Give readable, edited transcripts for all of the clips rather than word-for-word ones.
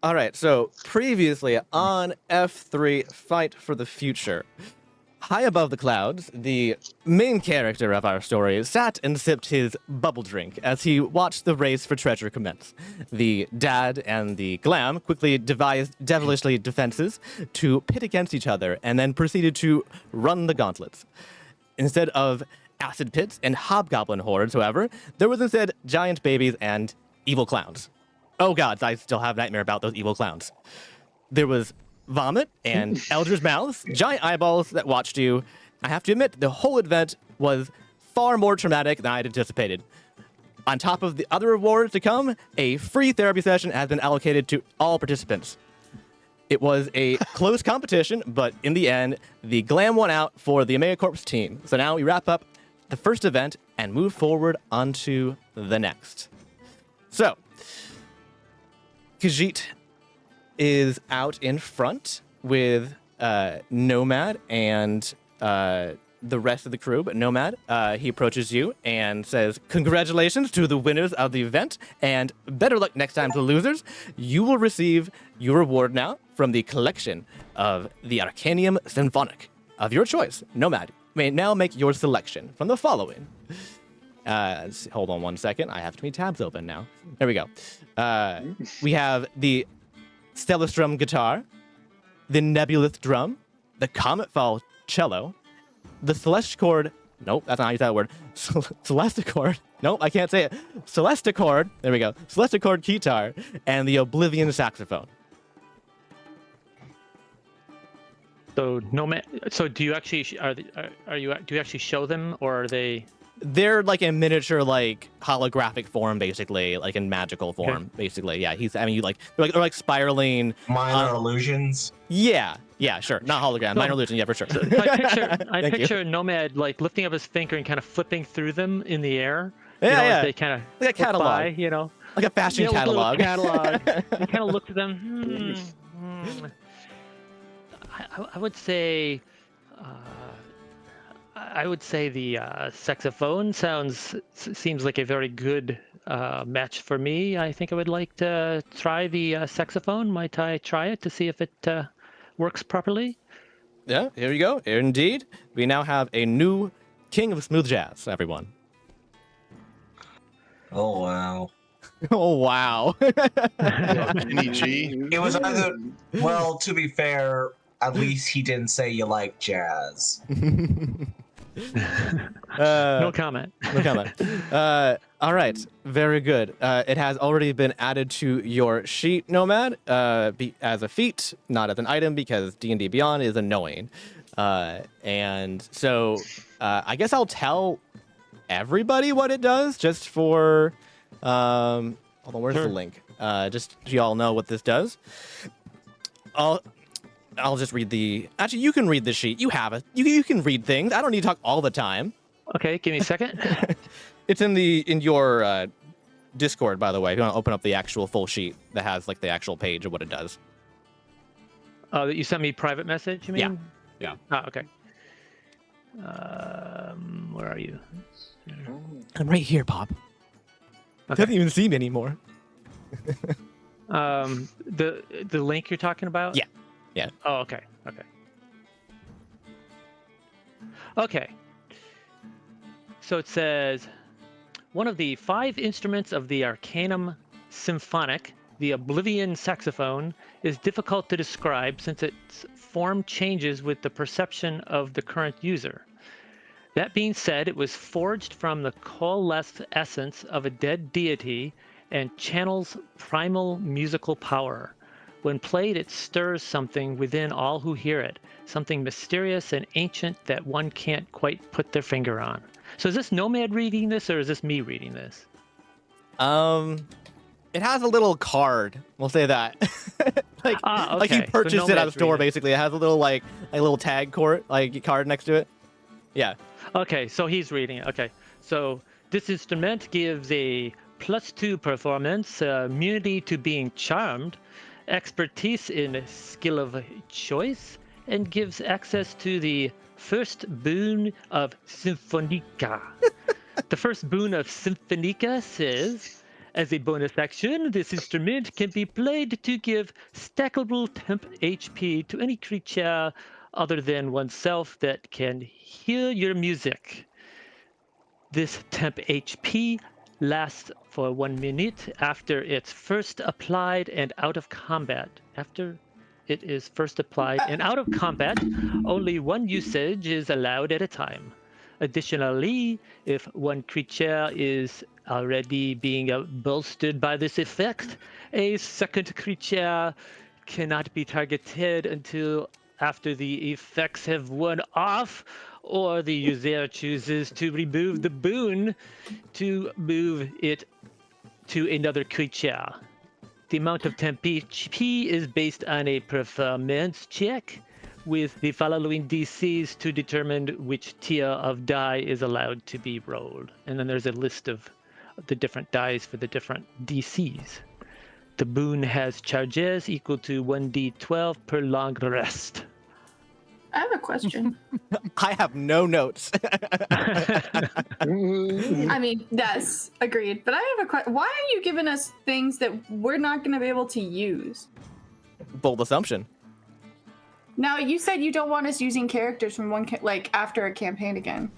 All right, so previously on F3 Fight for the Future, high above the clouds, the main character of our story sat and sipped his bubble drink as he watched the race for treasure commence. The dad and the glam quickly devised devilishly defenses to pit against each other and then proceeded to run the gauntlets. Instead of acid pits and hobgoblin hordes, however, there was instead giant babies and evil clowns. Oh gods, I still have nightmare about those evil clowns. There was vomit and elders' mouths, giant eyeballs that watched you. I have to admit, the whole event was far more traumatic than I had anticipated. On top of the other rewards to come, a free therapy session has been allocated to all participants. It was a close competition, but in the end, the glam won out for the Omega Corps team. So now we wrap up the first event and move forward onto the next. So, Khajiit is out in front with Nomad and the rest of the crew. But Nomad, he approaches you and says, "Congratulations to the winners of the event, and better luck next time to the losers. You will receive your reward now from the collection of the Arcanium Symphonic of your choice. Nomad may now make your selection from the following." Hold on one second. I have too many tabs open now. There we go. We have the Stellastrum guitar, the Nebulith drum, the Cometfall cello, the Celesticord. Nope, that's not how you say that word. Celesticord. Nope, I can't say it. Celesticord. There we go. Celesticord guitar and the Oblivion saxophone. So Nomad. So do you actually do you actually show them, or are they? They're like in miniature, like holographic form, basically, like in magical form, basically. Yeah, you like they're like spiraling. Minor illusions. Yeah, sure. Not hologram, minor illusion. Yeah, for sure. So I picture Nomad like lifting up his finger and kind of flipping through them in the air. Yeah. As they kind of like a catalog, by, like a fashion catalog. Catalog. You kind of look at them. I would say. I would say the saxophone seems like a very good match for me. I think I would like to try the saxophone. Might I try it to see if it works properly? Yeah, here we go. Indeed, we now have a new king of smooth jazz, everyone. Oh wow. Oh wow. Kenny G. It was either. Well, to be fair, at least he didn't say you like jazz. No comment. No comment. All right, very good. It has already been added to your sheet, Nomad, as a feat, not as an item, because D&D Beyond is annoying. And so I guess I'll tell everybody what it does, just for... hold on, where's the link? Just so you all know what this does. I'll just read the... Actually, you can read the sheet. You have it. You can read things. I don't need to talk all the time. Okay, give me a second. It's in your Discord, by the way. If you want to open up the actual full sheet that has like the actual page of what it does. Oh, that you sent me private message, you mean? Yeah. Ah, okay. Where are you? I'm right here, Bob. It doesn't even see me anymore. The link you're talking about? Yeah. Oh, okay. Okay. So it says, one of the 5 instruments of the Arcanum Symphonic, the Oblivion saxophone, is difficult to describe since its form changes with the perception of the current user. That being said, it was forged from the coalesced essence of a dead deity and channels primal musical power. When played, it stirs something within all who hear it, something mysterious and ancient that one can't quite put their finger on. So is this Nomad reading this, or is this me reading this? It has a little card. We'll say that. Like you purchased it at a store, basically. It has a little like a little tag card next to it. Yeah. Okay, so he's reading it. Okay, so this instrument gives a +2 performance, immunity to being charmed, expertise in skill of choice, and gives access to the first boon of Symphonica. The first boon of Symphonica says, As a bonus action, this instrument can be played to give stackable temp HP to any creature other than oneself that can hear your music. This temp HP lasts for 1 minute after it's first applied and out of combat. After it is first applied and out of combat, only one usage is allowed at a time. Additionally, if one creature is already being bolstered by this effect, a second creature cannot be targeted until after the effects have worn off, or the user chooses to remove the boon to move it to another creature. The amount of temp HP is based on a performance check with the following DCs to determine which tier of die is allowed to be rolled. And then there's a list of the different dies for the different DCs. The boon has charges equal to 1d12 per long rest. I have a question. I have no notes. I mean, yes, agreed. But I have a question. Why are you giving us things that we're not going to be able to use? Bold assumption. Now, you said you don't want us using characters from one, like, after a campaign again.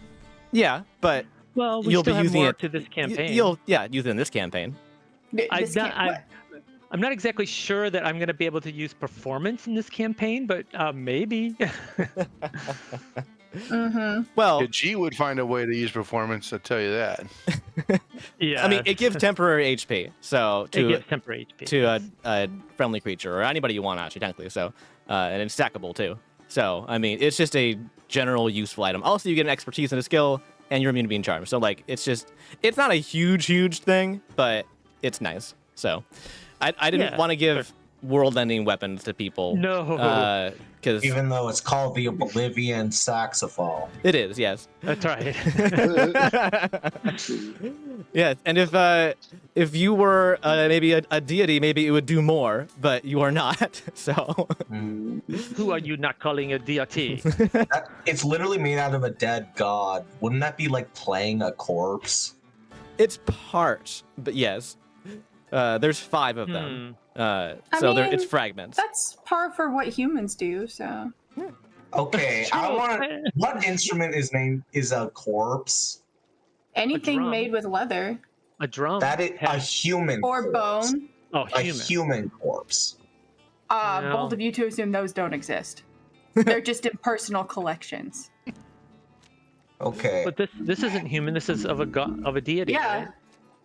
Yeah, but Well, we you'll still be have using more it to this campaign. You'll use it in this campaign. I'm not exactly sure that I'm going to be able to use performance in this campaign, but maybe. Mm-hmm. Well, Yeah, G would find a way to use performance. I'll tell you that. Yeah. I mean, it gives temporary HP, so it gives temporary HP. to a friendly creature or anybody you want, actually, technically. So, and it's stackable too. So, I mean, it's just a general useful item. Also, you get an expertise and a skill, and you're immune to being charmed. So, like, it's not a huge thing, but it's nice. So, I didn't want to give world-ending weapons to people. No. Because Even though it's called the Oblivion Saxophone. it is, yes. That's right. Yes, and if you were maybe a deity, maybe it would do more, but you are not. So Who are you not calling a deity? It's literally made out of a dead god. Wouldn't that be like playing a corpse? it's part, but yes. There's 5 of them. So mean, it's fragments. That's par for what humans do, so. Okay, I want. What instrument is a corpse? Anything drum. made with leather A drum. That is a has- human or corpse. bone. Oh, A human. human corpse. No. Bold of you to assume those don't exist. They're just in personal collections. Okay. But this isn't human. This is of a deity. Yeah. Right?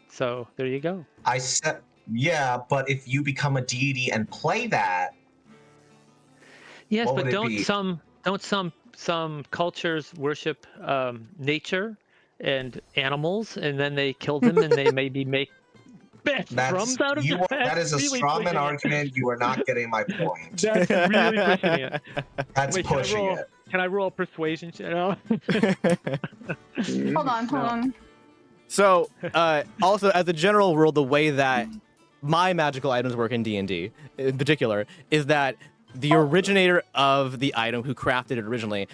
So there you go. I said, yeah, but if you become a deity and play that, Yes, What but would it don't be? some cultures worship nature and animals, and then they kill them, and they maybe make drums out of them? that is a Really strawman pushing it. argument. You are not getting my point. That's really pushing it. That's Wait, pushing it. Can I roll persuasion? Hold on. So, also as a general rule, the way that my magical items work in D&D, in particular, is that the originator of the item, who crafted it originally,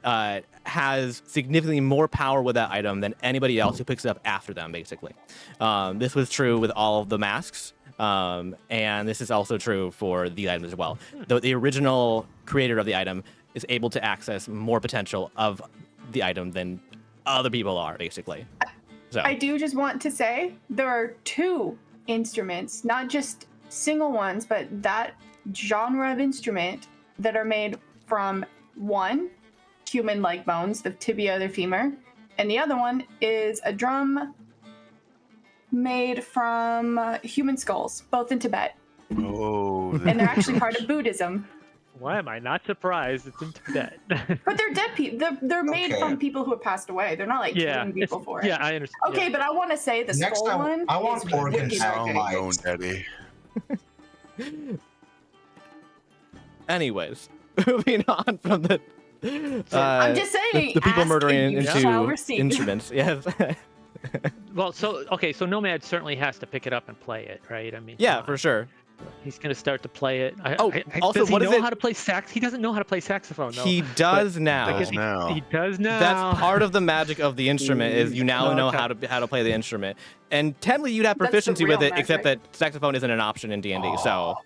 has significantly more power with that item than anybody else who picks it up after them, basically. This was true with all of the masks, and this is also true for the item as well. The original creator of the item is able to access more potential of the item than other people are, basically. So. I do just want to say there are 2 instruments, not just single ones, but that genre of instrument that are made from one, human-like bones, the tibia, the femur, and the other one is a drum made from human skulls, both in Tibet. Oh, And they're actually part of Buddhism. Why am I not surprised? It's in Tibet. But they're dead people. They're made Okay. from people who have passed away. They're not like killing people for it. Yeah, I understand. Okay, but I want to say the Next skull time, one. I want is organ wicked sound good. like- no, Daddy. Anyways, moving on from the. I'm just saying. The people ask murdering and you shall into receive. instruments. Yes. Well, so Nomad certainly has to pick it up and play it, right? I mean, Yeah, come for on. sure. He's gonna start to play it. Also, does he what is know it? how to play sax? He doesn't know how to play saxophone though. He does I now. guess now. he does now. That's part of the magic of the instrument is you now know Okay. how to play the instrument. And technically you'd have That's the proficiency with real it, except magic. that saxophone isn't an option in D&D. So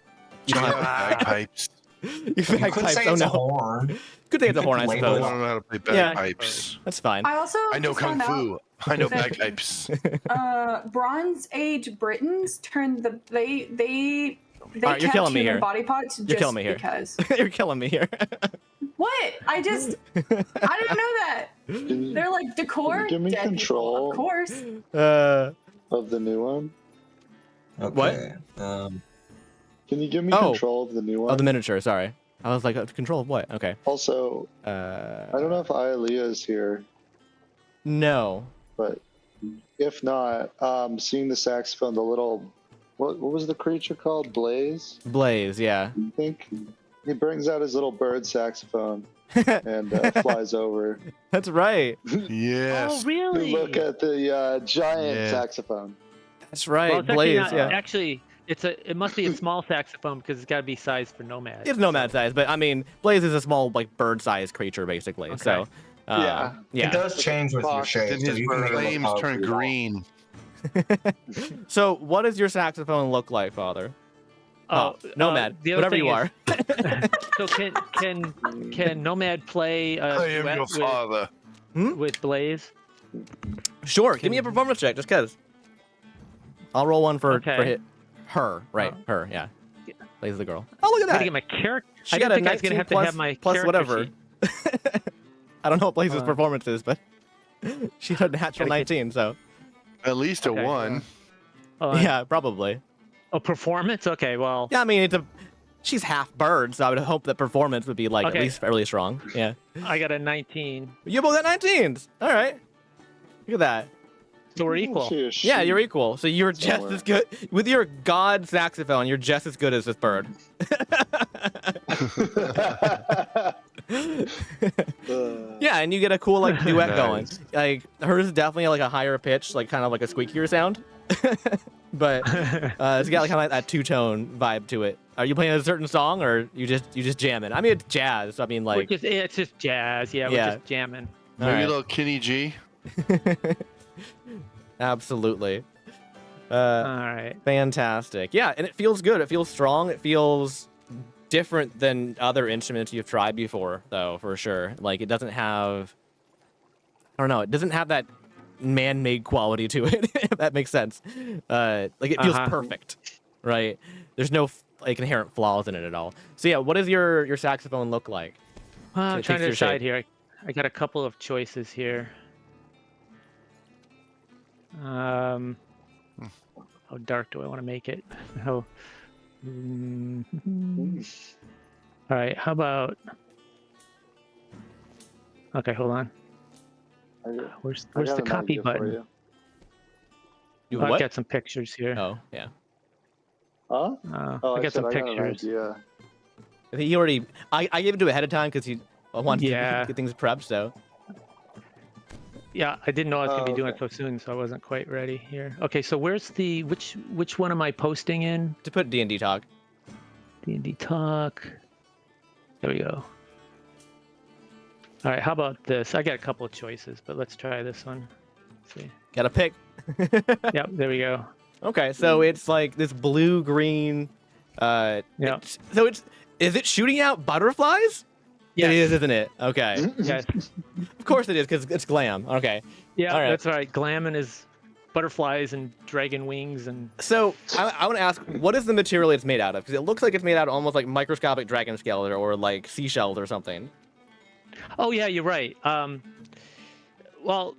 you don't have Bagpipes. you You could bagpipes. say Oh it's a no. horn. Good thing it's a You horn, could I label I it suppose. want to know how to play Yeah. bagpipes. That's fine. I also I know just kung found out, fu. I know bagpipes. Bronze Age Britons turned the they Alright, you're kept killing me human here. body parts You're just killing me here. because. You're killing me here. What? I didn't know that. They're like decor. Give me Dead people, control. of course. Of the new one? Okay. Can you give me Oh. control of the new one? Oh, the miniature. Sorry, I was like, control of what? Okay. Also, I don't know if Ialea is here, No. but if not, seeing the saxophone, the little, what was the creature called? Blaze, Blaze. Yeah. I think. He brings out his little bird saxophone and flies over. That's right. Yes. Oh to really? look at the giant Yeah. saxophone. That's right. Well, it's Blaze. actually not, Yeah. actually, it must be a small saxophone because it's got to be sized for nomads. It's nomad size, but I mean, Blaze is a small, like, bird-sized creature, basically. Okay. So, Yeah. yeah. It does change with your Fox, shape, Then so his you can make it look flames however turn you want. green. So, what does your saxophone look like, Father? Nomad, the other whatever thing you is- are. So can nomad play I am duet your father. with Blaze? Sure. Give me a performance check, just cause. I'll roll one for Okay. hit her. Right. Oh. Her. Yeah. Blaze is the girl. Oh, look at I gotta that. get my character. She I got didn't a think I was gonna 19 have plus, to have my plus character whatever. sheet. I don't know what Blaze's Uh, performance is, but she had a natural Gotta get- 19, so At least a Okay. one. yeah, probably. A performance? Okay, well. Yeah, I mean, she's half bird, so I would hope that performance would be like at Okay. least fairly strong. Yeah. I got a 19. You both got 19s. All right. Look at that. So we're equal. She is Yeah, sheep. you're equul. So you're just Somewhere. as good with your god saxophone. You're just as good as this bird. Yeah, and you get a cool like duet going. Nice. Like hers is definitely like a higher pitch, like kind of like a squeakier sound. But it's got like kind of like that two-tone vibe to it. Are you playing a certain song or you just jamming? I mean, it's jazz. So I mean, like It's just jazz. Yeah, Yeah. we're just jamming. all Maybe right. a little Kenny G. Absolutely. All right. Fantastic. Yeah, and it feels good. It feels strong. It feels different than other instruments you've tried before, though, for sure. Like, it doesn't have... I don't know. It doesn't have that man-made quality to it, if that makes sense. Like, it feels Uh-huh. perfect, right? There's no, like, inherent flaws in it at all. So, yeah, what does your saxophone look like? I'm it trying takes to your decide shape. here. I got a couple of choices here. How dark do I want to make it? How? All right. How about? Okay, hold on. Where's I got the an copy idea for button? you. You I've what? got some pictures here. Oh, yeah. Huh? Oh, I got some I got an pictures. idea. He already... I gave it to him ahead of time because he wanted Yeah. to get things prepped, so... Yeah, I didn't know I was gonna be Oh, doing it okay. so soon, so I wasn't quite ready here. Okay, so where's the which one am I posting in? To put D&D talk. D&D talk. There we go. All right, how about this? I got a couple of choices, but let's try this one. Let's see. Gotta pick. Yep, there we go. Okay, so it's like this blue-green... Yeah. So it's... Is it shooting out butterflies? Yes. It is, isn't it? Okay. Yes. Of course it is, because it's glam. Okay. Yeah, All right. that's right. Glamming is butterflies and dragon wings and So I want to ask, what is the material it's made out of? Because it looks like it's made out of almost like microscopic dragon scales or like seashells or something. oh yeah, you're right. Well,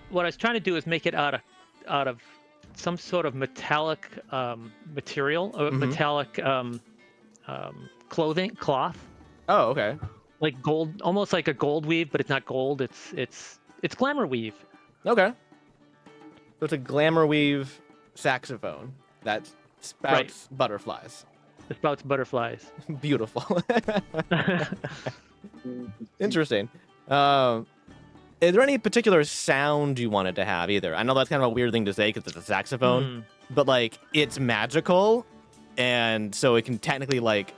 what I was trying to do is make it out of some sort of metallic material, Mhm. metallic cloth. Oh, okay. Like gold, almost like a gold weave, but it's not gold. It's glamour weave. Okay. So it's a glamour weave saxophone that spouts butterflies. It spouts butterflies. Beautiful. Interesting. Is there any particular sound you wanted to have either? I know that's kind of a weird thing to say because it's a saxophone, but like it's magical and so it can technically like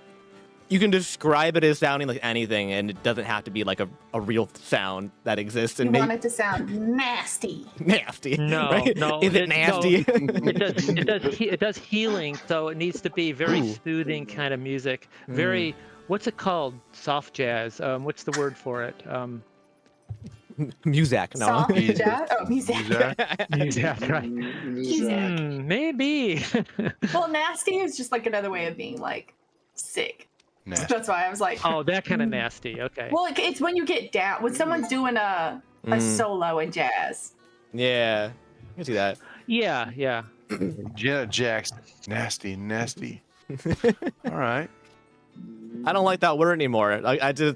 you can describe it as sounding like anything, and it doesn't have to be like a real sound that exists. You And want it to sound nasty. nasty. No, right? no, Is it nasty? It does healing, so it needs to be very Ooh. soothing kind of music. Very, what's it called? Soft jazz. What's the word for it? Muzak. No. Soft Music. jazz? Oh, music. Music, right? Music. Maybe. Well, nasty is just like another way of being like sick. Nasty. That's why I was like, Oh, that kind of nasty. Okay. well, it's when you get down, when someone's doing a solo in jazz. Yeah, I can see that. Yeah, yeah. Janet Jackson. Nasty. All right. I don't like that word anymore. It's been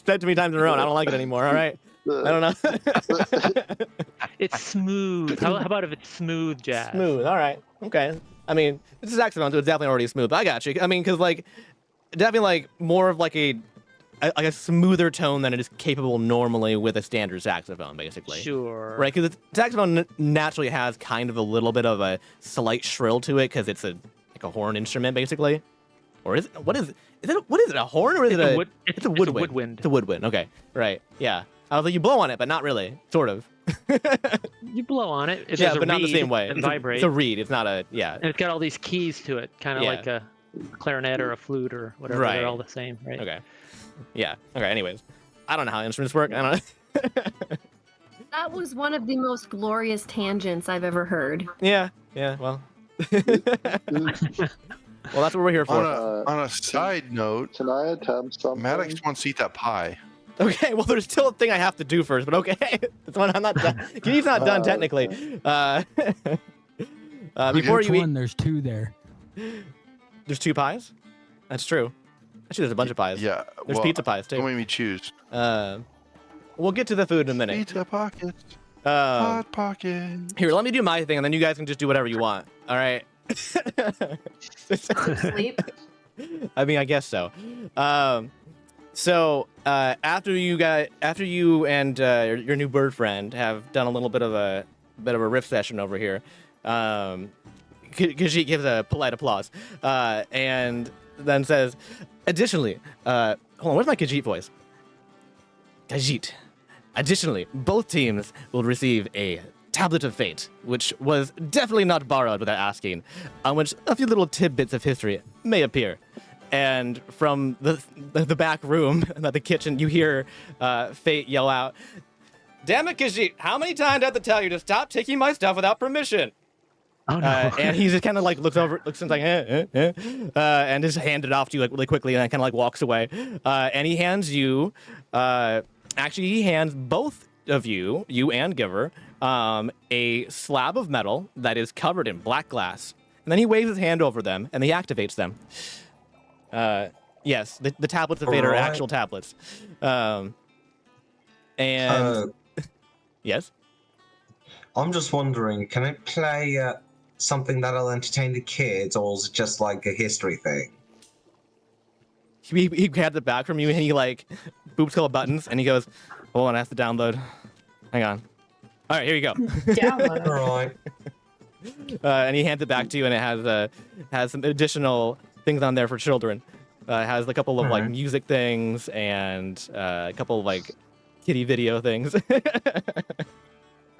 said to me times in a row, and I don't like it anymore. All right. I don't know. It's smooth. How about if it's smooth jazz? Smooth. All right. Okay. I mean, it's a saxophone, so it's definitely already smooth. I got you. I mean, because like, definitely like more of like a smoother tone than it is capable normally with a standard saxophone, basically. Sure. Right, because the saxophone naturally has kind of a little bit of a slight shrill to it because it's like a horn instrument, basically. Or is it? What is it? What is it? A horn or is it a? It's a woodwind. woodwind. It's a woodwind. Okay. Right. Yeah. I was like, you blow on it, but not really. Sort of. You blow on it. If Yeah, there's a but not the reed, same way. It It's a vibrates. reed. It's not a. Yeah. And it's got all these keys to it, kind of Yeah. like a clarinet or a flute or whatever. Right. They're all the same, right? Okay. Yeah. Okay. Anyways, I don't know how instruments work. I don't know. That was one of the most glorious tangents I've ever heard. Yeah. Yeah. Well. Well, that's what we're here for. On a side note, Can I attempt something? Maddox wants to eat that pie. Okay, well, there's still a thing I have to do first, but okay. That's one I'm not done. He's not done technically. Before Which you eat, one? There's two there. there's 2 pies. That's true. Actually, there's a bunch of pies. Yeah. There's well, pizza pies Don't too. make me choose. We'll get to the food in a minute. Pizza pockets. Um, Hot pocket. here, let me do my thing, and then you guys can just do whatever you want. All right. Sleep. I mean, I guess so. After you and your new bird friend have done a little bit of a riff session over here, because she gives a polite applause, and then says, additionally, hold on, where's my Khajiit voice? Khajiit. Additionally, both teams will receive a Tablet of Fate, which was definitely not borrowed without asking, on which a few little tidbits of history may appear. And from the back room, the kitchen, you hear Fate yell out, "Damn it, Khajiit, how many times do I have to tell you to stop taking my stuff without permission?" Oh no. And he just kind of like looks and like, and just hands it off to you like really quickly, and then kind of like walks away. And he hands you, actually, he hands both of you and Giver, a slab of metal that is covered in black glass. And then he waves his hand over them, and he activates them. Yes, the tablets of fate are Alright. actual tablets. And yes, I'm just wondering, can it play something that'll entertain the kids, or is it just like a history thing? he grabs it back from you, and he like boops a couple buttons, and he goes, "Hold on, I have to download. Hang on. All right, here you go." Download. Right. And he hands it back to you, and it has some additional things on there for children. It has a couple of like Alright. music things and a couple of like kitty video things.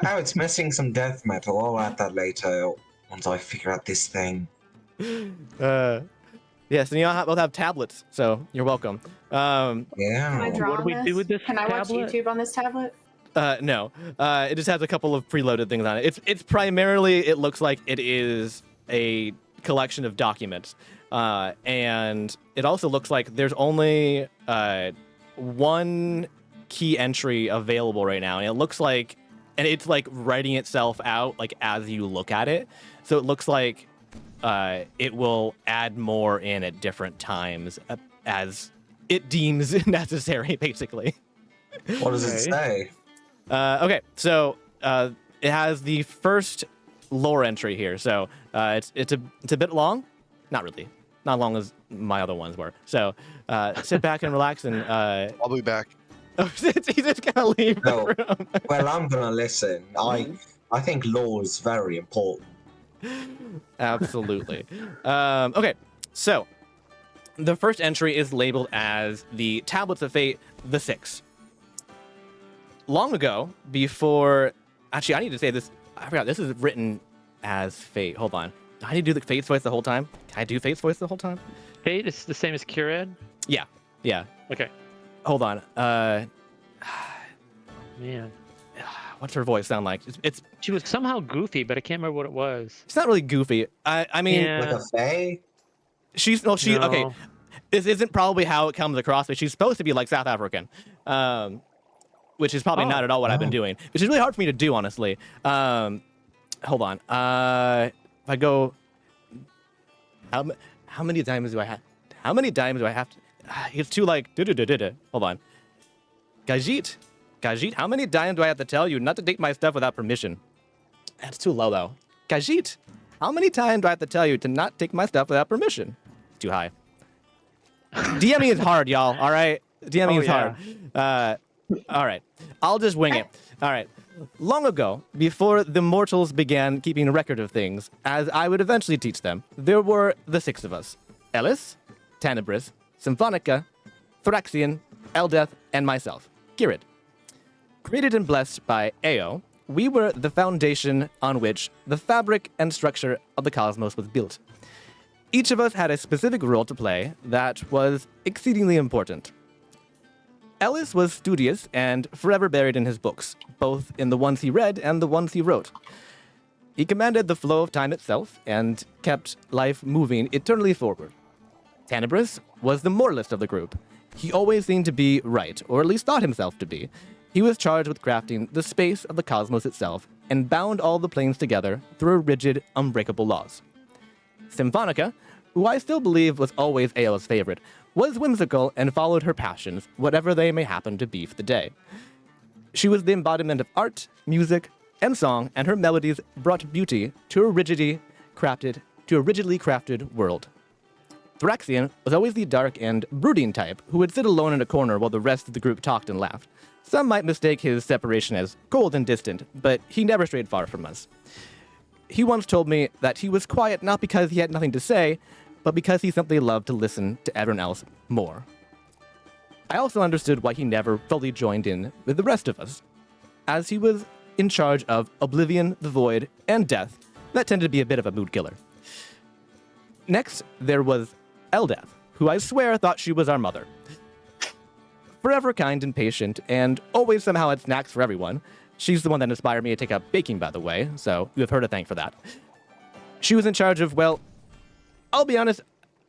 Oh, it's missing some death metal. I'll add that later once I figure out this thing. Yes, and you all both have tablets, so you're welcome. Can I Yeah. draw What do on we this? do with this Can I watch tablet? YouTube on this tablet? No, it just has a couple of preloaded things on it. It's primarily, it looks like it is a collection of documents, and it also looks like there's only one key entry available right now, and it looks like, and it's like writing itself out like as you look at it. So it looks like it will add more in at different times as it deems necessary, basically. What does it say? Okay, so it has the first lore entry here. So it's a bit long, not really, not long as my other ones were. So sit back and relax, and I'll be back. he's just gonna leave the No. room. Well, I'm gonna listen. I think lore is very important. Absolutely. Okay, So, the first entry is labeled as the Tablets of Fate, the Six. Long ago, before... Actually, I need to say this. I forgot, this is written as Fate. Hold on. Do I need to do the Fate's voice the whole time? Can I do Fate's voice the whole time? Fate is the same as Kirid? Yeah. Okay. Hold on. Man. What's her voice sound like? She was somehow goofy, but I can't remember what it was. It's not really goofy. I mean, Yeah. Like a fae? Okay. No. This isn't probably how it comes across, but she's supposed to be like South African, which is probably not at all what I've been doing, which is really hard for me to do, honestly. Hold on. If I go, how many diamonds do I have? How many diamonds do I have to? It's too like. Hold on. Gajit, how many diamonds do I have to tell you not to take my stuff without permission? That's too low, though. Gajit, how many times do I have to tell you to not take my stuff without permission? Too high. DMing is hard, y'all, all right? DMing is hard. All right. I'll just wing it. All right. Long ago, before the mortals began keeping a record of things, as I would eventually teach them, there were the six of us. Ellis, Tanibris, Symphonica, Thoraxian, Eldeth, and myself, Kirid. Created and blessed by Ao, we were the foundation on which the fabric and structure of the cosmos was built. Each of us had a specific role to play that was exceedingly important. Ellis was studious and forever buried in his books, both in the ones he read and the ones he wrote. He commanded the flow of time itself and kept life moving eternally forward. Tanibris was the moralist of the group. He always seemed to be right, or at least thought himself to be. He was charged with crafting the space of the cosmos itself and bound all the planes together through rigid, unbreakable laws. Symphonica, who I still believe was always Ao's favorite, was whimsical and followed her passions, whatever they may happen to be for the day. She was the embodiment of art, music, and song, and her melodies brought beauty to a rigidly crafted world. Thoraxian was always the dark and brooding type who would sit alone in a corner while the rest of the group talked and laughed. Some might mistake his separation as cold and distant, but he never strayed far from us. He once told me that he was quiet not because he had nothing to say, but because he simply loved to listen to everyone else more. I also understood why he never fully joined in with the rest of us. As he was in charge of oblivion, the void, and death, that tended to be a bit of a mood killer. Next, there was Eldeth, who I swear thought she was our mother. Forever kind and patient, and always somehow had snacks for everyone. She's the one that inspired me to take up baking, by the way, so you have her to thank for that. She was in charge of, well, I'll be honest,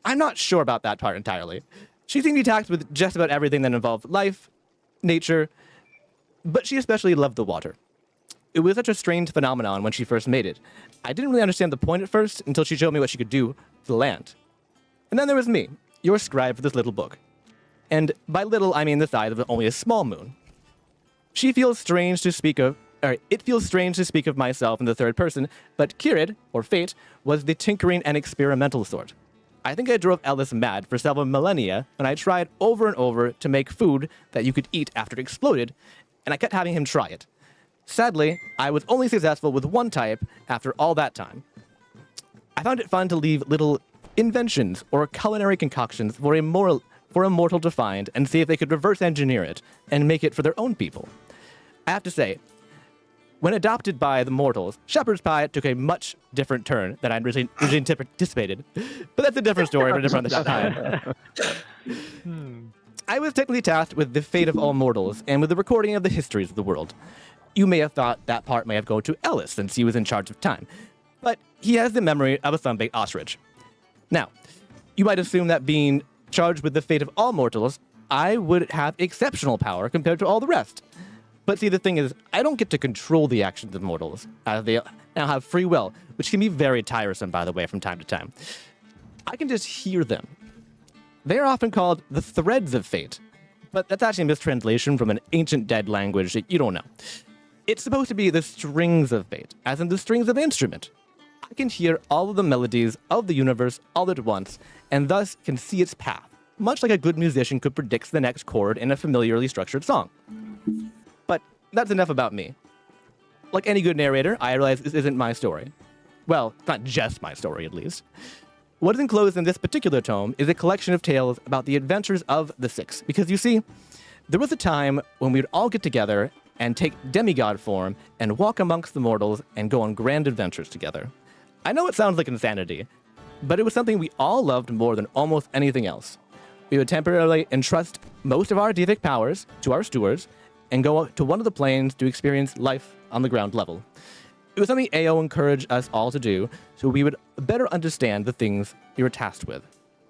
I'm not sure about that part entirely. She seemed to be tasked with just about everything that involved life, nature, but she especially loved the water. It was such a strange phenomenon when she first made it. I didn't really understand the point at first until she showed me what she could do to the land. And then there was me, your scribe for this little book. And by little, I mean the size of only a small moon. It feels strange to speak of myself in the third person, but Kirid, or Fate, was the tinkering and experimental sort. I think I drove Ellis mad for several millennia when I tried over and over to make food that you could eat after it exploded, and I kept having him try it. Sadly, I was only successful with one type after all that time. I found it fun to leave little inventions or culinary concoctions for a mortal to find and see if they could reverse engineer it and make it for their own people. I have to say, when adopted by the mortals, shepherd's pie took a much different turn than I'd originally anticipated. But that's a different story for a different time. I was technically tasked with the fate of all mortals and with the recording of the histories of the world. You may have thought that part may have gone to Ellis since he was in charge of time, but he has the memory of a sunbaked ostrich. Now, you might assume that being charged with the fate of all mortals, I would have exceptional power compared to all the rest. But see, the thing is, I don't get to control the actions of mortals, as they now have free will, which can be very tiresome, by the way, from time to time. I can just hear them. They are often called the threads of fate, but that's actually a mistranslation from an ancient dead language that you don't know. It's supposed to be the strings of fate, as in the strings of an instrument. I can hear all of the melodies of the universe all at once, and thus can see its path, much like a good musician could predict the next chord in a familiarly structured song. But that's enough about me. Like any good narrator, I realize this isn't my story. Well, it's not just my story, at least. what is enclosed in this particular tome is a collection of tales about the adventures of the Six. Because you see, there was a time when we would all get together and take demigod form and walk amongst the mortals and go on grand adventures together. I know it sounds like insanity, but it was something we all loved more than almost anything else. We would temporarily entrust most of our deific powers to our stewards and go to one of the planes to experience life on the ground level. It was something AO encouraged us all to do so we would better understand the things we were tasked with.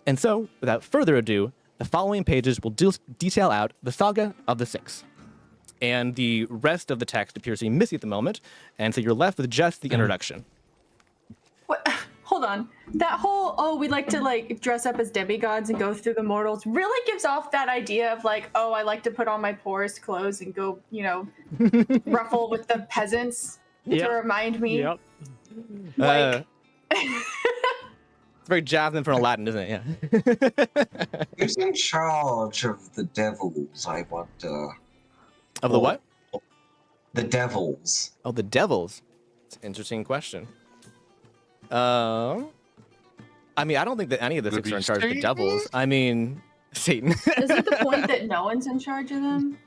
And so, without further ado, the following pages will detail out the saga of the Six. And the rest of the text appears to be missing at the moment, and so you're left with just the introduction. What? Hold on. That whole, we like to dress up as demigods and go through the mortals really gives off that idea of I like to put on my poorest clothes and go, ruffle with the peasants to remind me. Yep. It's very Jasmine from Aladdin, isn't it? Yeah. Who's in charge of the devils, I wonder? Of the what? The devils. Oh, the devils. It's an interesting question. I mean, I don't think that any of the Six are in charge of the devils. I mean, Satan. Is it the point that no one's in charge of them?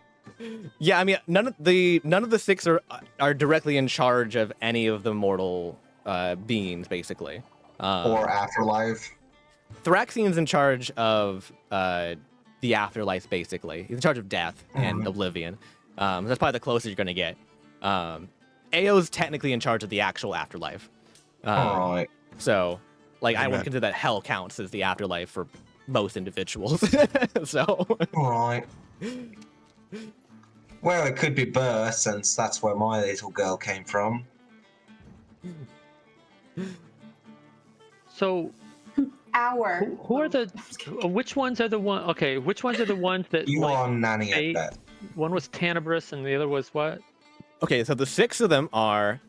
Yeah, I mean, none of the Six are directly in charge of any of the mortal beings, basically. Or afterlife. Thraxian's in charge of the afterlife, basically. He's in charge of death and oblivion. That's probably the closest you're gonna get. Ao's technically in charge of the actual afterlife. Alright. So, I would consider that hell counts as the afterlife for most individuals. So. Alright. Well, it could be birth, since that's where my little girl came from. So, who are the? Which ones are the one? Okay, which ones are the ones that You are nanny at best. One was Tanabris and the other was what? Okay, so the 6 of them are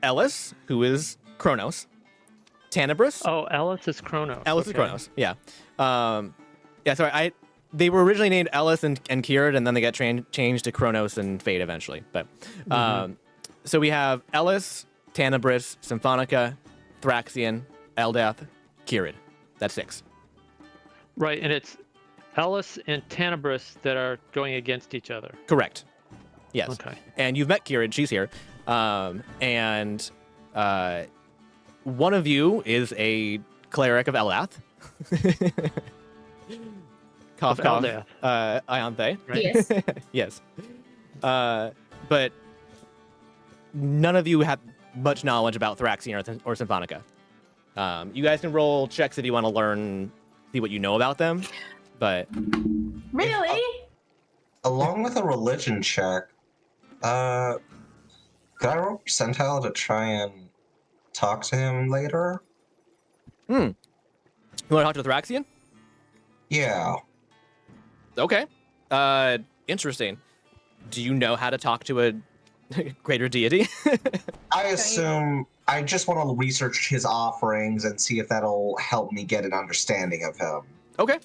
Ellis, who is Kronos, Tanabris. Oh, Ellis is Kronos. Ellis is Kronos. Yeah. Sorry. They were originally named Ellis and Kieran, and then they got changed to Kronos and Fate eventually. But so we have Ellis, Tanabris, Symphonica, Thraxian, Eldath, Kieran. That's 6. Right, and it's Ellis and Tanabris that are going against each other. Correct. Yes. Okay. And you've met Kieran. She's here. And one of you is a cleric of Eldath. Cough, cough. Ianthe. Right? Yes. But none of you have much knowledge about Thraxian or Symphonica. You guys can roll checks if you want to see what you know about them. But Really? Along with a religion check, could I roll percentile to try and talk to him later? You want to talk to Thraxian? Yeah. Okay. Interesting. Do you know how to talk to a greater deity? I assume I just want to research his offerings and see if that'll help me get an understanding of him. Okay.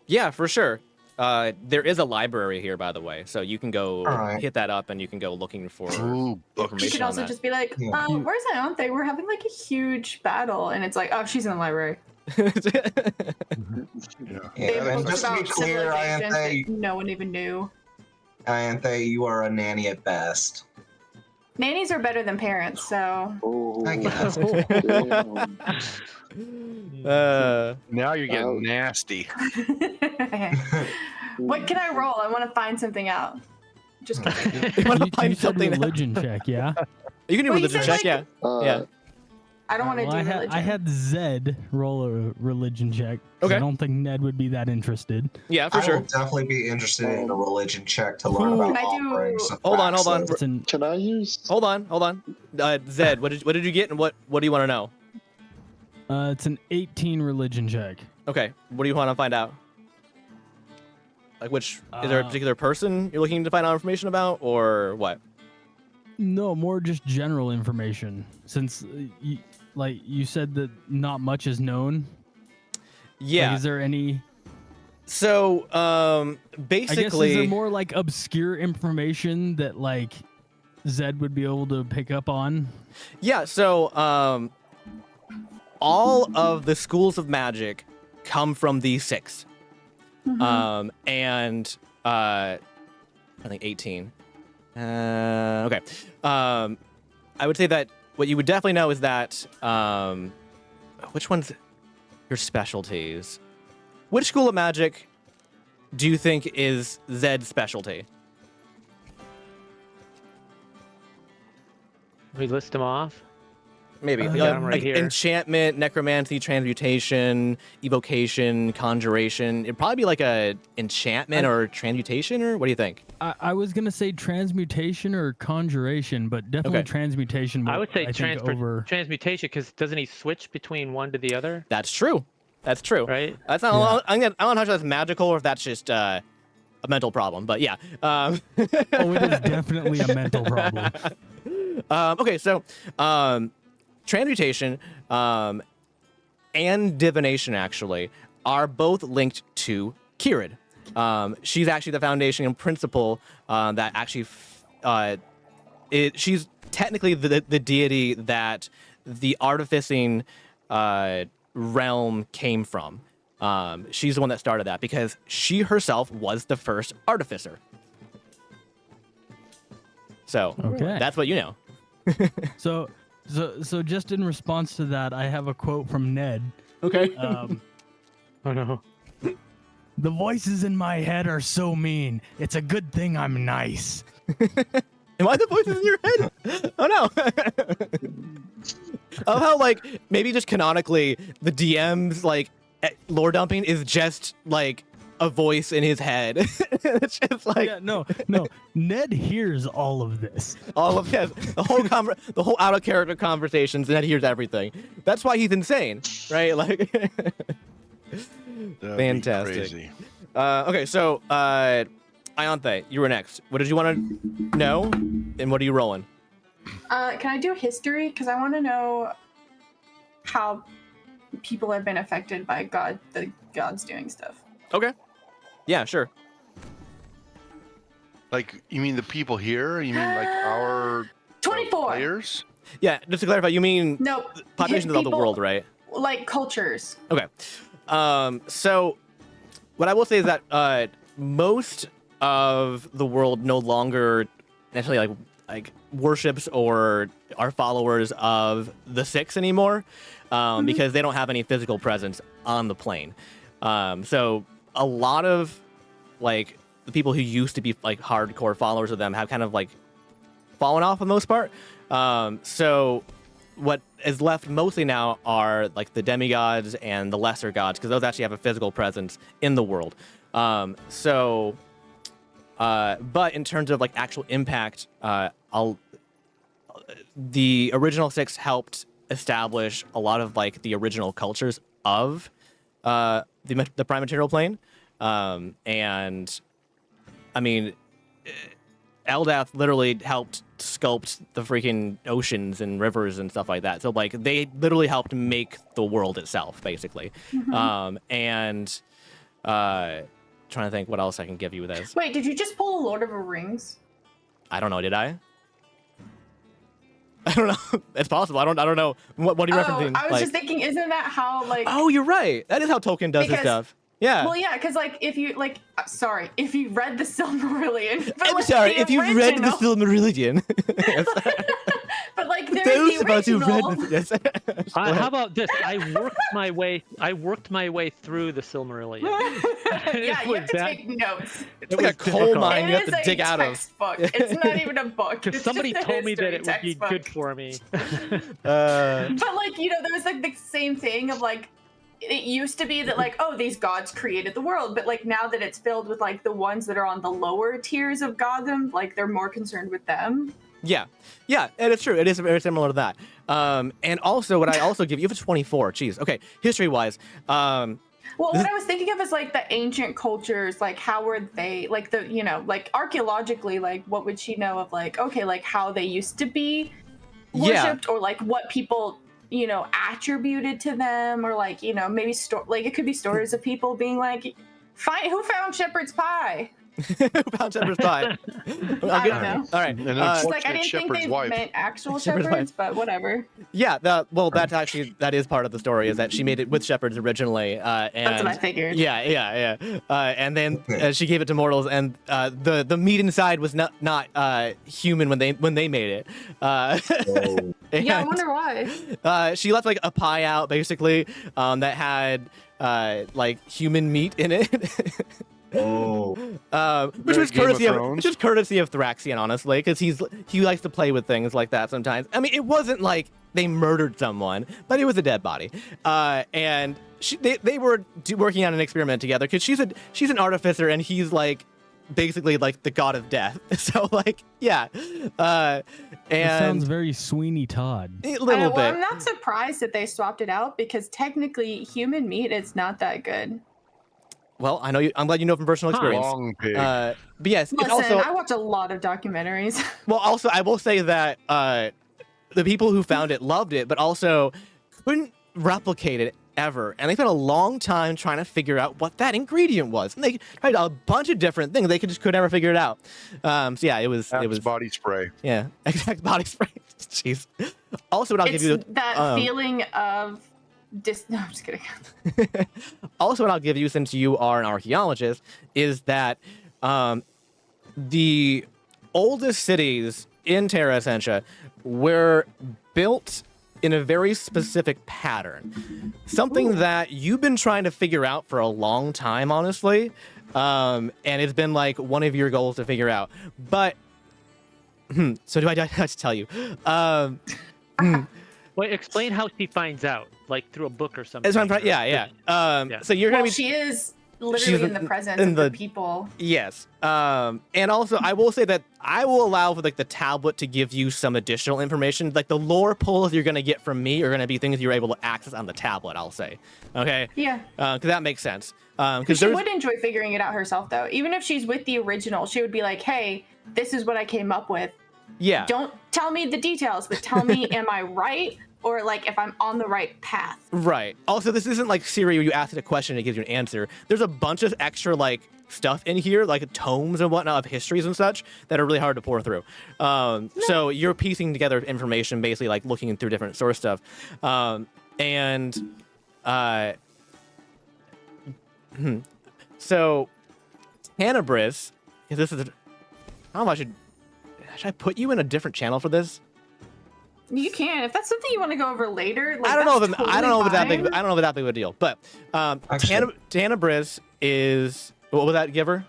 Yeah, for sure. There is a library here, by the way, so you can go hit that up and you can go looking for You information could also just be like, where's Ianthe? We're having a huge battle. And it's like, oh, she's in the library. Yeah, They have and books just to be about clear, civilizations Ianthe, that no one even knew. you are a nanny at best. Nannies are better than parents, so. Oh, I guess. damn. Now you're getting nasty. What can I roll? I want to find something out. Just kidding. You want to You find said something religion check, yeah? You can do Well, you religion said, check, yeah. Yeah. I don't want to Well, do religion. I had Zed roll a religion check. 'Cause Okay. I don't think Ned would be that interested. Yeah, for I sure. will definitely be interested in a religion check to learn about Can I do- offerings. and Hold on. practices. It's an, Can I use? Hold on. Zed, what did you get and what do you want to know? it's an 18 religion check. Okay, what do you want to find out? Is there a particular person you're looking to find out information about, or what? No, more just general information. Since, you said that not much is known. Yeah. Is there any... So, I guess, is basically... there more, obscure information that, Zed would be able to pick up on? Yeah, so, all of the schools of magic come from these 6. And I think 18. Okay. I would say that what you would definitely know is that which one's your specialties? Which school of magic do you think is Zed's specialty? We list them off. Maybe I got 'em right like here. enchantment, necromancy, transmutation, evocation, conjuration. It'd probably be like a enchantment or transmutation, or what do you think? I was gonna say transmutation or conjuration, but definitely Okay. transmutation. I would say I think over. transmutation, because doesn't he switch between one to the other? That's true. That's true. Right? That's not. I don't know if that's magical or if that's just a mental problem. But yeah. Oh, it is definitely a mental problem. Okay, so transmutation and divination actually are both linked to Kirid. She's actually the foundation and principle that actually she's technically the deity that the artificing realm came from. She's the one that started that because she herself was the first artificer. So Okay. that's what you know. So just in response to that, I have a quote from Ned. Okay. Oh no. The voices in my head are so mean. It's a good thing I'm nice. Am I the voices in your head? Oh no. I love how like maybe just canonically the DM's like lore dumping is just like a voice in his head. It's just like Yeah, no. Ned hears all of this. all of his the whole out of character conversations, and that hears everything. That's why he's insane, right? Like That'd be fantastic. crazy. Okay, so Ianthe, you were next. What did you want to know, and what are you rolling? Can I do history? Because I want to know how people have been affected by the gods doing stuff. Okay. Yeah, sure. Like, you mean the people here? You mean like our 24. players? Yeah, just to clarify, you mean No, populations of the people- world, right? Like cultures. Okay. So what I will say is that most of the world no longer necessarily like worships or are followers of the Six anymore, because they don't have any physical presence on the plane. So a lot of like the people who used to be like hardcore followers of them have kind of like fallen off for the most part. So what is left mostly now are like the demigods and the lesser gods, because those actually have a physical presence in the world. But in terms of like actual impact, the original Six helped establish a lot of like the original cultures of the prime material plane. And I mean, Eldath literally helped sculpt the freaking oceans and rivers and stuff like that. So like they literally helped make the world itself, basically. Trying to think what else I can give you with this. Wait, did you just pull a Lord of the Rings? I don't know. Did I? I don't know. It's possible. I don't know. What are you referencing? I was just thinking, isn't that how like? Oh, you're right. That is how Tolkien does his Because- stuff. Yeah. Well, yeah, because like if you like, sorry, if you read the Silmarillion. But, I'm like, sorry. the If you read the original- Silmarillion. Yes. But like there's Those the of us who original. read this. Yes. Go How ahead. about this? I worked my way through the Silmarillion. Yeah, you have was to that- take notes. It's like a coal difficult. mine you have It to is dig a out of. textbook. It's not even a book. Because It's somebody just a told me that history it would be textbook. good for me. But like there was like the same thing of like it used to be that like these gods created the world, but like now that it's filled with like the ones that are on the lower tiers of goddom, like they're more concerned with them. Yeah, and it's true. It is very similar to that. And also, what I also give you have a 24. Jeez. Okay, history-wise, Well, what I was thinking of is like the ancient cultures, like how were they, like the, like archaeologically, like what would she know of like, okay, like how they used to be Yeah. worshipped or like what people, attributed to them or like, maybe like it could be stories of people being like, who found shepherd's pie? Who found Shepherd's pie? I don't know. All right. And She's like, I unfortunate didn't think shepherd's they wife. meant actual Shepherd's shepherds, but whatever. Yeah, that is part of the story, is that she made it with shepherds originally, and That's what I figured. yeah. And then she gave it to mortals, and the meat inside was not human when they made it. Oh. Yeah, I and, wonder why. she left like a pie out basically that had like human meat in it. Oh. Which Very was Game of courtesy of Thrones. which was courtesy of Thraxian, honestly, because he likes to play with things like that sometimes. I mean, it wasn't like they murdered someone, but it was a dead body. And they were working on an experiment together because she's an artificer and he's like basically like the god of death. So like yeah, It and sounds very Sweeney Todd. a little Well, bit. I'm not surprised that they swapped it out because technically human meat is not that good. Well, I'm glad you know from personal Huh. experience. Long pig. But yes, it's Listen, also I watch a lot of documentaries. well. Also, I will say that the people who found it loved it, but also couldn't replicate it ever, and they spent a long time trying to figure out what that ingredient was. And they tried a bunch of different things. They could never figure it out. So yeah, it was Axe body spray. yeah, exact body spray. Jeez. Also, what I'll It's give you that feeling of no, I'm just kidding. also, what I'll give you, since you are an archaeologist, is that the oldest cities in Terra Essentia were built in a very specific pattern. Something that you've been trying to figure out for a long time, honestly. And it's been like one of your goals to figure out. But, so do I just tell you? Wait, explain how she finds out, like through a book or something. Yeah. Yeah. So you're Well, gonna be. she is literally she's in the presence in of the- the people. Yes. And also, I will say that I will allow for like the tablet to give you some additional information. Like the lore pulls you're gonna get from me are gonna be things you're able to access on the tablet. I'll say. Okay. Yeah. Because that makes sense. Because she would enjoy figuring it out herself, though. Even if she's with the original, she would be like, "Hey, this is what I came up with. yeah. Don't tell me the details, but tell me, am I right, or like if I'm on the right path?" Right. Also, this isn't like Siri where you ask it a question and it gives you an answer. There's a bunch of extra like stuff in here, like tomes and whatnot of histories and such that are really hard to pour through. So you're piecing together information, basically like looking through different source stuff. So Tanabris, this is. I don't know if should I put you in a different channel for this? You can, if that's something you want to go over later. Like, I don't know that's if I don't know if it's that big. totally I don't know if it's that big of a deal. But Actually- Tanabris is what was that, Giver?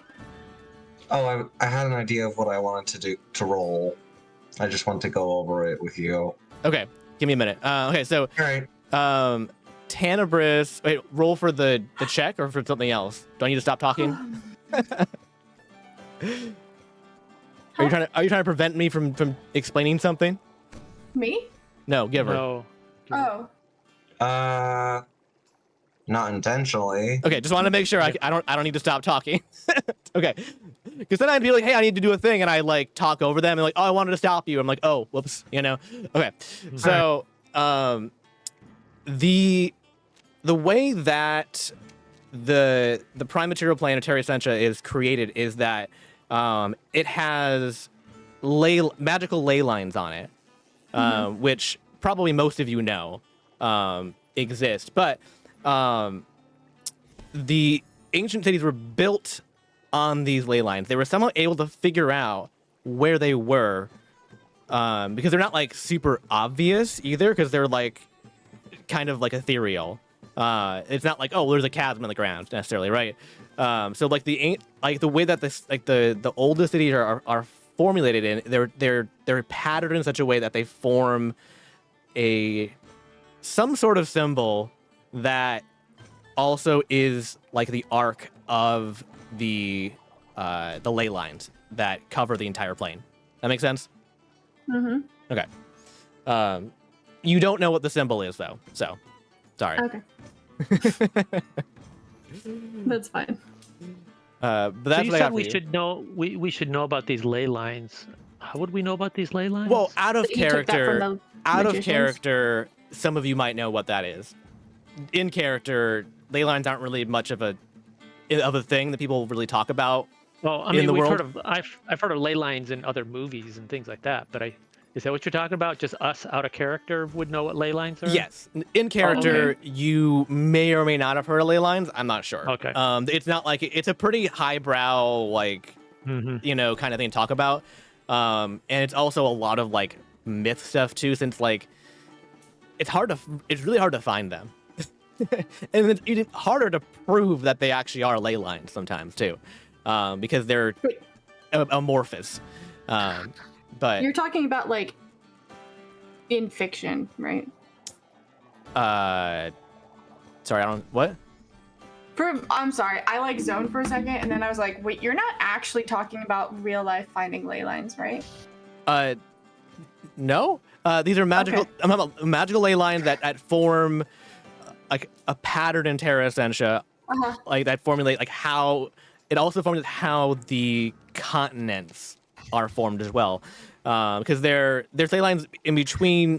Oh, I had an idea of what I wanted to roll. I just want to go over it with you. Okay, give me a minute. Okay, so All right. Tanabris. Wait, roll for the check or for something else? Do I need to stop talking? Are you trying to prevent me from explaining something? Me? No, Giver. No. Oh. Not intentionally. Okay, just wanted to make sure I don't need to stop talking. Okay, because then I'd be like, hey, I need to do a thing, and I like talk over them and like, oh, I wanted to stop you. I'm like, oh, whoops, you know. Okay, so the way that the prime material plane of Terra Essentia is created is that it has magical ley lines on it, which probably most of you know exist, but the ancient cities were built on these ley lines. They were somehow able to figure out where they were, because they're not like super obvious either, because they're like kind of like ethereal. It's not like, oh, there's a chasm in the ground necessarily, right? So like the way that this like the oldest cities are formulated in, they're patterned in such a way that they form some sort of symbol that also is like the arc of the ley lines that cover the entire plane. That makes sense? Mm-hmm. Okay. You don't know what the symbol is though, so sorry. Okay. That's fine. But that's So you what I said got for we you. should know. We should know about these ley lines. How would we know about these ley lines? Well, out of You took that from character, the out of magicians? character, some of you might know what that is. In character, ley lines aren't really much of a thing that people really talk about Well, I in mean, the we've world. heard of I've heard of ley lines in other movies and things like that, but is that what you're talking about? Just us out of character would know what ley lines are? Yes, in character, you may or may not have heard of ley lines. I'm not sure. Okay. It's not like it's a pretty highbrow, like Mm-hmm. kind of thing to talk about. And it's also a lot of like myth stuff too, since like it's really hard to find them, and it's even harder to prove that they actually are ley lines sometimes too, because they're amorphous. But You're talking about like in fiction, right? sorry, I don't what. I'm sorry, I like zoned for a second, and then I was like, wait, you're not actually talking about real life finding ley lines, right? No. These are magical. Okay. I'm talking about magical ley lines that form like a pattern in Terra Essentia, Uh-huh. like that formulate like how it also forms how the continents are formed as well, because there's ley lines in between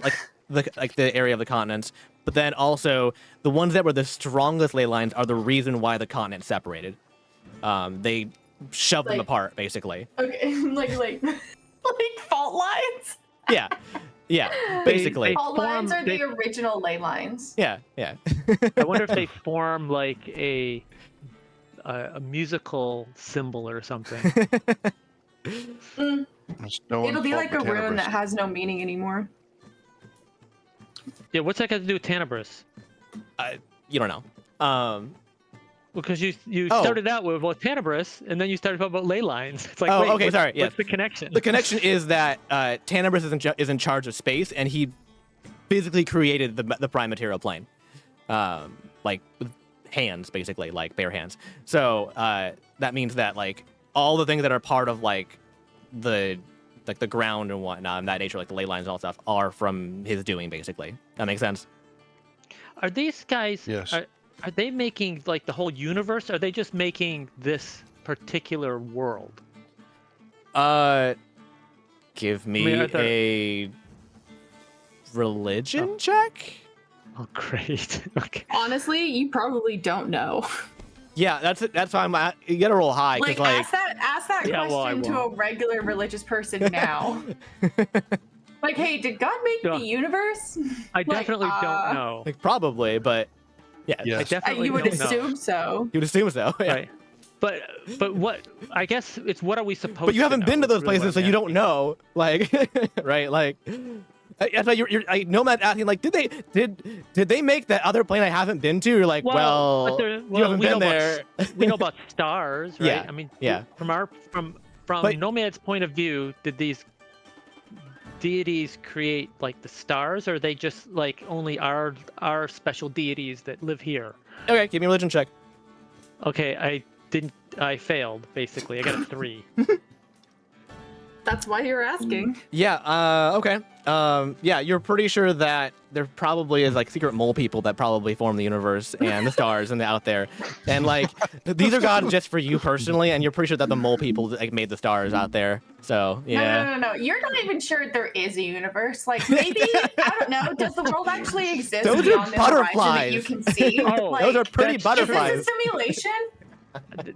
like the area of the continents, but then also the ones that were the strongest ley lines are the reason why the continent separated. They shoved them Like- apart basically. Okay, like fault lines. Yeah, yeah, basically. Fault lines are they- the original ley lines. Yeah, yeah. I wonder if they form like a musical symbol or something. Mm, It's no it'll be one's like a fault but rune that Tenebris. has no meaning anymore. Yeah, what's that got to do with Tenebris? You don't know. Because you Oh. started out with Tenebris, and then you started talking about ley lines. It's like, Oh, wait, okay, sorry, yes. What's the connection? The connection is that Tenebris is in charge of space, and he physically created the prime material plane, like with hands, basically, like bare hands. So that means that like all the things that are part of like the ground and whatnot, and that nature, like the ley lines and all that stuff, are from his doing, basically. That makes sense. Are these guys? Yes. Are they making like the whole universe? Or are they just making this particular world? Give me I mean, are there- a religion check. Oh, great. Okay. Honestly, you probably don't know. Yeah, that's why I'm at. You gotta roll high, because Like, like ask that Yeah, well, I question to a won't. regular religious person now. Like, hey, did God make Yeah. the universe? I Like, definitely don't know. like probably, but yeah, Yes. I definitely You would don't know. assume so. you would assume so. Yeah. Right. But what? I guess it's what are we supposed? But you haven't to been know, to is those really what places, so I'm you don't asking. know. Like, right? Like, that's why you're I Nomad asking like, did they make that other plane I haven't been to? You're like, well, but you haven't we been know there. we know about stars, right? Yeah, I mean, yeah. From But- Nomad's point of view, did these deities create like the stars, or are they just like only our special deities that live here? Okay, give me a religion check. Okay, I failed basically. I got a 3. That's why you're asking. Yeah. Okay. Yeah, you're pretty sure that there probably is like secret mole people that probably form the universe and the stars and out there, and like these are gods just for you personally, and you're pretty sure that the mole people like made the stars out there. So yeah. No. You're not even sure there is a universe. Like, maybe, I don't know, does the world actually exist Those are beyond this horizon that you butterflies. can see? Oh, Like, Those are pretty that's- is butterflies. this a simulation?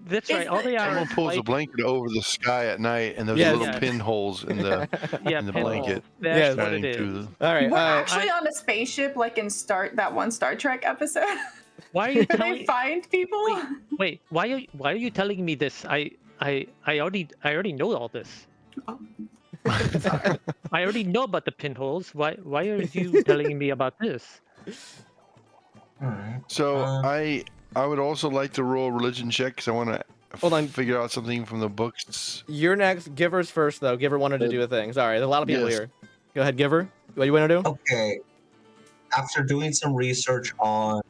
That's Is right. All the- they are Someone is pulls a like, blanket over the sky at night, and there's Yes. little Yes. pinholes in the yeah, in the pinholes. blanket. That's Yes. what shining it through is. the. All right. We're actually I- on a spaceship, like in that one Star Trek episode. Why are you Where telling? they find people. Wait, why are you telling me this? I already know all this. Oh. I already know about the pinholes. Why are you telling me about this? Alright. So Um, I would also like to roll a religion check because I want to Hold on. figure out something from the books. You're next. Giver's first, though. Giver wanted to do a thing. Sorry, there's a lot of people Yes. here. Go ahead, Giver. What do you want to do? Okay. After doing some research on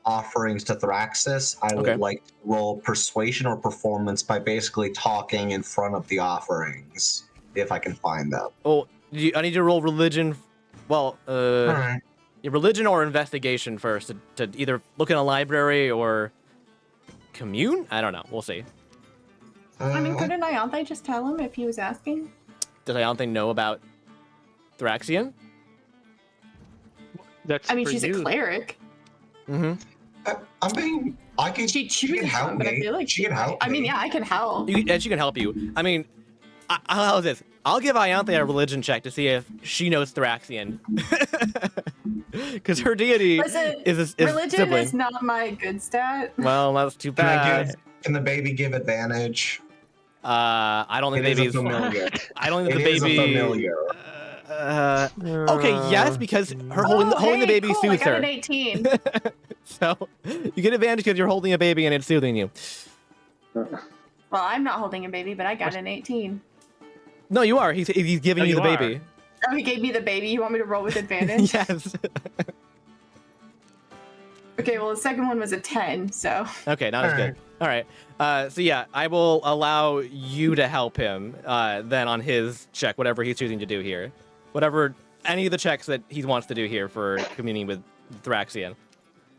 offerings to Thraxis, I would Okay. like to roll persuasion or performance by basically talking in front of the offerings, if I can find them. Oh, I need you to roll religion. Well, Alright. your religion or investigation first to either look in a library or commune. I don't know. We'll see. I mean, couldn't Ianthe just tell him if he was asking? Does Ianthe know about Thraxian? That's I mean, for she's you. a cleric. Mm-hmm. I'm being I can. She She can chooses help one, but I me. feel like She can help I mean, me. yeah, I can help. And she can help you. I mean, how's this? I'll give Ianthe a religion check to see if she knows Thraxian. Because her deity Listen, is religion sibling. is not my good stat. Well, that's too Can I bad. give? Can the baby give advantage? I don't think It is a baby's. familiar. I don't think It the is a baby. familiar. Okay, yes, because her holding the baby cool, soothes I got her. an 18. So you get advantage because you're holding a baby and it's soothing you. Well, I'm not holding a baby, but I got an 18. No, you are. He's giving Oh, you the you are. baby. Oh, he gave me the baby. You want me to roll with advantage? Yes. Okay, well, the second one was a 10, so. Okay, not as good. All right. So yeah, I will allow you to help him then on his check, whatever he's choosing to do here, whatever any of the checks that he wants to do here for communing with Thraxian.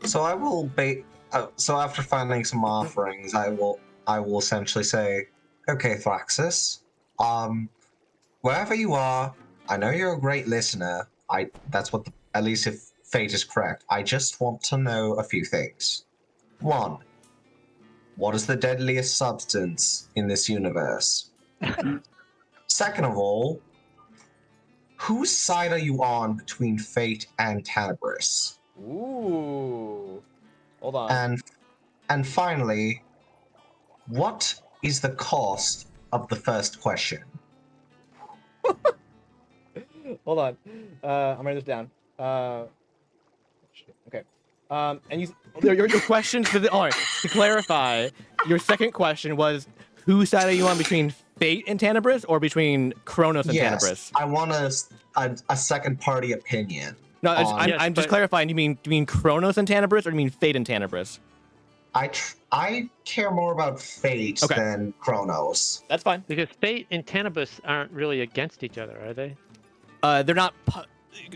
So I will so after finding some offerings, I will essentially say, okay, Thraxus, wherever you are, I know you're a great listener. That's what at least if fate is correct. I just want to know a few things. One, what is the deadliest substance in this universe? Second of all, whose side are you on between fate and Tenebris? Ooh. Hold on. And finally, what is the cost of the first question? Hold on. I'm writing this down. Okay. And your question all right. To clarify, your second question was whose side are you on between Fate and Tenebris or between Kronos and Tenebris? I want a second party opinion. No, on- I'm just clarifying. Do you mean Kronos and Tenebris or do you mean Fate and Tenebris? I care more about Fate than Kronos. That's fine. Because Fate and Tenebris aren't really against each other, are they? They're not.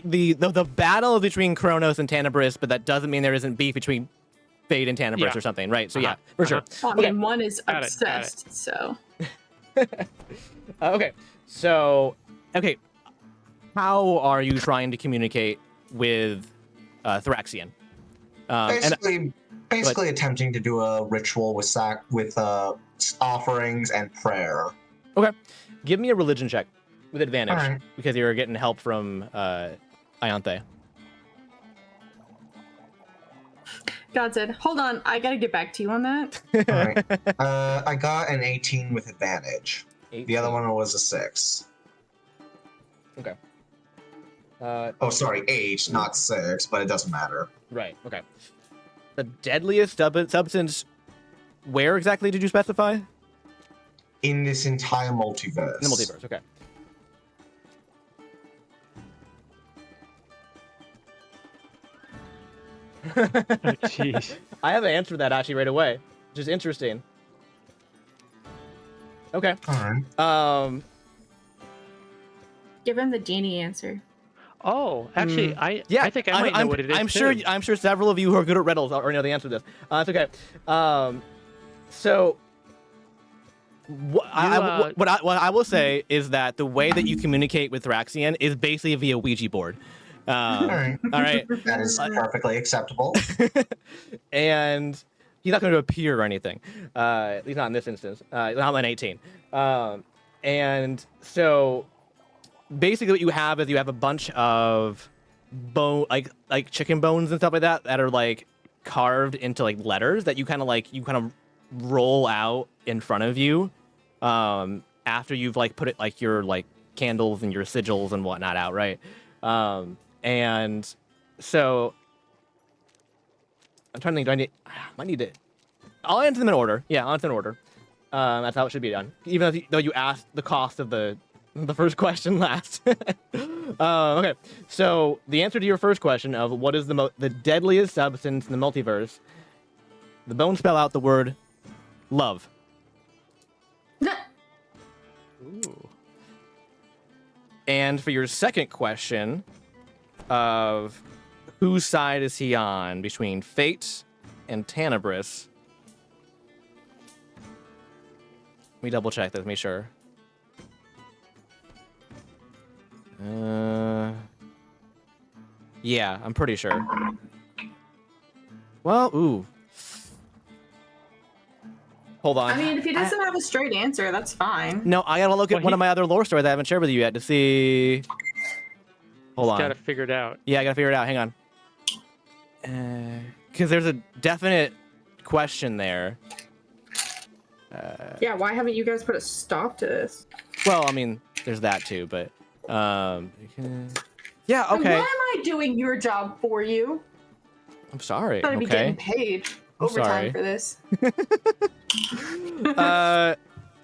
The battle between Kronos and Tenebris, but that doesn't mean there isn't beef between Fate and Tenebris or something, right? So yeah, for sure. Well, I mean, one is Got it. obsessed, so. Okay, so how are you trying to communicate with Thraxian? Basically attempting to do a ritual with offerings and prayer. Okay, give me a religion check with advantage Alright. because you're getting help from Ianthe. God said, hold on, I gotta get back to you on that. Alright. I got an 18 with advantage. 18. The other one was a 6. Okay. Oh, sorry, 8, not 6, but it doesn't matter. Right. Okay. The deadliest substance. Where exactly did you specify? In this entire multiverse. In the multiverse. Okay. Oh, jeez. I have an answer to that actually right away, which is interesting. Okay. Alright. Give him the genie answer. Oh, actually, I think I might know what it is. I'm sure several of you who are good at riddles already know the answer to this. It's okay. So what I will say is that the way that you communicate with Thraxian is basically via Ouija board. All right. That is perfectly acceptable. And he's not going to appear or anything. At least not in this instance. Not on 18. And so basically what you have is you have a bunch of bone, like chicken bones and stuff like that are like carved into like letters that you kind of roll out in front of you after you've like put it like your like candles and your sigils and whatnot out, right? And so I'm trying to think. I need to. I'll answer them in order. Yeah, I'll answer in order. That's how it should be done. Even though you asked the cost of the first question last. Okay, so the answer to your first question of what is the deadliest substance in the multiverse, the bones spell out the word love. Ooh. And for your second question of whose side is he on between Fate and Tenebris, let me double check this, make sure. Yeah, I'm pretty sure. Well, ooh. Hold on. I mean, if he doesn't have a straight answer, that's fine. No, I gotta look at Well, one of my other lore stories I haven't shared with you yet to see. Hold on. Got to figure it out. Yeah, I gotta figure it out. Hang on. Because there's a definite question there. Yeah, why haven't you guys put a stop to this? Well, I mean, there's that too, but yeah, And okay. why am I doing your job for you? I'm sorry. Gotta be getting Okay. paid I'm overtime sorry. for this.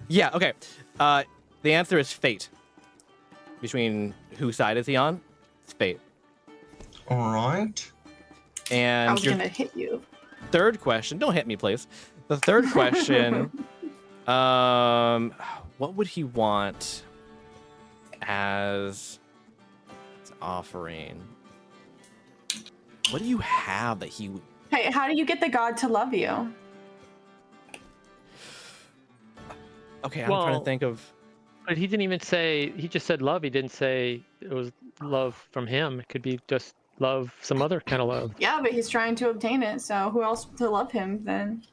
Yeah. Okay. The answer is fate. Between whose side is he on? It's fate. All right. And I was your gonna hit you. third question. Don't hit me, please. The third question. What would he want as an offering? What do you have that he would? Hey, how do you get the god to love you? Okay, I'm trying Well- to think of. But he didn't even say. He just said love. He didn't say it was love from him. It could be just love, some other kind of love. Yeah, but he's trying to obtain it, so who else to love him then?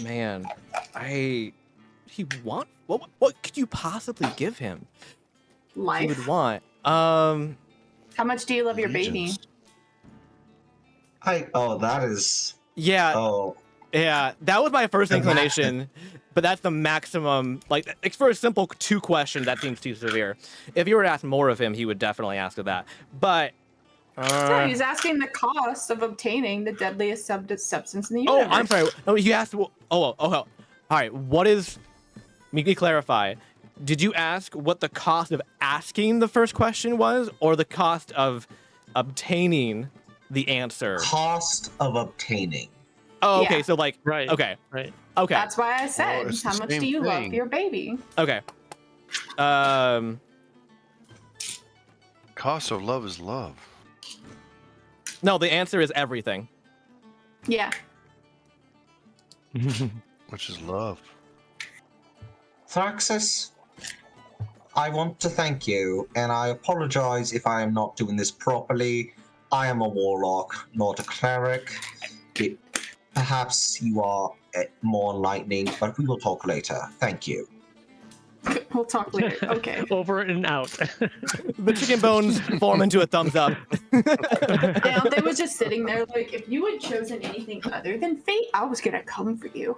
Man, he want what could you possibly give him? He Life. would want. How much do you love your baby? Allegiance. That is. Yeah, Oh, yeah. That was my first The inclination, but that's the maximum. Like, it's for a simple 2 question, that seems too severe. If you were to ask more of him, he would definitely ask of that. But. Yeah, he's asking the cost of obtaining the deadliest substance in the Oh, universe. I'm sorry. No, you asked. Oh. All right. What is? Let me clarify. Did you ask what the cost of asking the first question was, or the cost of obtaining the answer? cost of obtaining. Oh, okay. Yeah. So like, Right. okay, Right. okay, That's why I said, it's the how much same do you love thing. your baby? okay. Cost of love is love. No, the answer is everything. Yeah. Which is love. Thraxis, I want to thank you, and I apologize if I am not doing this properly. I am a warlock, not a cleric. Perhaps you are more enlightening, but we will talk later. Thank you. We'll talk later. Okay. Over and out. The chicken bones form into a thumbs up. Deontay was just sitting there like, if you had chosen anything other than fate, I was gonna come for you.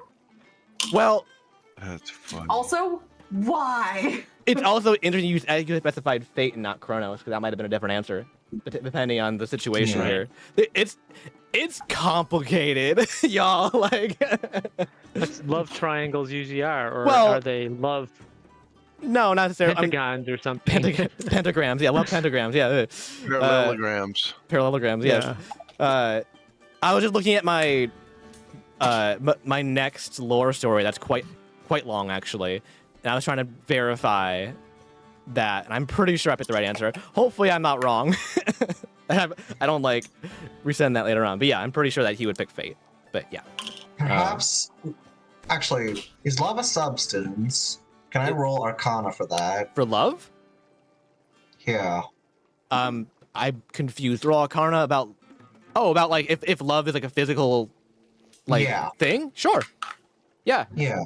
Well, That's funny. Also, why? it's also interesting you specified fate and not Chronos, because that might have been a different answer, depending on the situation Yeah. here. It's complicated, y'all. Like, That's love triangles usually are, or Well, are they love no, not necessarily. pentagons or something? Pentagrams, yeah, love pentagrams, yeah. Parallelograms. Parallelograms, yes. I was just looking at my my next lore story. That's quite long, actually, and I was trying to verify that, and I'm pretty sure I picked the right answer. Hopefully, I'm not wrong. I don't like resend that later on, but yeah, I'm pretty sure that he would pick fate. But yeah, Perhaps. Actually, is love a substance? Can I roll Arcana for that? for love, Yeah. I'm confused. Roll Arcana about like if love is like a physical Yeah. thing. Sure, yeah. Yeah.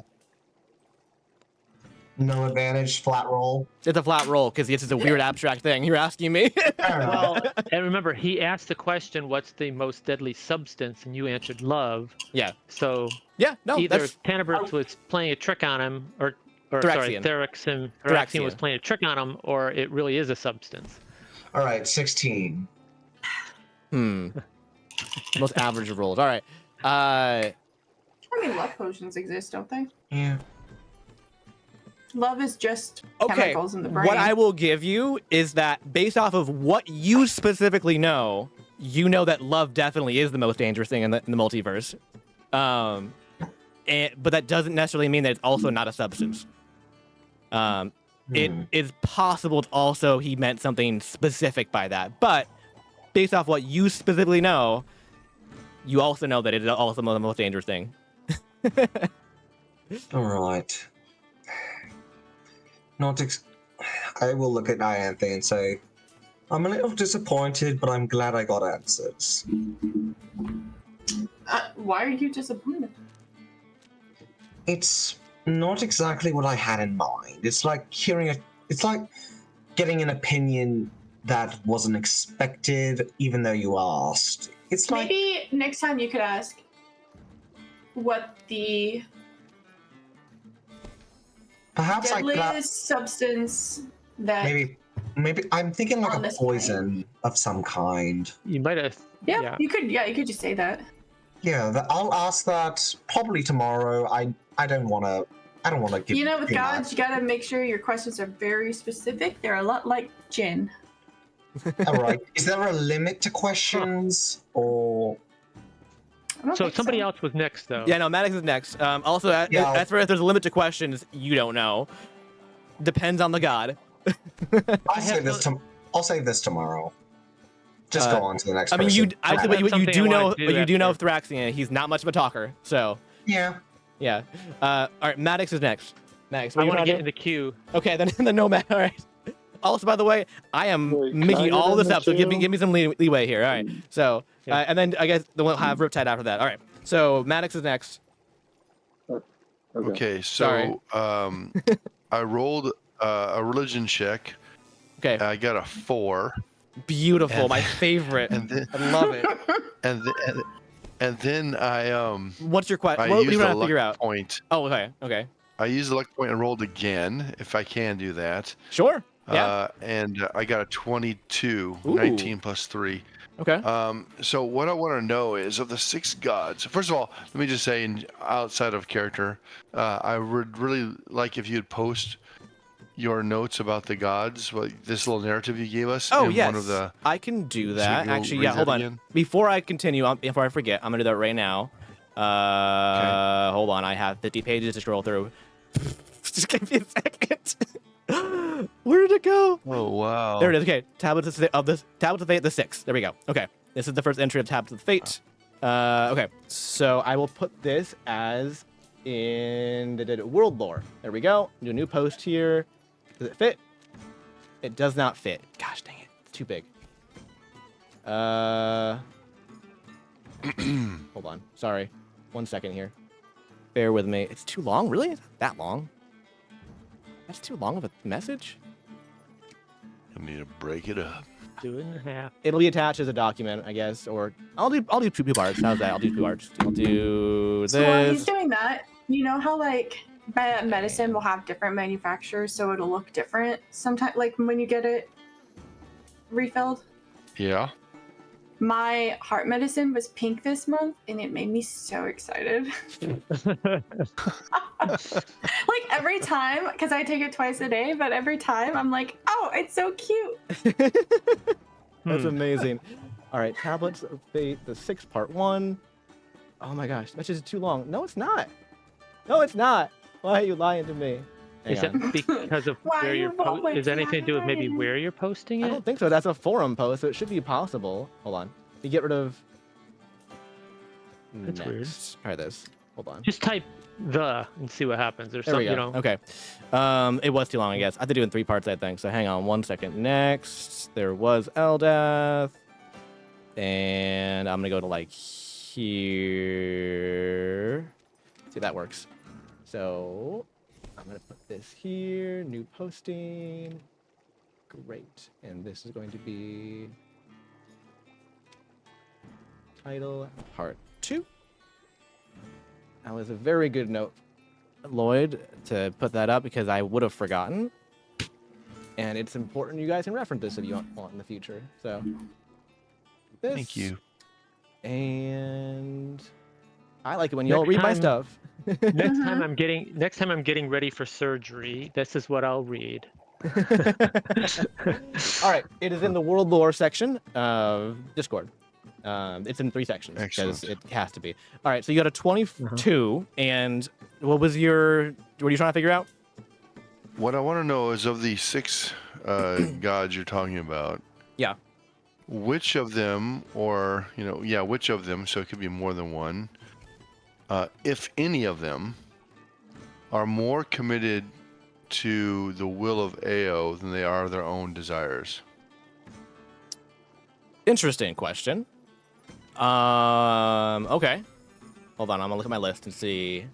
No advantage, flat roll. It's a flat roll because this is a weird abstract thing. You're asking me. Fair enough. Well, and remember, he asked the question, "What's the most deadly substance?" and you answered love. Yeah. So Yeah. No. either That's Tannebrooks was playing a trick on him, or sorry, Thraxian. Theraxian was Thraxian. playing a trick on him, or it really is a substance. All right, 16. Most average of rolls. All right. I mean, love potions exist, don't they? Yeah. Love is just Okay. chemicals in the brain. What I will give you is that based off of what you specifically know, you know that love definitely is the most dangerous thing in the multiverse. But that doesn't necessarily mean that it's also not a substance. It is possible it's also he meant something specific by that. But based off what you specifically know, you also know that it is also the most dangerous thing. All right. I will look at Ianthe and say, I'm a little disappointed, but I'm glad I got answers. Why are you disappointed? It's not exactly what I had in mind. It's like it's like getting an opinion that wasn't expected, even though you asked. It's like Maybe next time you could ask what the perhaps I could deadliest substance that. maybe I'm thinking like On a this poison of some kind. You might have. Yeah, you could. Yeah, you could just say that. Yeah, I'll ask that probably tomorrow. I don't want to give You know, with too gods, much. you gotta make sure your questions are very specific. They're a lot like gin. All right. Is there a limit to questions or? I don't So think somebody else was next, though. Yeah, no, Maddox is next. Also, Yeah, as for if there's a limit to questions, you don't know. Depends on the god. I'll save this tomorrow. Just go on to the next. I mean, person. obviously, have what you something do I know, wanna do what you do know of after. Thraxian, he's not much of a talker. So Yeah. yeah. All right, Maddox is next. Maddox, I what want to to get in the queue. Okay, then no Matt. All right. Also, by the way, I am Wait, can I making get all in this the up, so give queue? me some leeway here. All right. So Yeah. and then I guess we'll have Riptide after that. All right. So Maddox is next. Okay, Sorry. so I rolled a religion check. Okay. I got a 4, Beautiful. and- My favorite. and then I love it. and then I What's your question? I What do you used want a to figure luck out? point. Oh, okay. Okay. I used the luck point and rolled again, if I can do that. Sure. Yeah. And I got a 22, Ooh. 19 plus 3. Okay. So what I want to know is of the 6 gods. First of all, let me just say, outside of character, I would really like if you'd post your notes about the gods, this little narrative you gave us. Oh in yes, one of the, I can do that. you'll Actually, read yeah. Hold that on. again? Before I continue, before I forget, I'm gonna do that right now. Hold on. I have 50 pages to scroll through. Just give me a second. Where did it go? Oh wow! There it is. Okay, Tablets of Fate, the 6. There we go. Okay, this is the first entry of Tablets of Fate. Okay, so I will put this as in the world lore. There we go. Do a new post here. Does it fit? It does not fit. Gosh dang it, it's too big. Hold on. Sorry. 1 second here. Bear with me. It's too long. Really? It's not that long. That's too long of a message. I need to break it up. Do it in half. It'll be attached as a document, I guess, or I'll do two parts. How's that? I'll do 2 parts. I'll do this. So while he's doing that, you know how like medicine will have different manufacturers, so it'll look different sometimes. Like when you get it refilled. Yeah. My heart medicine was pink this month, and it made me so excited. Like every time, because I take it twice a day, but every time I'm like, oh, it's so cute. That's amazing. All right, Tablets of Fate, the 6 part 1. Oh my gosh, that's just too long. No, it's not. No, it's not. Why are you lying to me? Hang Is on. it because of Why where you you're always is it anything to do with maybe lying? where you're posting I it? don't think so. That's a forum post, so it should be possible. Hold on. You get rid of. That's weird. Try this. Hold on. Just type the and see what happens. There's There we something, go. you know. Okay. It was too long, I guess. I have to do it in 3 parts, I think. So hang on 1 second. Next, there was Eldath. And I'm going to go to like here. See if that works. So I'm going to put this here. New posting. Great. And this is going to be title part 2. That was a very good note, Lloyd, to put that up because I would have forgotten. And it's important you guys can reference this if you want in the future. So, this, Thank you. And I like it when y'all Next read my time- stuff. Next time I'm getting ready for surgery. This is what I'll read. All right, it is in the world lore section of Discord. It's in 3 sections because Excellent. it has to be. All right, so you got a 22, and what was your? What are you trying to figure out? What I want to know is of the 6 gods you're talking about. Yeah. Which of them, or which of them? So it could be more than one. If any of them are more committed to the will of Ao than they are their own desires. Interesting question. Okay. Hold on, I'm gonna look at my list and see.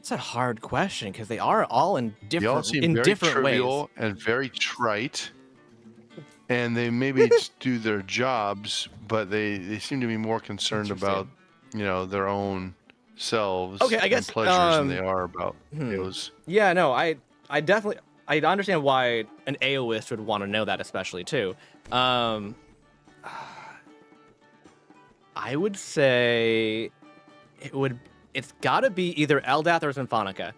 It's a hard question because they are all in They all different seem very ways. trivial and very trite, and they maybe just do their jobs, but they seem to be more concerned about, their own selves Okay, I guess, and pleasures than they are about those. Yeah, no, I definitely I understand why an AOist would want to know that, especially too. I would say it's gotta be either Eldath or Symphonica.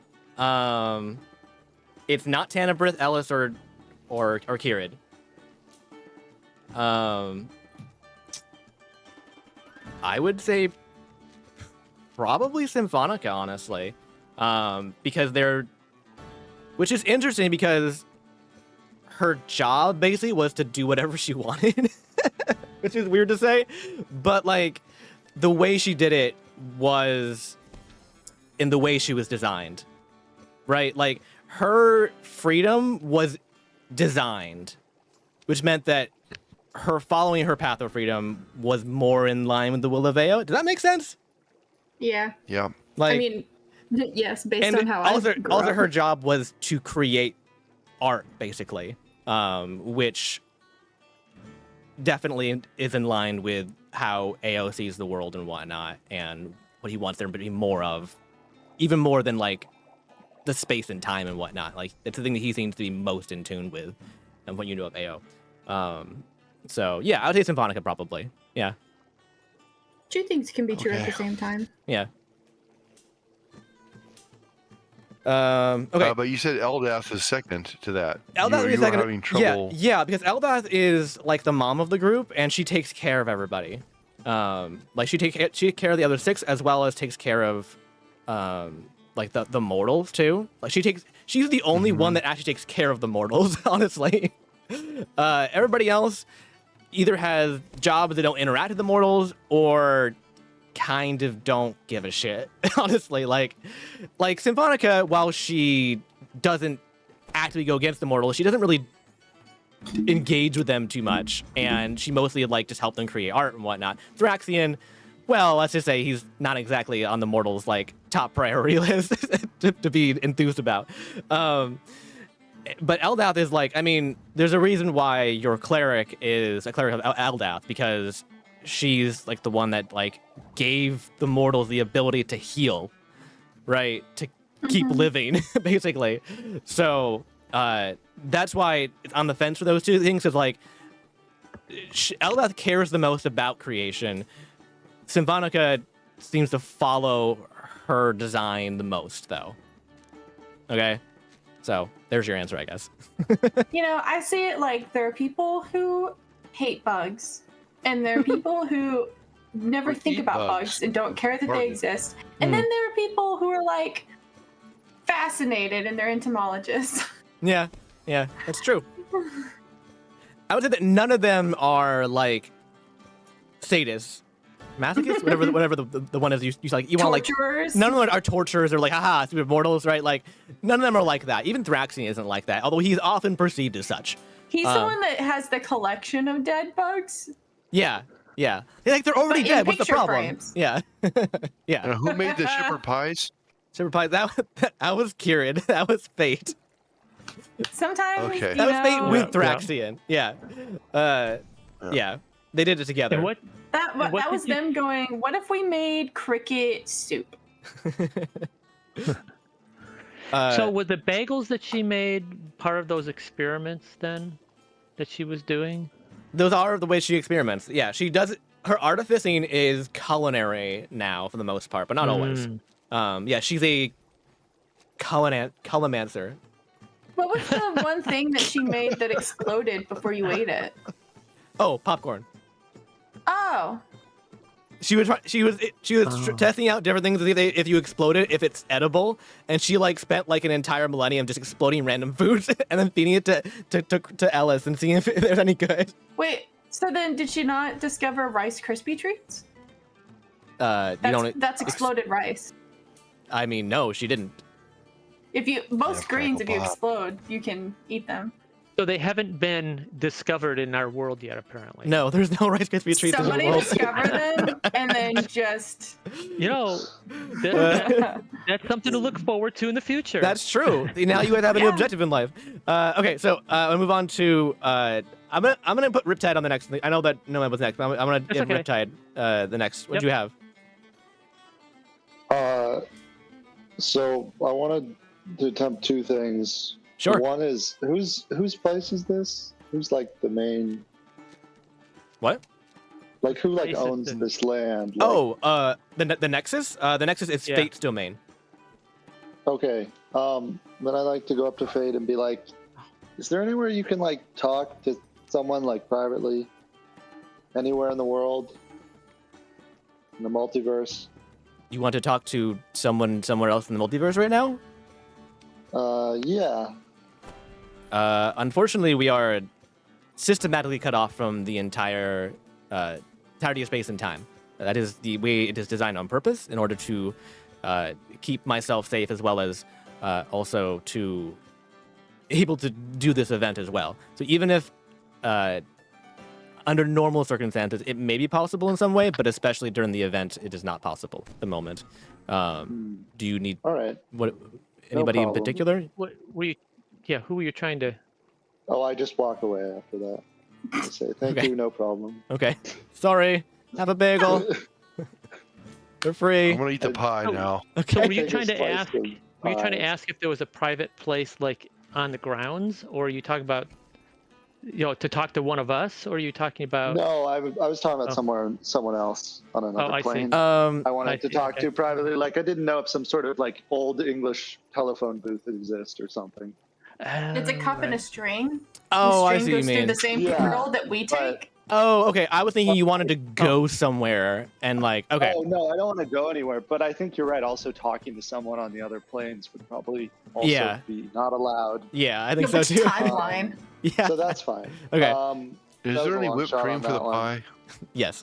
It's not Tanabrith, Ellis, or Kirid. I would say probably Symphonica, honestly. Because which is interesting because her job basically was to do whatever she wanted, which is weird to say, but like the way she did it was in the way she was designed, right? Like her freedom was designed, which meant that her following her path of freedom was more in line with the will of Ao. Does that make sense? Yeah. Yeah. I mean, yes, based on how also, I grew also up. her job was to create art, basically, which definitely is in line with how Ao sees the world and whatnot, and what he wants there to be more of, even more than like the space and time and whatnot. Like it's the thing that he seems to be most in tune with, and what you know of Ao. So yeah, I would say Symphonica probably. Yeah. Two things can be true at Okay. the same time. Yeah. Okay. But you said Eldath is second to that. Eldath you is were second. having trouble. Yeah, because Eldath is like the mom of the group, and she takes care of everybody. Like she takes care of the other 6 as well as takes care of, like the mortals too. Like she's the only one that actually takes care of the mortals. Honestly, everybody else either has jobs that don't interact with the mortals or kind of don't give a shit. Honestly, like Symphonica, while she doesn't actively go against the mortals, she doesn't really engage with them too much, and she mostly like just help them create art and whatnot. Thraxian, well, let's just say he's not exactly on the mortals like top priority list to be enthused about. But Eldath is like, I mean, there's a reason why your cleric is a cleric of Eldath, because she's like the one that like gave the mortals the ability to heal, right? To keep living, basically. So that's why it's on the fence for those two things. Is like Eldath cares the most about creation. Symphonica seems to follow her design the most, though. Okay, so there's your answer, I guess. I see it like there are people who hate bugs, and there are people who never Who think eat about bugs. bugs and don't care that they Horrible. exist. And then there are people who are like fascinated and they're entomologists. Yeah, that's true. I would say that none of them are like sadists, masochists, whatever the one is. You like you want like Torturers. none of them are torturers or like haha stupid mortals, right? Like none of them are like that. Even Thraxian isn't like that, although he's often perceived as such. He's the one that has the collection of dead bugs. Yeah. Like they're already But in dead. What's the picture problem? frames. Yeah. Yeah. Who made the shepherd pies? Super Pie, that was Kirid. That was Fate. Sometimes Okay. you That was Fate know, with Thraxian. Yeah. Yeah. They did it together. And what that what was did you- them going, what if we made cricket soup? so were the bagels that she made part of those experiments then that she was doing? those are the way she experiments. Yeah, she does. Her artificing is culinary now for the most part, but not always. Yeah, she's a culimancer. What was the one thing that she made that exploded before you ate it? Oh, popcorn. Oh, She was testing out different things to see if you explode it, if it's edible, and she like spent like an entire millennium just exploding random foods and then feeding it to Ellis and seeing if there's any good. wait. So then, did she not discover Rice Krispie treats? You don't. That's exploded rice. I mean, no, she didn't. If you most Yeah, greens, if you Bob. explode, you can eat them. So they haven't been discovered in our world yet, apparently. No, there's no Rice Krispie treats in the Somebody world. discover them and then just. You know, that's something to look forward to in the future. That's true. Now you guys have a new Yeah. objective in life. Okay, so I'll move on to. I'm gonna put Riptide on the next. I know that no one was next, but I'm gonna That's give okay. Riptide the next. What do you have? So I wanted to attempt two things. Sure. One is whose place is this? Who's like the main? What? Like who like Place is owns the- this land? Like, Oh, the Nexus. The Nexus is Yeah. Fate's domain. okay. Then I like to go up to Fate and be like, is there anywhere you can like talk to someone like privately? Anywhere in the world? In the multiverse? You want to talk to someone somewhere else in the multiverse right now? Yeah. Unfortunately, we are systematically cut off from the entirety of space and time. That is the way it is designed on purpose in order to keep myself safe as well as also to able to do this event as well. So even if under normal circumstances it may be possible in some way, but especially during the event, it is not possible at the moment. Do you need All right. what? Anybody in problem. particular? What were you? Yeah, who were you trying to? Oh, I just walk away after that. I say, thank Okay. you, no problem. Okay. Sorry. Have a bagel. They're free. I'm gonna eat the pie Oh. now. So Okay. were you Take a trying to slice ask? of Were you trying to pie. ask if there was a private place like on the grounds, or are you talking about, to talk to one of us, or are you talking about? No, I was talking about Oh. someone else on another I see. plane. Um. I wanted I to see, talk okay. to privately. Like I didn't know if some sort of like old English telephone booth exists or something. It's a cup and a string. Oh, the I string see what you goes through mean. the same Yeah, portal that we but- take. Oh, okay. I was thinking you wanted to go somewhere and like. Okay. Oh no, I don't want to go anywhere. But I think you're right. Also, talking to someone on the other planes would probably also Yeah. be not allowed. Yeah, I think No, so which too. timeline? Yeah. So that's fine. Okay. Is that was there a any long whipped shot cream on for the that one. pie? Yes.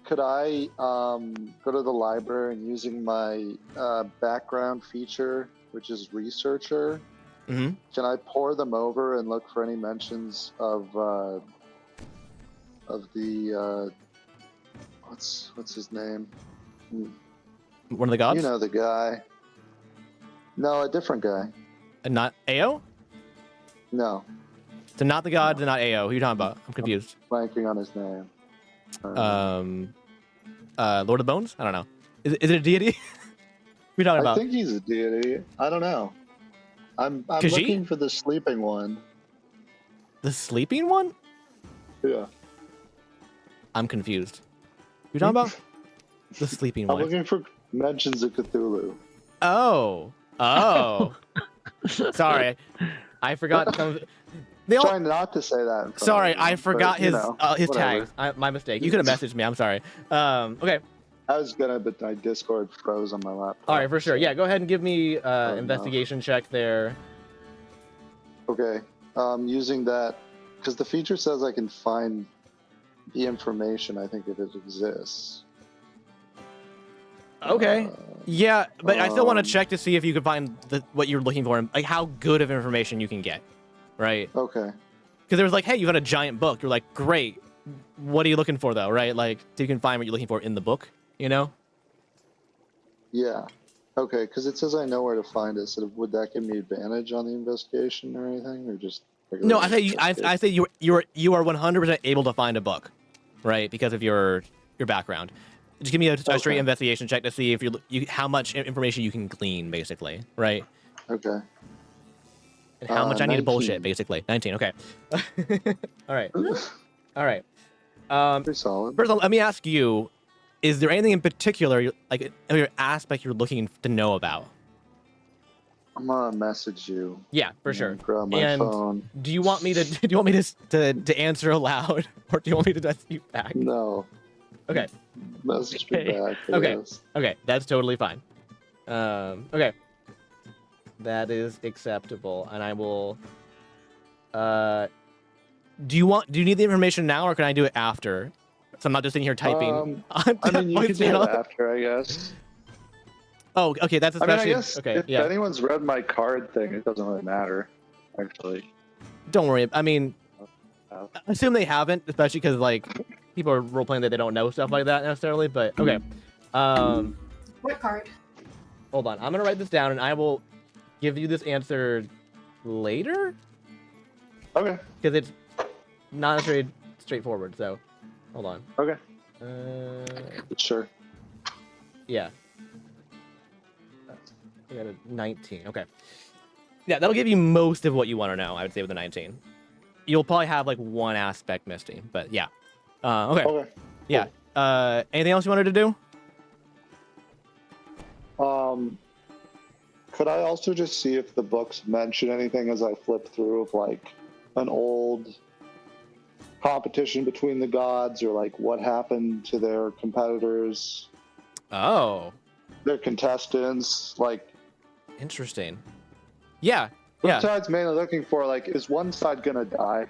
Could I go to the library and using my background feature, which is researcher, Mm-hmm. can I pour them over and look for any mentions of the what's his name? One of the gods. You know the guy. No, a different guy. And not Ao. No, So not the god, not Ao. Who are you talking about? I'm confused. blanking on his name. Lord of Bones. I don't know. Is it a deity? Who are you talking I about? think he's a deity. I don't know. I'm Khajiit? looking for the sleeping one. The sleeping one? Yeah. I'm confused. Who are you talking about? The sleeping I'm one. looking for mentions of Cthulhu. Oh. Oh. Sorry. I forgot. They all, Trying not to say that. in front of sorry, everyone, I forgot but, you know, his whatever. tags. My mistake. You could have messaged me. I'm sorry. Okay. I was gonna, but my Discord froze on my laptop. All right, for sure. so- Yeah, go ahead and give me no. investigation check there. Okay. Using that because the feature says I can find the information. I think if it exists. Okay. Yeah, but I still want to um, check to see if you can find what you're looking for, and like how good of information you can get, right? Okay. Because there was like, hey, you got a giant book. You're like, great. What are you looking for though, right? Like, so you can find what you're looking for in the book, you know? Yeah. Okay, because it says I know where to find it. So would that give me advantage on the investigation or anything, or just? No, I say investigation? I say you are 100% able to find a book, right? Because of your background. Just give me a straight Okay. investigation check to see if how much information you can glean, basically, right? Okay. And how much I need to 19. bullshit, basically. 19. Okay. All right. All right. Pretty solid. First of all, let me ask you: is there anything in particular, like your aspect, you're looking to know about? I'm gonna message you. Yeah, for sure. Grab my And phone. do you want me to answer aloud, or do you want me to message you back? No. Okay. Message me Okay. back. I Okay. guess. Okay, that's totally fine. Okay. That is acceptable, and I will. Do you need the information now, or can I do it after? So I'm not just sitting here typing. I mean, you can do it after, I guess. Oh, okay, that's I mean, I especially guess okay. if Yeah, anyone's read my card thing, it doesn't really matter, actually. don't worry. I mean, Uh, I assume they haven't, especially because like people are role playing that they don't know stuff like that necessarily. But okay, What card? hold on. I'm gonna write this down, and I will give you this answer later Okay. because it's not necessarily straightforward. So, hold on. Okay. Sure. Yeah. I got a 19. Okay. Yeah, that'll give you most of what you want to know, I would say, with a 19. You'll probably have like one aspect misty, but yeah. Okay. Okay. Yeah. Anything else you wanted to do? Could I also just see if the books mention anything as I flip through of like an old competition between the gods, or like what happened to their competitors, Oh, their contestants, like interesting. Yeah. Yeah. besides mainly looking for like, is one side gonna die?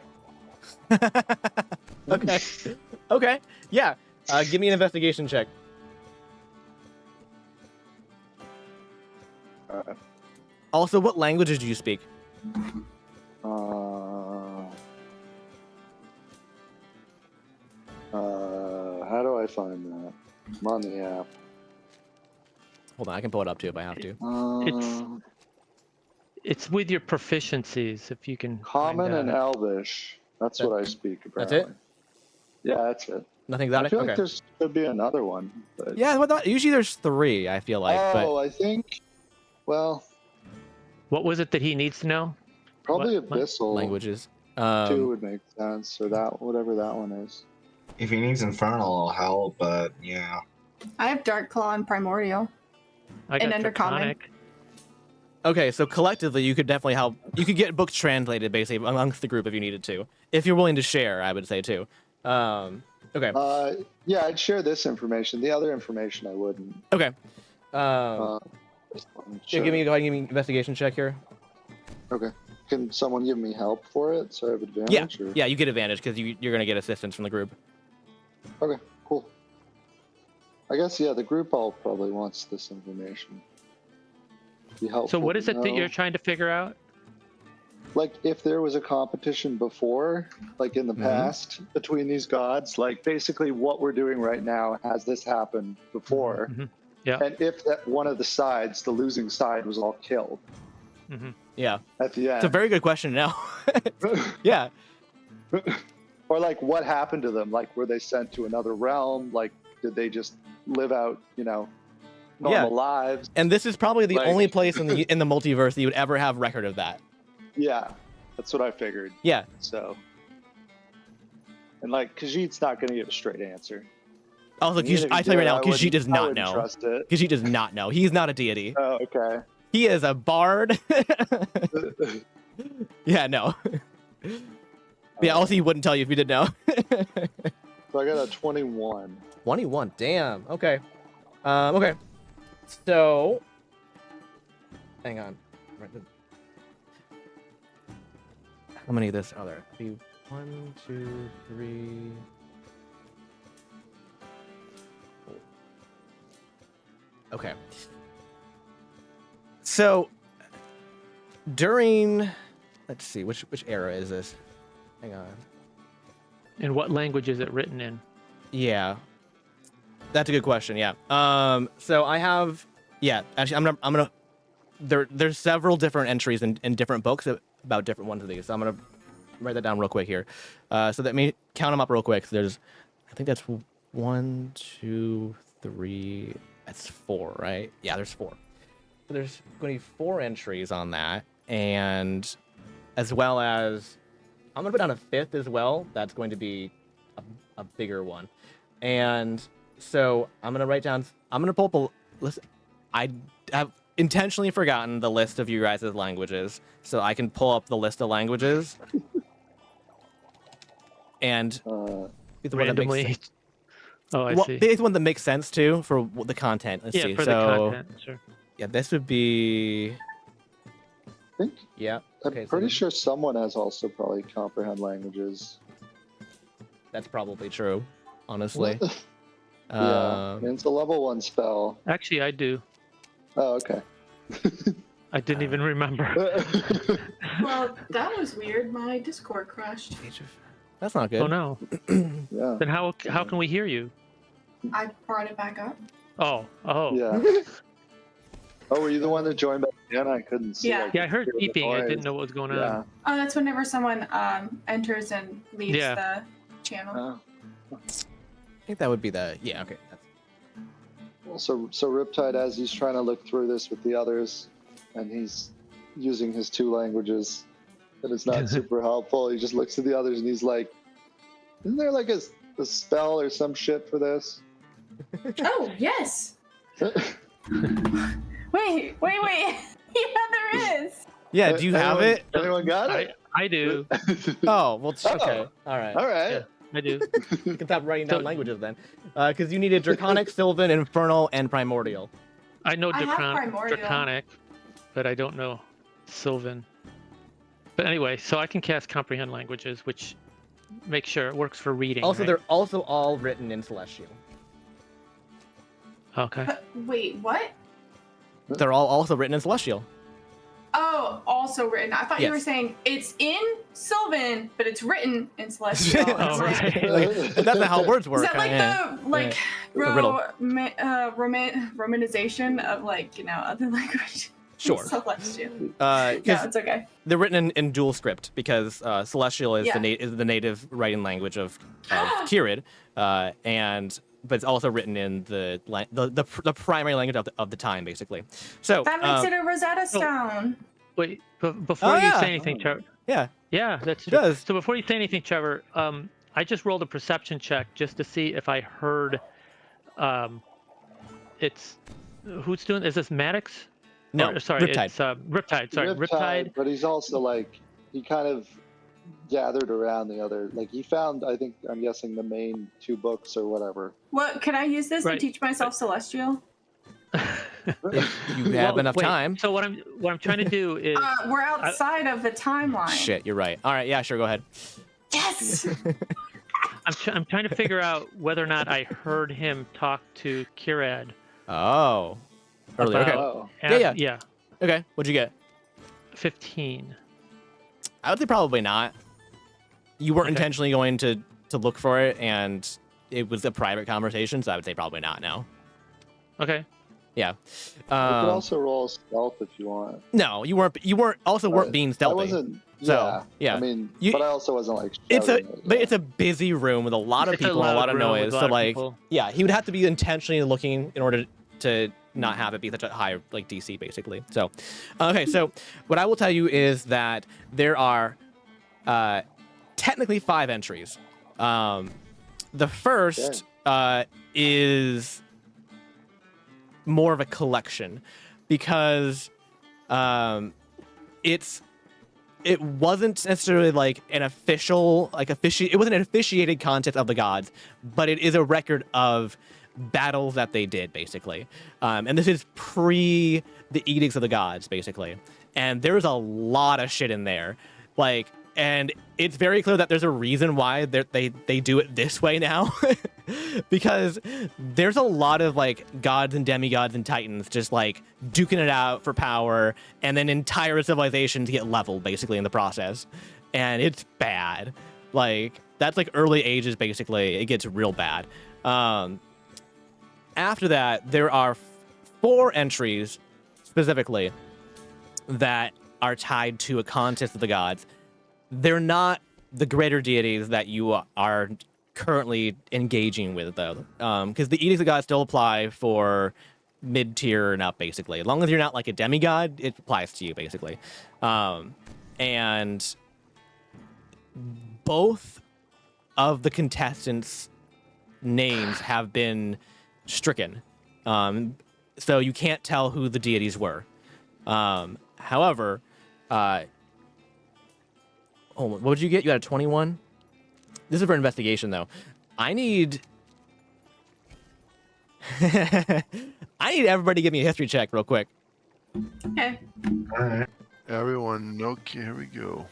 Okay. Okay. Yeah. Give me an investigation check. Also, what languages do you speak? How do I find that? I'm on the app. Hold on, I can pull it up too if I have to. It's with your proficiencies, if you can. Common find, and Elvish. That's That- what I speak. That's Apparently. it? Yeah, that's it. Nothing I exotic? feel Okay. like there could be another one. But... Yeah, well, usually there's 3, I feel like. Oh, I think. Well, What was it that he needs to know? probably What Abyssal languages. too would make sense, or that whatever that one is. If he needs Infernal, it'll help, but yeah. I have Dark Claw and Primordial. I got And Undercommon. Draconic. Okay, so collectively, you could definitely help. You could get books translated, basically, amongst the group if you needed to. If you're willing to share, I would say, too. Okay. Yeah, I'd share this information. The other information I wouldn't. Okay. This one, Yeah, sure. go ahead and give me an investigation check here. Okay. Can someone give me help for it so I have advantage? Yeah, Or... yeah, you get advantage because you're going to get assistance from the group. Okay, cool. I guess, yeah, the group all probably wants this information. Be helpful So what to is it that know. you're trying to figure out? Like, if there was a competition before, like in the past, between these gods, like basically what we're doing right now, has this happened before? Mhm. Yeah. And if that one of the sides, the losing side, was all killed hmm Yeah. at the end. It's a very good question now. Yeah. Or like what happened to them? Like were they sent to another realm? Like did they just live out, normal lives? And this is probably the Like- only place in the multiverse that you would ever have record of that. Yeah, that's what I figured. Yeah. So, and like Khajiit's not going to give a straight answer. Also, Even if I he tell you right did, now, I Khajiit wouldn't- does I not wouldn't know. Trust it. Khajiit does not know. He's not a deity. Oh, okay. He is a bard. Yeah, no. Yeah, also he wouldn't tell you if you did know. So I got a 21. 21, damn. Okay. Okay. So, hang on. How many of this are there? 1, 2, 3. Okay. So, during, let's see, which era is this? Hang on. And what language is it written in? Yeah, that's a good question. Yeah. So I have, yeah. Actually, I'm gonna. There's several different entries in different books about different ones of these. So I'm gonna write that down real quick here. So that me count them up real quick. So there's, I think that's 1, 2, 3. That's 4, right? Yeah, there's 4. So there's going to be 4 entries on that, and as well as I'm gonna put down a 5th as well. That's going to be a bigger one. And so I'm gonna write down. I'm gonna pull up a list. I have intentionally forgotten the list of you guys' languages, so I can pull up the list of languages and be the one that makes Randomly. sense. Oh, I Well, see. be the one that makes sense too for the content. Let's Yeah, see. for So the content. Sure. yeah, this would be. I think Yeah. I'm Okay. So pretty sure someone has also probably comprehend languages. that's probably true. Honestly. Yeah, it's a level 1 spell. Actually, I do. Oh, okay. I didn't even remember. Well, that was weird. My Discord crashed. That's not good. Oh no. Yeah. Then how can we hear you? I brought it back up. Oh. Yeah. Oh, were you the one that joined back in? I couldn't see. Yeah. Yeah, I heard hear the beeping. I didn't noise. know what was going Yeah. on. Oh, that's whenever someone enters and leaves Yeah. the channel. Oh. I think that would be the okay. That's... Well, so Riptide, as he's trying to look through this with the others, and he's using his 2 languages, and it's not super helpful. He just looks at the others and he's like, "Isn't there like a spell or some shit for this?" Oh, yes. Wait. Yeah, there is. Yeah, do you have it? Anyone got it? I do. Oh, well, okay. Oh. All right. All right. Yeah, I do. You can stop writing down So- languages then. Because you needed Draconic, Sylvan, Infernal, and Primordial. I know I have Primordial. Draconic, but I don't know Sylvan. But anyway, so I can cast Comprehend Languages, which makes sure it works for reading. Also, right? they're also all written in Celestial. Okay. Wait, what? They're all also written in Celestial. Oh, also written. I thought you Yes. were saying it's in Sylvan, but it's written in Celestial. Oh, Oh, right. Like, that's not how words Is work. that like the The riddle. romanization of other language? Sure. Celestial. Yeah, Yeah, it's okay. they're written in dual script because Celestial is Yeah. is the native writing language of Kirid, but it's also written in the primary language of the time, basically. So That makes it a Rosetta Stone. Wait, before you yeah. say anything, Trevor. yeah, Yeah, that's it true. does. So before you say anything, Trevor, I just rolled a perception check just to see if I heard. It's who's doing? Is this Maddox? No, Sorry, Riptide. it's Riptide. Sorry, Riptide. But he's also like, he kind of gathered around the other, like he found, I'm guessing the main 2 books or whatever. What can I use this Right. to teach myself Celestial? If you have enough wait, time. So what I'm trying to do is We're outside of the timeline. Shit, you're right. All right, yeah, sure, go ahead. Yes. I'm trying to figure out whether or not I heard him talk to Kirad. Oh, earlier. Okay, Oh. Yeah. okay. What'd you get? 15. I would say probably not. You weren't Okay. intentionally going to look for it, and it was a private conversation, so I would say probably not. No. Okay. Yeah. You could also roll stealth if you want. No, you weren't. You weren't being I stealthy. wasn't. So, yeah. I mean, You- but I also wasn't like. It's a shouting it, but yeah. it's a busy room with a lot of It's a people and a loud lot of room with noise. a So lot of like, people. yeah, he would have to be intentionally looking in order to not have it be such a high like DC basically. So, okay, so what I will tell you is that there are technically 5 entries. The first is more of a collection because it wasn't necessarily like an official it wasn't an officiated contest of the gods, but it is a record of battles that they did basically, and this is pre the edicts of the gods basically, and there's a lot of shit in there, and it's very clear that there's a reason why they do it this way now, because there's a lot of like gods and demigods and titans just like duking it out for power, and then entire civilizations get leveled basically in the process, and it's bad. Like that's like early ages basically. It gets real bad. After that, there are 4 entries specifically that are tied to a contest of the gods. They're not the greater deities that you are currently engaging with, though, because the edicts of God still apply for mid-tier and up, basically. As long as you're not like a demigod, it applies to you, basically. And both of the contestants' names have been stricken, so you can't tell who the deities were. However, what would you get? You got a 21? This is for investigation, though. I need everybody to give me a history check real quick. Okay. Alright. Everyone, okay, here we go.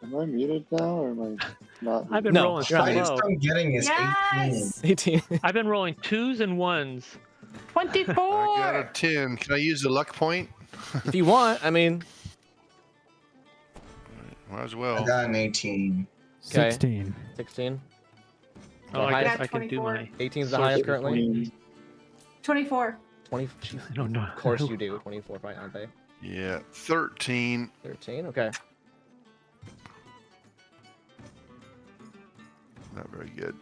Am I muted now or am I not? I've been No, rolling you're not. so Highest low. I'm getting is 18. Yes. 18. I've been rolling 2s and 1s. I got a 24. 10. Can I use the luck point? If you want, I mean, Might as I well. got an 18. 16. 16. Oh, I highest? guess I can do 24. my. 18 is the highest sorcery currently. points. 24. 20. Jeez, I don't know. of course you do. 24, right, aren't they? Yeah, 13. 13. Okay. Not very good.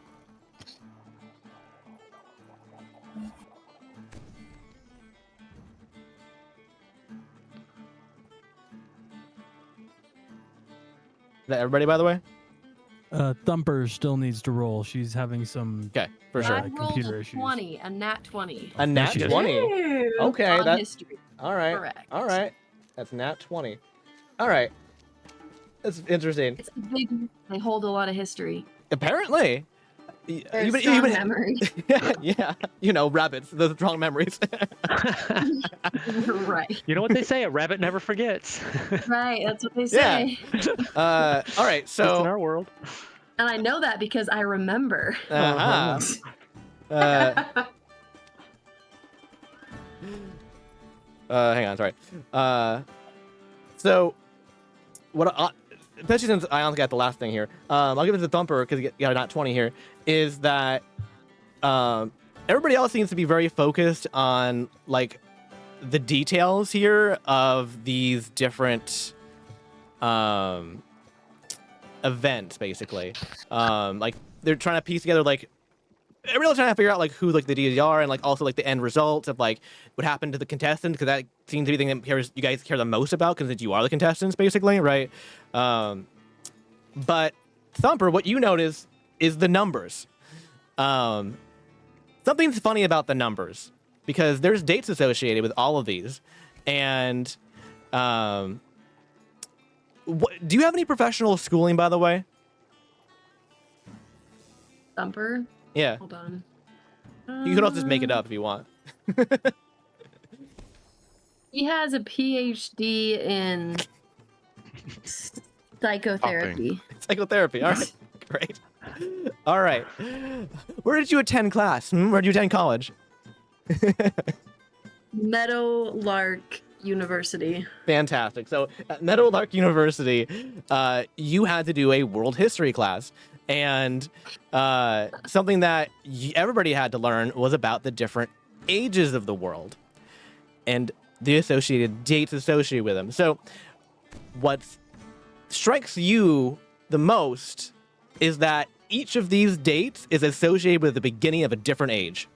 Is that everybody, by the way? Thumper still needs to roll. She's having some Okay, for sure. I rolled computer a issues. 20, a nat 20. A nat she does. 20. Ew. Okay, on that. history. All right. Correct. All right. That's nat 20. All right. That's interesting. It's a big. They hold a lot of history. Apparently. There's strong memory. Yeah, you know, rabbits, the strong memories. Right. You know what they say? A rabbit never forgets. Right. That's what they Yeah. say. All right, Just in so our world. And I know that because I remember. uh-huh. Hang on, sorry. So what especially since I only got the last thing here, I'll give it to Thumper because you got not 20 here, is that everybody else seems to be very focused on like the details here of these different events, basically. Like they're trying to piece together like everybody's trying to figure out like who like the deities are and like also like the end results of like what happened to the contestants, because that seems to be the thing that you guys care the most about because you are the contestants, basically, right? But Thumper, what you notice is the numbers. Something's funny about the numbers because there's dates associated with all of these, and do you have any professional schooling, by the way? Thumper. Yeah, Hold on. you could also just make it up if you want. He has a PhD in psychotherapy. Psychotherapy. All right, great. All right, where did you attend class? Where did you attend college? Meadowlark University. Fantastic. So at Meadowlark University, you had to do a world history class. And something that everybody had to learn was about the different ages of the world and the associated dates associated with them. So what strikes you the most is that each of these dates is associated with the beginning of a different age.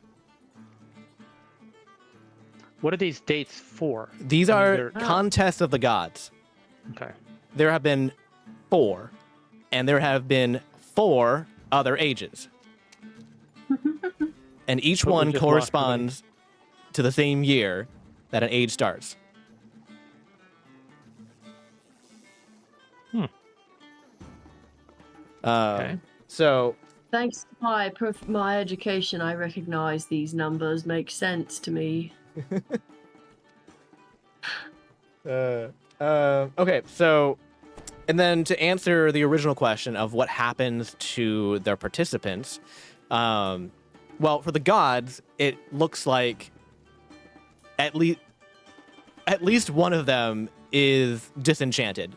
What are these dates for? These I mean, are they're- contests of the gods. Okay. There have been 4, and there have been 4 other ages. And each But we one just lost corresponds to the same year that an age starts. Okay. So, Thanks to my education, I recognize these numbers. Make sense to me. okay, so, and then to answer the original question of what happens to their participants, well, for the gods, it looks like at least one of them is disenchanted.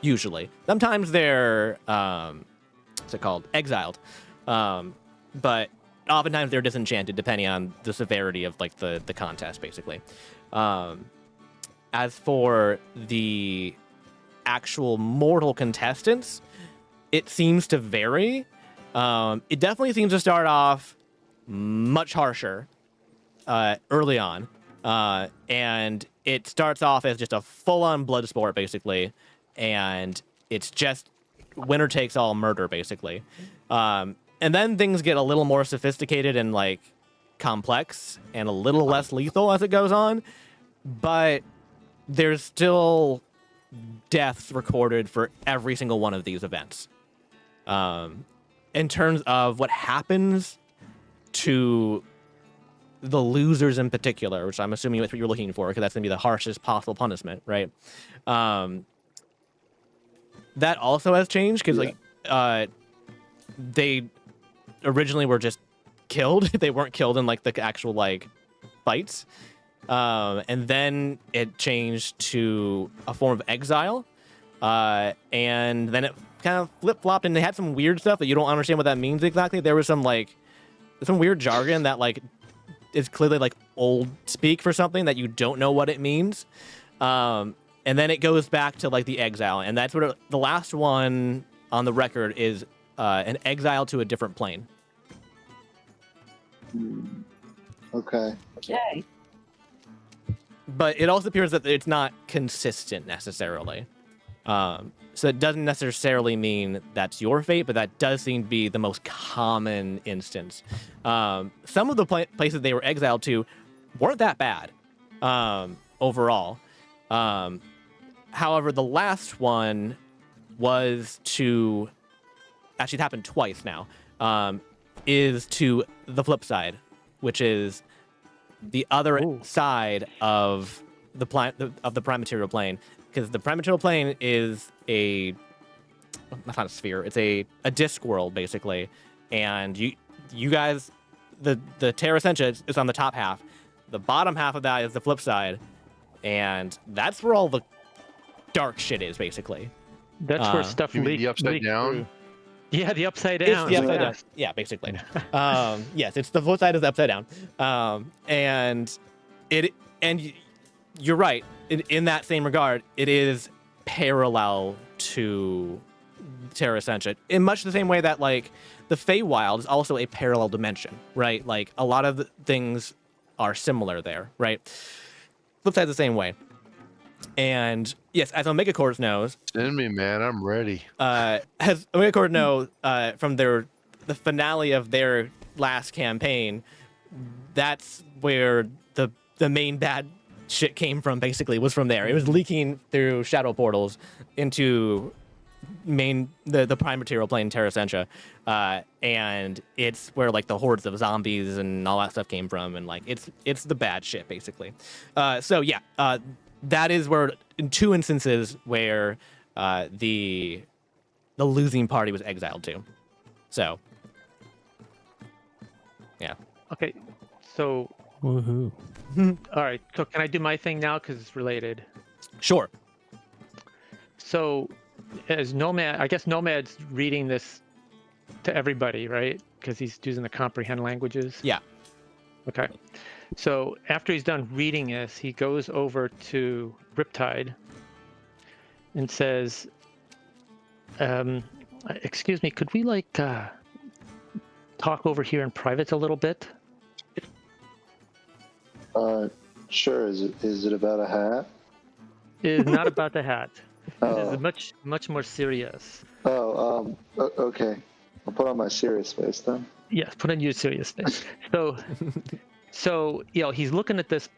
Usually, sometimes they're what's it called? Exiled, but oftentimes they're disenchanted depending on the severity of like the contest, basically. As for the actual mortal contestants, it seems to vary. It definitely seems to start off much harsher early on, and it starts off as just a full-on blood sport, basically, and it's just winner takes all murder, basically. And then things get a little more sophisticated and like complex and a little less lethal as it goes on, but there's still deaths recorded for every single one of these events. In terms of what happens to the losers in particular, which I'm assuming that's what you're looking for, because that's going to be the harshest possible punishment, right? That also has changed, because they originally were just killed. They weren't killed in like the actual like fight. And then it changed to a form of exile. And then it kind of flip-flopped, and they had some weird stuff that you don't understand what that means exactly. There was some weird jargon that like is clearly like old speak for something that you don't know what it means. And then it goes back to like the exile, and that's what the last one on the record is, an exile to a different plane. Okay. Okay. But it also appears that it's not consistent necessarily. So it doesn't necessarily mean that's your fate, but that does seem to be the most common instance. Some of the places they were exiled to weren't that bad overall. However, the last one was to... Actually, it happened twice now. Is to the flip side, which is the other side of the prime material plane, because the prime material plane is that's not a sphere, it's a disc world basically, and you guys, the Terra Essentia is on the top half, the bottom half of that is the flip side, and that's where all the dark shit is basically. That's where stuff You mean the leaks upside down? through. Yeah, the upside It's down. the upside down. Yeah, basically. Yes, it's the flip side is the upside down. And you're right. In that same regard, it is parallel to Terra Essentia in much the same way that like the Feywild is also a parallel dimension, right? Like a lot of the things are similar there, right? Flip side the same way. And yes, as Omega Corps knows, Send me, man. I'm ready. as Omega Corps know, from the finale of their last campaign, that's where the main bad shit came from. Basically, was from there. It was leaking through shadow portals into the prime material plane, Terra Essentia, and it's where like the hordes of zombies and all that stuff came from, and like it's the bad shit basically. So yeah. That is where, in two instances, where the losing party was exiled to. So, yeah. Okay, so Woohoo. all right. So can I do my thing now because it's related? Sure. So, as Nomad, I guess Nomad's reading this to everybody, right? Because he's using the comprehend languages. Yeah. Okay. So after he's done reading this, he goes over to Riptide and says, excuse me, could we like talk over here in private a little bit? Sure. Is it about a hat? It is not about the hat. Oh. It is much more serious. Okay. I'll put on my serious face then. Yes, put on your serious face. So he's looking at this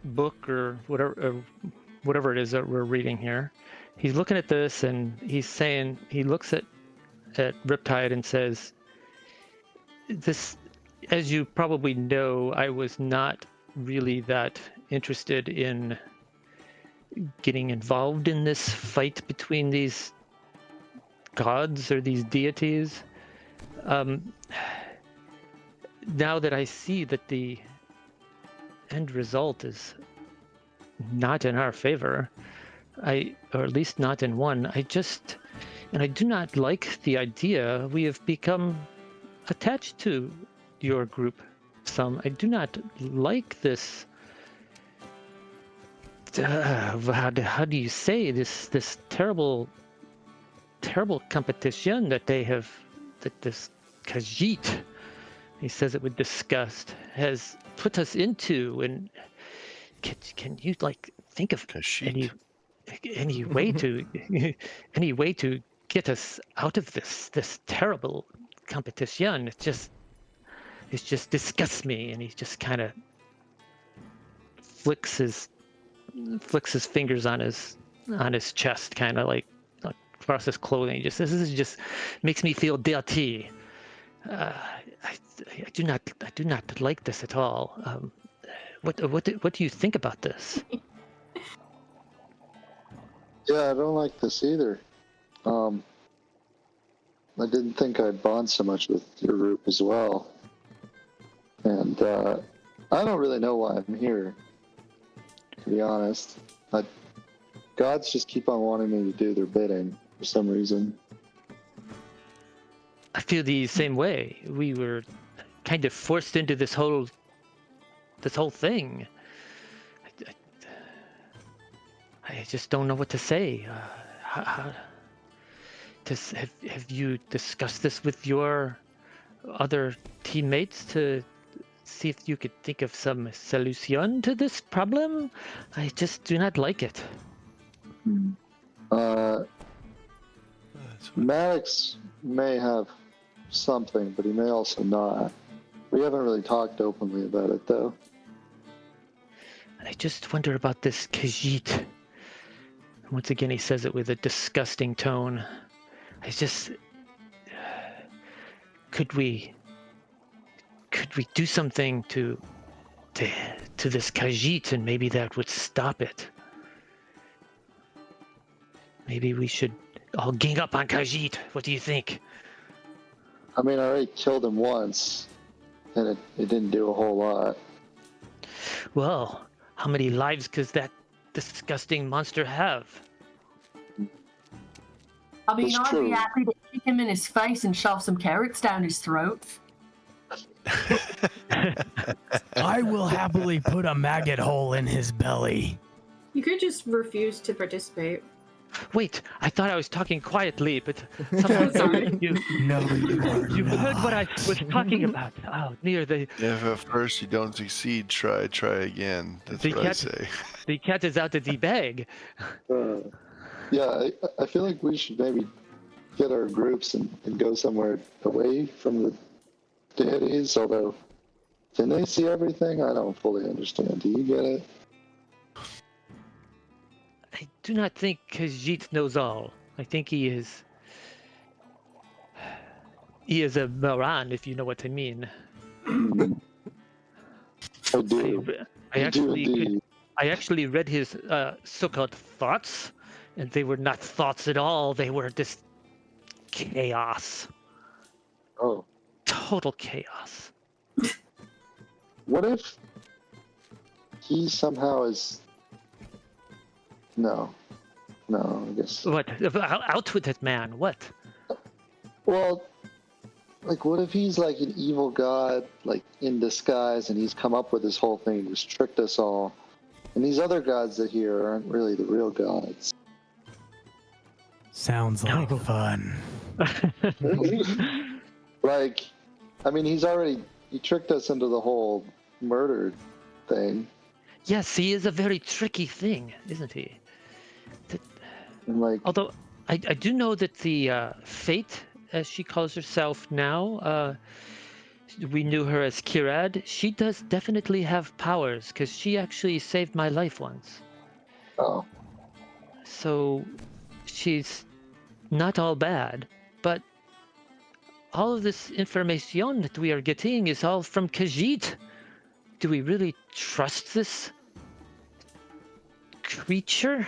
book or whatever it is that we're reading here. He's looking at this and he's saying, he looks at Riptide and says, "This, as you probably know, I was not really that interested in getting involved in this fight between these gods or these deities. Now that I see that the end result is not in our favor, or at least not in one, I do not like the idea we have become attached to your group some. I do not like this, how do you say, this terrible competition that they have, that this Khajiit, he says it with disgust, has put us into. And can you like think of any way to any way to get us out of this terrible competition? It just disgusts me." And he just kind of flicks his fingers on his chest, kind of like across his clothing. He just says, "This just makes me feel dirty. I do not like this at all. What do you think about this?" Yeah, I don't like this either. I didn't think I'd bond so much with your group as well. And I don't really know why I'm here, to be honest. But gods just keep on wanting me to do their bidding for some reason. I feel the same way. We were kind of forced into this whole thing. I just don't know what to say. Have you discussed this with your other teammates to see if you could think of some solution to this problem? I just do not like it. That's what- Maddox may have something, but he may also not. We haven't really talked openly about it, though. I just wonder about this Khajiit. Once again, he says it with a disgusting tone. I just... Could we do something to this Khajiit, and maybe that would stop it? Maybe we should all gang up on Khajiit. What do you think? I mean, I already killed him once, and it didn't do a whole lot. Well, how many lives does that disgusting monster have? I mean, It's I'd true. be happy to kick him in his face and shove some carrots down his throat. I will happily put a maggot hole in his belly. You could just refuse to participate. Wait, I thought I was talking quietly, but somehow Sorry. you No, you are heard what I not. was talking about. Oh, near the If at first you don't succeed, try again. That's The what I cat- say. the cat is out of the bag. Yeah, I feel like we should maybe get our groups and go somewhere away from the deities, although, can they see everything? I don't fully understand. Do you get it? I do not think Khajiit knows all. I think he is a moron, if you know what I mean. I do. I I do indeed. actually read his so-called thoughts, and they were not thoughts at all. They were just chaos, Oh, total chaos. what if he somehow is... No, I guess. What? Out with it, man. What? Well, like, what if he's like an evil god, like in disguise, and he's come up with this whole thing and just tricked us all, and these other gods that here aren't really the real gods? Sounds like fun. Like, I mean, he tricked us into the whole murder thing, Yes, he is a very tricky thing, isn't he? and like, Although I do know that the Fate, as she calls herself now, we knew her as Kirad. She does definitely have powers, because she actually saved my life once. oh, So she's not all bad, but all of this information that we are getting is all from Khajiit. Do we really trust this creature?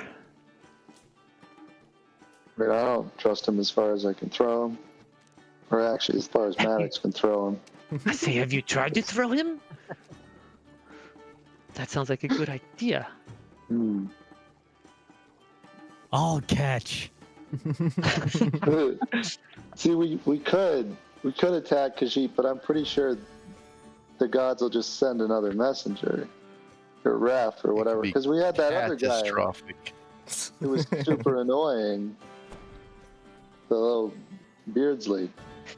I mean, I don't trust him as far as I can throw him, or actually as far as Maddox can throw him. I say, have you tried to throw him? That sounds like a good idea. Hmm. I'll catch. See, we could attack Khajiit, but I'm pretty sure the gods will just send another messenger, or Ref, or whatever. be Because we had that other guy Catastrophic. who was super annoying, the little Beardsley.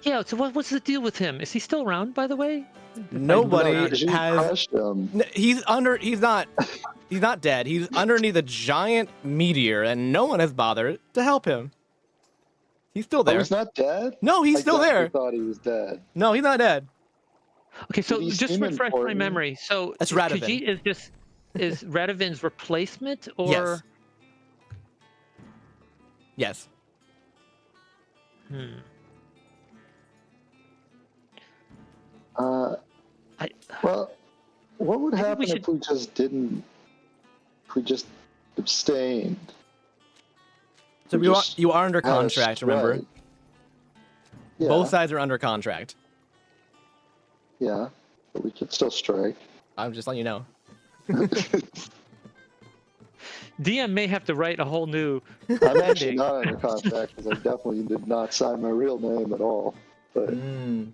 Yeah, so what's the deal with him? Is he still around, by the way? Nobody Khajiit has. crushed him. He's under. He's not. He's not dead. He's underneath a giant meteor, and no one has bothered to help him. He's still Oh, there. he's not dead? No, he's I still definitely there. thought he was dead. No, he's not dead. Okay, so Did he just seem refresh my important? memory. So That's Radovan. Khajiit is Radovin's replacement, or Yes. Hmm. I Well, what would Maybe we happen should- if we just didn't? If we just abstained? So We you are, just you are under had a contract. Remember, strike. Yeah, both sides are under contract. Yeah, but we could still strike. I'm just letting you know. DM may have to write a whole new. I'm actually ending. not under contract because I definitely did not sign my real name at all. But Mm.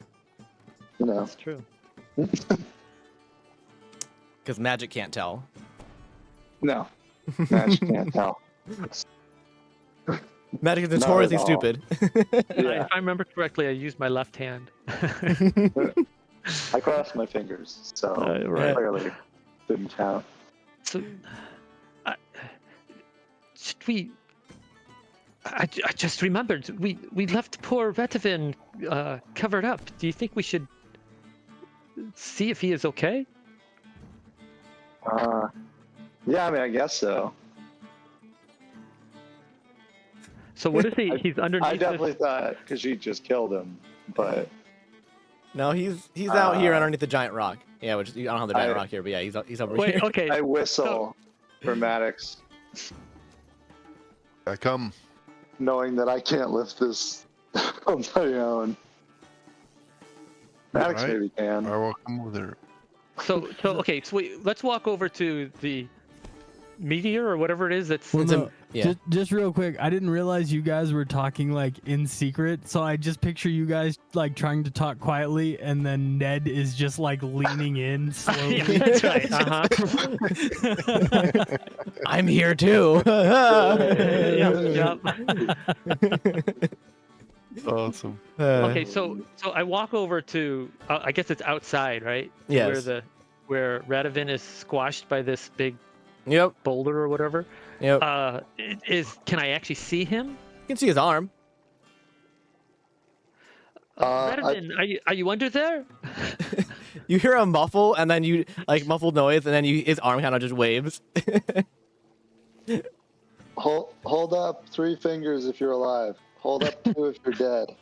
you know, That's true. Because magic can't tell. no, Match can't tell. Magic is Not at notoriously all. stupid. Yeah, If I remember correctly, I used my left hand. I crossed my fingers, so Right. clearly didn't count. So, should we? I just remembered we left poor Retivin covered up. Do you think we should see if he is okay? Yeah, I mean, I guess so. So what is he? He's underneath. I definitely thought because she just killed him, but No, he's out here underneath the giant rock. Yeah, which I don't have the giant I- rock here, but yeah, he's over Wait. here. Okay. I whistle for Maddox, I come. knowing that I can't lift this on my own. Maddox Alright. maybe can. I will come with her. So okay. So let's walk over to the meteor or whatever it is. That's Well, It's a- no, yeah. just real quick, I didn't realize you guys were talking like in secret, so I just picture you guys like trying to talk quietly, and then Ned is just like leaning in slowly. yeah, that's right. I'm here too. Yep. Awesome. Okay, so I walk over to I guess it's outside, right? Yes. Where Radovan is squashed by this big Yep. boulder or whatever. Yep. Can I actually see him? You can see his arm. Radovan, are you under there? You hear a muffle, and then you like muffled noise, and then his arm kind of just waves. Hold up 3 fingers if you're alive. Hold up 2 if you're dead.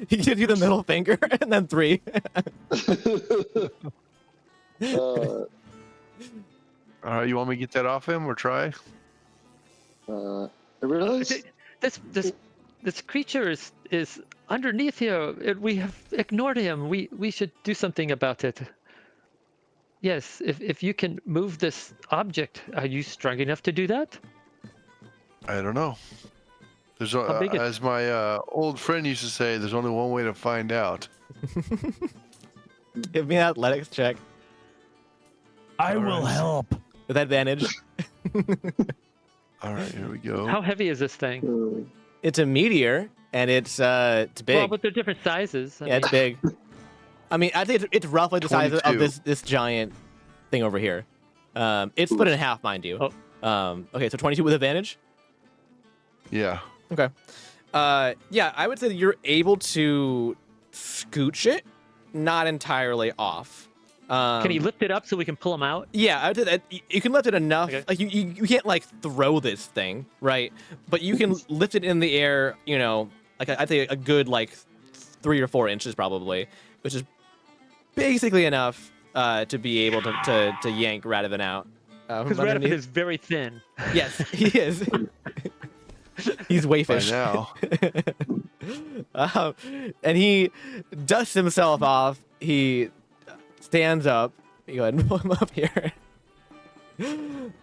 He gives you the middle finger, and then 3. All right, you want me to get that off him or try? Really? This creature is underneath here. We have ignored him. We should do something about it. Yes, if you can move this object, are you strong enough to do that? I don't know. There's How big is- as my old friend used to say, there's only one way to find out. Give me an athletics check I will help. with advantage. All right, here we go. How heavy is this thing? It's a meteor, and it's big. Well, but they're different sizes. I Yeah, it's mean, big. I mean, I think it's roughly the size of 22. this giant thing over here. It's split in half, mind you. Okay, so 22 with advantage. Yeah. Okay. Yeah, I would say that you're able to scooch it, not entirely off. Can he lift it up so we can pull him out? Yeah, I would say that you can lift it enough. Okay. Like you can't like throw this thing, right? But you can lift it in the air. You know, like I'd say a good like 3 or 4 inches probably, which is basically enough to be able to yank Radovan out. Because from Radovan underneath. is very thin. Yes, he is. He's By wayfish. now. And he dusts himself off. He stands up. You go ahead and pull him up here.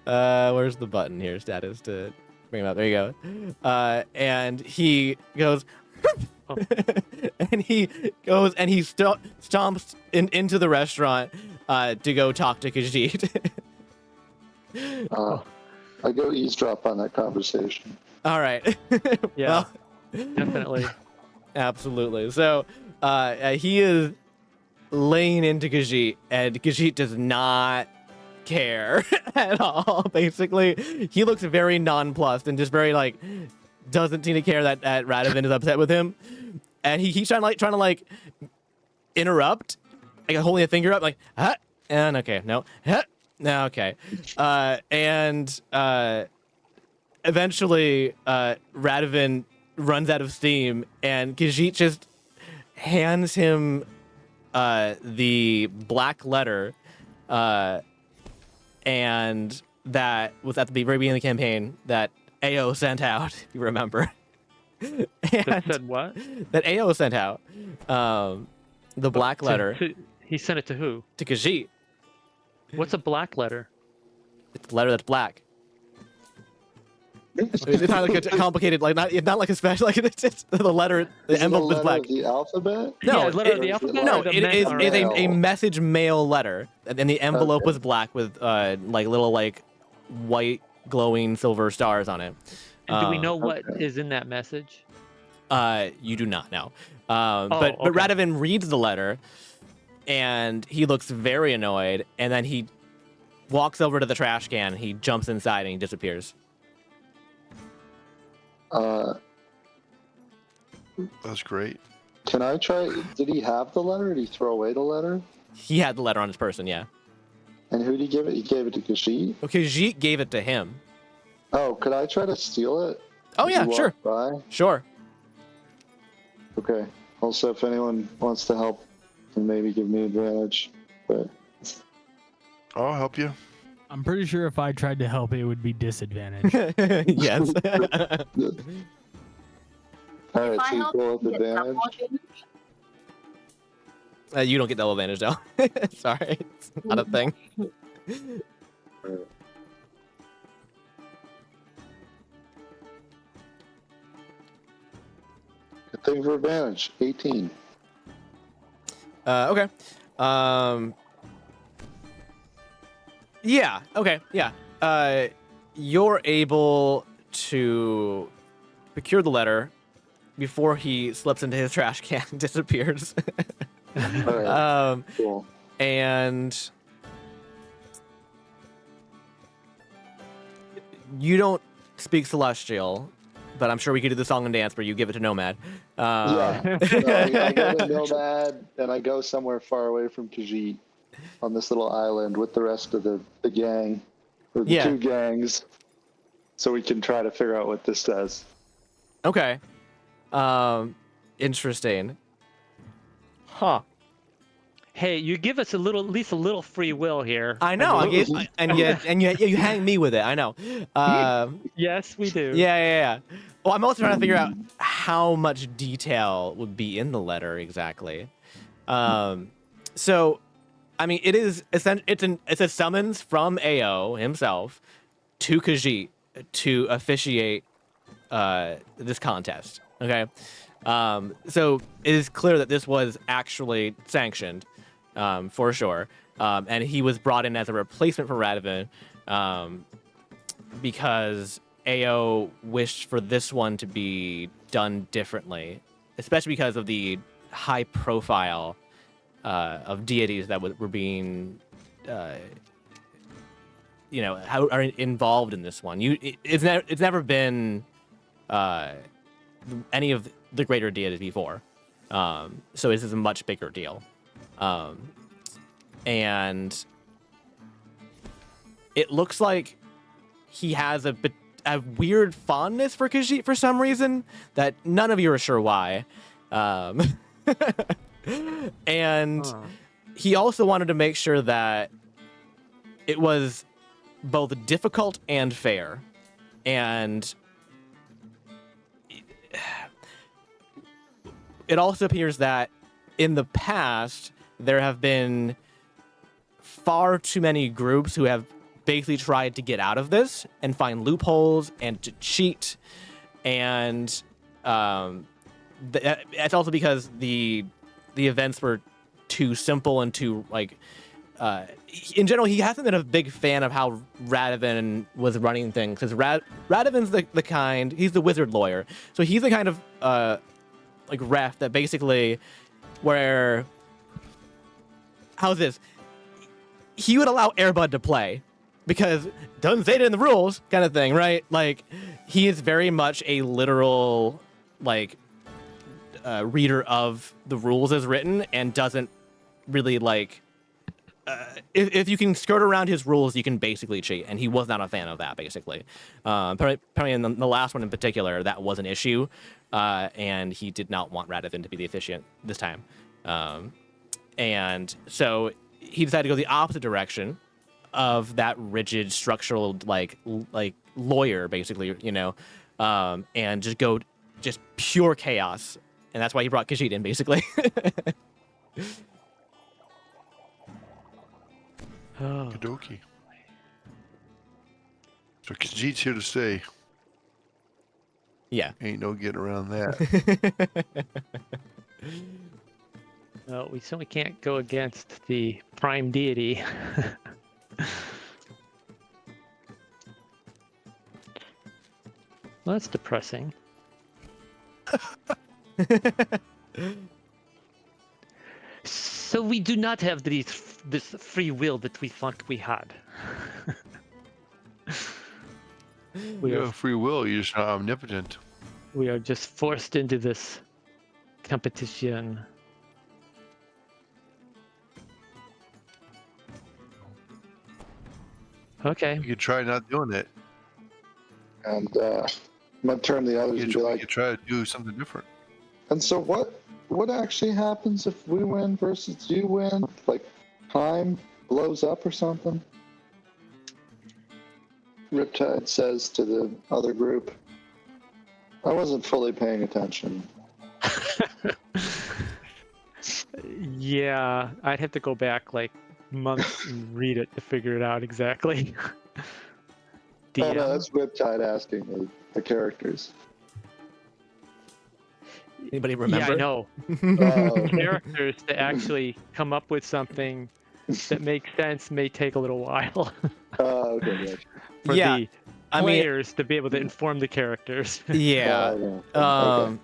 Where's the button here? Status to bring him up. There you go. And he goes. Oh. And he goes and he stomps into the restaurant to go talk to Khajiit. I go eavesdrop on that conversation. All right. Yeah. Well, Definitely. absolutely. So he is laying into Khajiit, and Khajiit does not care at all. Basically, he looks very nonplussed and just very like doesn't seem to care that Radovan is upset with him, and he keeps trying to interrupt, like holding a finger up, like and okay, no, no, okay, and eventually Radovan runs out of steam, and Khajiit just hands him the black letter, and that was at the very beginning of the campaign that AO sent out, if you remember. That said what? That AO sent out, the black letter. He sent it to who? To Khajiit. What's a black letter? It's a letter that's black. It's not like a complicated, like not like a special, like it's the letter, the Is it a envelope is letter black. of the alphabet? No, Yeah, letter of the it- alphabet. No, or the it is or- mail? a message mail letter, and the envelope Okay. was black with like little like white glowing silver stars on it. And do we know what okay. is in that message? You do not know. Oh, But okay. Radovan reads the letter, and he looks very annoyed, and then he walks over to the trash can. He jumps inside and he disappears. That's great. Can I try? Did he have the letter? Did he throw away the letter? He had the letter on his person, yeah. And who did he give it? He gave it to Khajiit? Okay, Khajiit gave it to him. Oh, could I try to steal it? Oh as yeah, he sure, walked by? sure. Okay. Also, if anyone wants to help, can maybe give me advantage. But I'll help you. I'm pretty sure if I tried to help, it would be disadvantage. Yes. all right, If I so you help roll with you get advantage. double advantage, You don't get double advantage though. Sorry, it's not a thing. Good thing for advantage. 18. Okay. Yeah. Okay. Yeah. You're able to procure the letter before he slips into his trash can and disappears. All right, cool. And you don't speak Celestial, but I'm sure we could do the song and dance where you give it to Nomad. Yeah. No, I go to Nomad, and I go somewhere far away from Khajiit on this little island with the rest of the gang, or the Yeah. two gangs, so we can try to figure out what this says. Okay. Interesting. Huh. Hey, you give us at least a little free will here. I know. I mean, gave, and you hang me with it. I know. yes, we do. Yeah. Well, I'm also trying to figure out how much detail would be in the letter exactly. So, I mean, it's a summons from AO himself to Khajiit to officiate this contest. Okay. So it is clear that this was actually sanctioned, for sure. And he was brought in as a replacement for Radovan, because AO wished for this one to be done differently, especially because of the high profile of deities that were being, how are involved in this one. It's never been any of the greater deities before, so this is a much bigger deal, and it looks like he has a weird fondness for Khajiit for some reason that none of you are sure why. And he also wanted to make sure that it was both difficult and fair. And it also appears that in the past, there have been far too many groups who have basically tried to get out of this and find loopholes and to cheat. And it's also because the events were too simple and too, in general, he hasn't been a big fan of how Radovan was running things, because Radovan's the kind, he's the wizard lawyer. So he's the kind of ref that basically, how's this? He would allow Airbud to play because doesn't say it in the rules, kind of thing, right? Like, he is very much a literal reader of the rules as written, and doesn't really if you can skirt around his rules, you can basically cheat, and he was not a fan of that, basically. Probably in the last one in particular, that was an issue, and he did not want Radovan to be the officiant this time. And so he decided to go the opposite direction of that rigid, structural, lawyer, basically, and just go pure chaos. And that's why he brought Khajiit in, basically. Oh. Kadoki. So Khajiit's here to stay. Yeah. Ain't no getting around that. No, we certainly can't go against the prime deity. Well, that's depressing. So we do not have this free will that we thought we had. we You are have free will. You're just not omnipotent. we are just forced into this competition. Okay. You could try not doing it. And I'm gonna turn to the others You and could, be you like, could try to do something different. and so what actually happens if we win versus you win? Like time blows up or something? Riptide says to the other group. I wasn't fully paying attention. Yeah, I'd have to go back like months and read it to figure it out exactly. Oh no, DM? that's Riptide asking the characters. Anybody remember? Yeah, I know. Oh, Characters to actually come up with something that makes sense may take a little while okay, gotcha. for Yeah, the I mean, players to be able to inform the characters. yeah. Okay.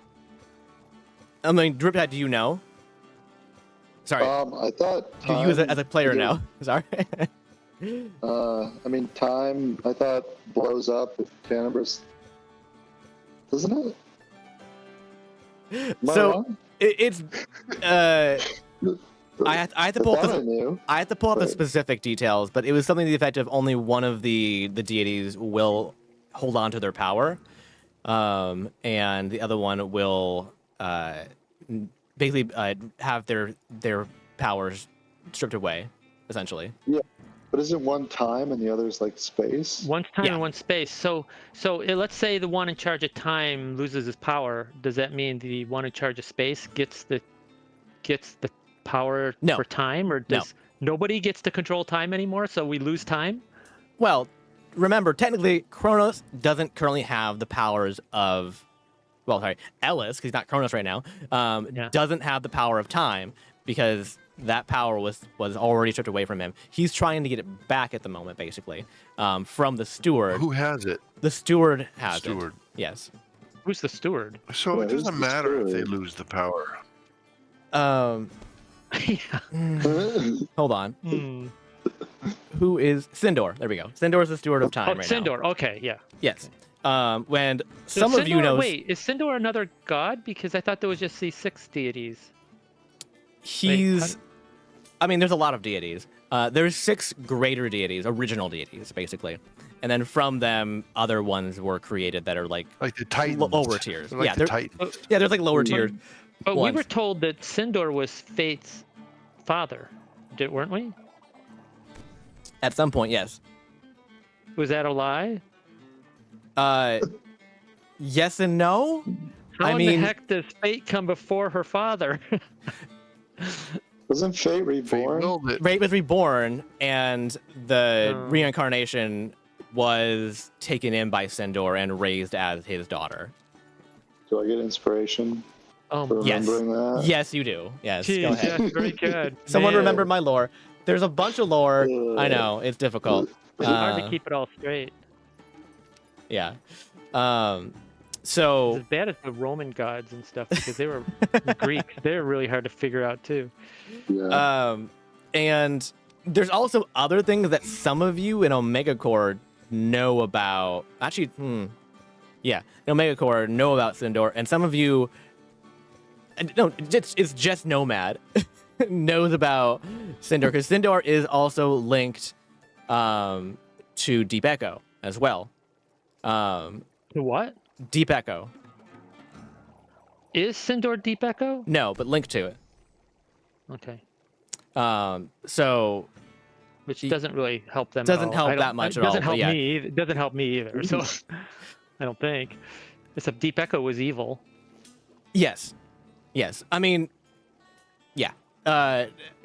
I mean, Driphead, do you know? Sorry, I thought do you as time- a player know? Sorry. I mean, time. I thought blows up with cannabis. Doesn't it? Am I So wrong? it's I had to pull up thought I the knew. I had to pull up the Right. specific details, but it was something to the effect of only one of the deities will hold on to their power, and the other one will basically have their powers stripped away, essentially. But isn't one time and the other's like space? One time Yeah. and one space. So let's say the one in charge of time loses his power. Does that mean the one in charge of space gets the power No. for time, or No. does nobody gets to control time anymore? So we lose time. Well, remember, technically, Kronos doesn't currently have the powers of, well, sorry, Ellis, because he's not Kronos right now, Yeah. doesn't have the power of time because that power was already stripped away from him. He's trying to get it back at the moment, basically, from the steward. Who has it? The steward has Steward. it. Yes. Who's the steward? So Yeah, it who's doesn't the matter if they steward? lose the power. Yeah. Hold on. Hmm. Who is Sindor? There we go. Sindor is the steward of time Oh, right Sindor. now. Okay, yeah. Yes. When So some of you Sindor- know Wait, is Sindor another god? Because I thought there was just these 6 deities. he's I mean, there's a lot of deities. There's 6 greater deities, original deities, basically. And then from them, other ones were created that are like Like the Titans. lower tiers. They're like Yeah, the Titans. yeah, there's like lower tiers. But we ones. were told that Sindor was Fate's father, weren't we? At some point, yes. Was that a lie? Yes and no. How I in mean- the heck does Fate come before her father? Wasn't Fate Fate reborn? willed it. Ray was reborn, and the Oh. reincarnation was taken in by Sindor and raised as his daughter. Do I get inspiration Oh, for Yes. remembering that? Yes, you do. Yes. geez, Go ahead. yes, very good. Someone Man, remembered my lore. There's a bunch of lore. I know it's difficult. It's hard to Uh, keep it all straight. Yeah. It's So as bad as the Roman gods and stuff because they were Greeks. They're really hard to figure out too. Yeah. and there's also other things that some of you in Omega Core know about. Actually, yeah, in Omega Core know about Sindor, and some of you, no, it's just Nomad knows about Sindor because Sindor is also linked to Deep Echo as well. To what? Deep Echo, Is Sindor Deep Echo? no, but linked to it. Okay. So Which doesn't really help them. Doesn't at all. help I don't- that much it at all, doesn't but help yeah. me. It doesn't help me either. So I don't think. Except Deep Echo was evil. yes, yes. I mean, yeah.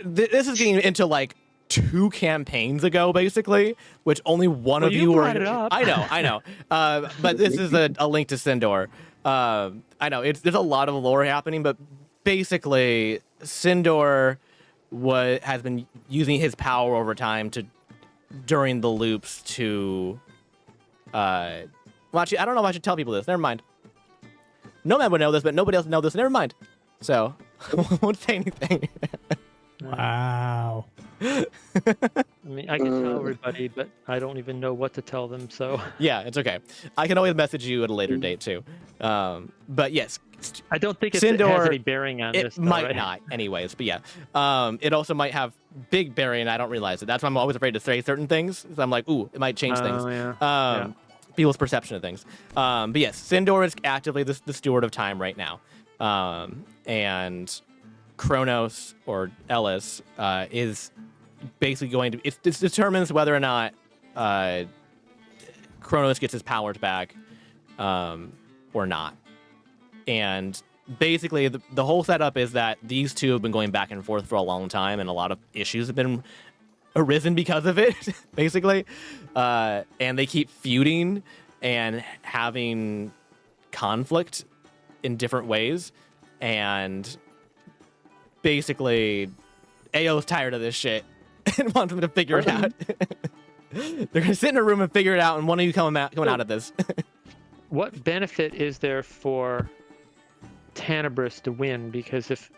This is getting into like 2 campaigns ago, basically, which only one Well, of you you were. brought it up. I know. But this is a link to Sindor. I know there's a lot of lore happening, but basically, Sindor has been using his power over time during the loops to. Well, actually, I don't know if I should tell people this. Never mind. Nomad would know this, but nobody else would know this. Never mind. So, I won't say anything. Wow. I mean, I can tell everybody, but I don't even know what to tell them. So Yeah, it's okay. I can always message you at a later date too. But yes, I don't think it Sindor, has any bearing on it this. Though, might right? not, anyways. But yeah, it also might have big bearing. I don't realize it. That's why I'm always afraid to say certain things. So I'm like, ooh, it might change things. Yeah. People's perception of things. But yes, Sindor is actively the steward of time right now, and Kronos or Ellis is basically going to. It determines whether or not Kronos gets his powers back, or not. And basically, the whole setup is that these two have been going back and forth for a long time, and a lot of issues have been arisen because of it, basically. And they keep feuding and having conflict in different ways. And basically, AO's tired of this shit and wants them to figure it out. They're gonna sit in a room and figure it out, and one of you coming out of this. What benefit is there for Tanibris to win? Because if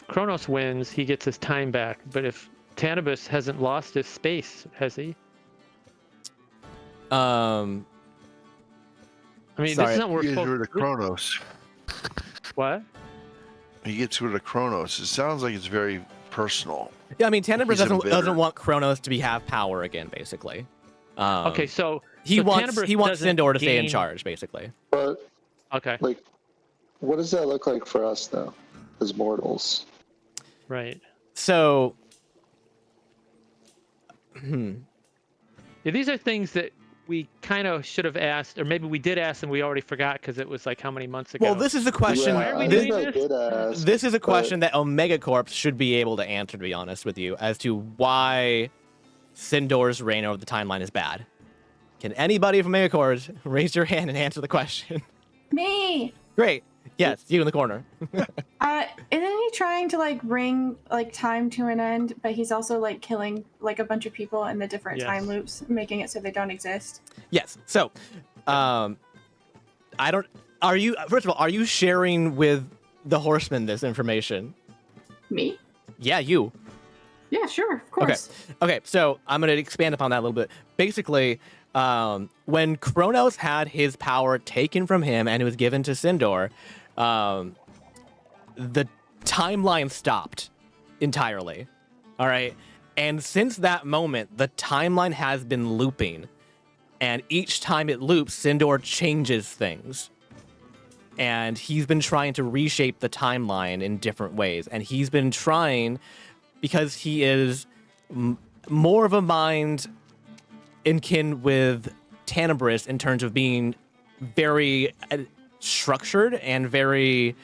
Kronos wins, he gets his time back. But if Tanibris hasn't lost his space, has he? I mean, Sorry. this is not what we're He gets supposed rid of Kronos. What? He gets rid of Kronos. It sounds like it's very personal. Yeah, I mean, Tanibris He's doesn't embittered. want Kronos to have power again, basically. Okay, so he so wants Tanibris doesn't Sindor to stay in gain- charge, basically. But Okay, like, what does that look like for us though, as mortals? right. So, Yeah, these are things that we kind of should have asked, or maybe we did ask and we already forgot because it was like how many months ago? well, this is a question. Why are we I doing think I this? did ask. This is a but- question that Omega Corp should be able to answer, to be honest with you, as to why Sindor's reign over the timeline is bad. Can anybody from Omega Corp raise your hand and answer the question? Me. Great. Yes, you in the corner. Isn't he trying to like bring like time to an end, but he's also like killing like a bunch of people in the different Yes. time loops, making it so they don't exist? Yes. So, I don't. Are you? First of all, are you sharing with the Horsemen this information? Me? Yeah, you. Yeah, sure, of course. Okay, so I'm going to expand upon that a little bit. Basically, when Kronos had his power taken from him and it was given to Sindor, the timeline stopped entirely. All right? And since that moment, the timeline has been looping. And each time it loops, Sindor changes things. And he's been trying to reshape the timeline in different ways. And he's been trying, because he is more of a mind in kin with Tanibris in terms of being very structured and very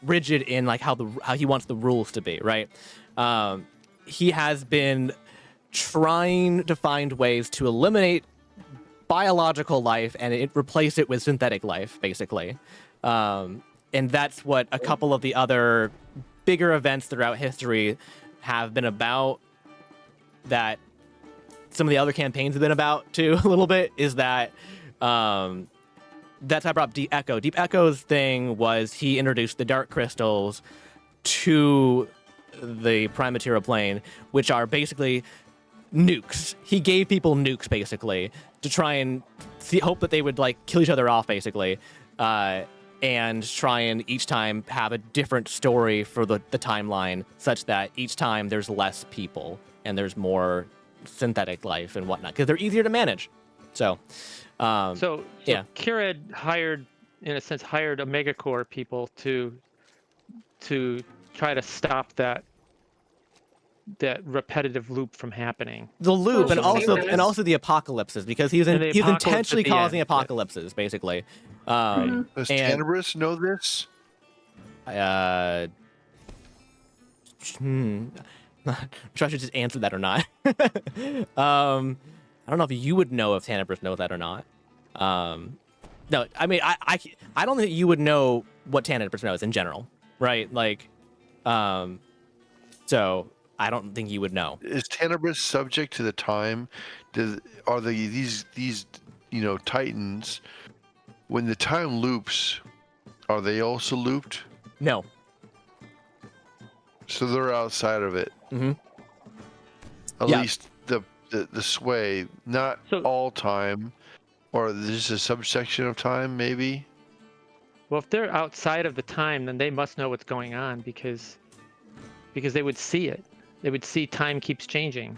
rigid in like how he wants the rules to be, right? He has been trying to find ways to eliminate biological life and replace it with synthetic life, basically. And that's what a couple of the other bigger events throughout history have been about, that some of the other campaigns have been about too a little bit, is that that's how I brought up Deep Echo. Deep Echo's thing was he introduced the dark crystals to the prime material plane, which are basically nukes. He gave people nukes basically to try and hope that they would like kill each other off basically, and try and each time have a different story for the timeline, such that each time there's less people and there's more synthetic life and whatnot, because they're easier to manage. So yeah. Kirid hired Omega Core people to try to stop that repetitive loop from happening. The loop Well, and also the apocalypses, because he's And the apocalypse intentionally at the causing end, yeah. apocalypses basically. Mhm. Does And- Tanibris know this? I'm sure I should just answer that or not. I don't know if you would know if Tanibris knows that or not. No, I mean, I don't think you would know what Tanibris knows in general, right? Like, so I don't think you would know. Is Tenebris subject to the time? Are these Titans? When the time loops, are they also looped? No. So they're outside of it. Mm-hmm. At Yeah. least the sway, not So- all time, or just a subsection of time, maybe. Well, if they're outside of the time, then they must know what's going on because they would see it. They would see time keeps changing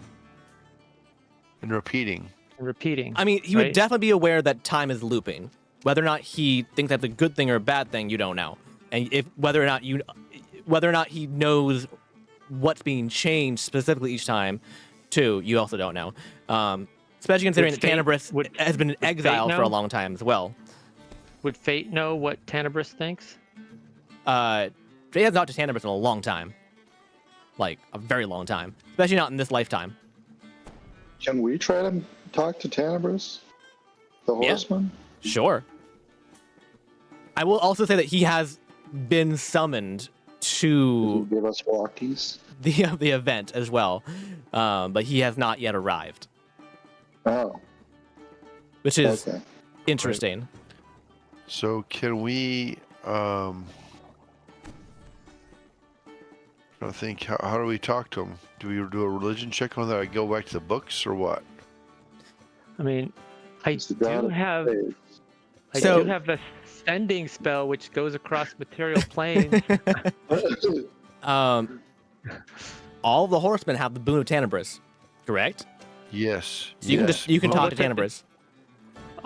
And repeating. and repeating. I mean, he would right? definitely be aware that time is looping. Whether or not he thinks that's a good thing or a bad thing, you don't know. And whether or not he knows what's being changed specifically each time, too, you also don't know. Especially considering that Fate- Tanibris has been in Fate exile for a know? long time as well. Would Fate know what Tanibris thinks? Fate has not to Tanibris in a long time. Like, a very long time. Especially not in this lifetime. Can we try to talk to Tanibris? The Yeah. horseman? Sure. I will also say that he has been summoned Did to he give us walkies? the event as well, but he has not yet arrived, Oh, which is okay. interesting. So can we? I think how do we talk to him? Do we do a religion check on that? I go back to the books or what? I mean, I He's the god do of have faith. the sending spell which goes across material planes. All the horsemen have the boon of Tanibris, correct? Yes. So you yes. can Well, talk to what's that- Tanibris.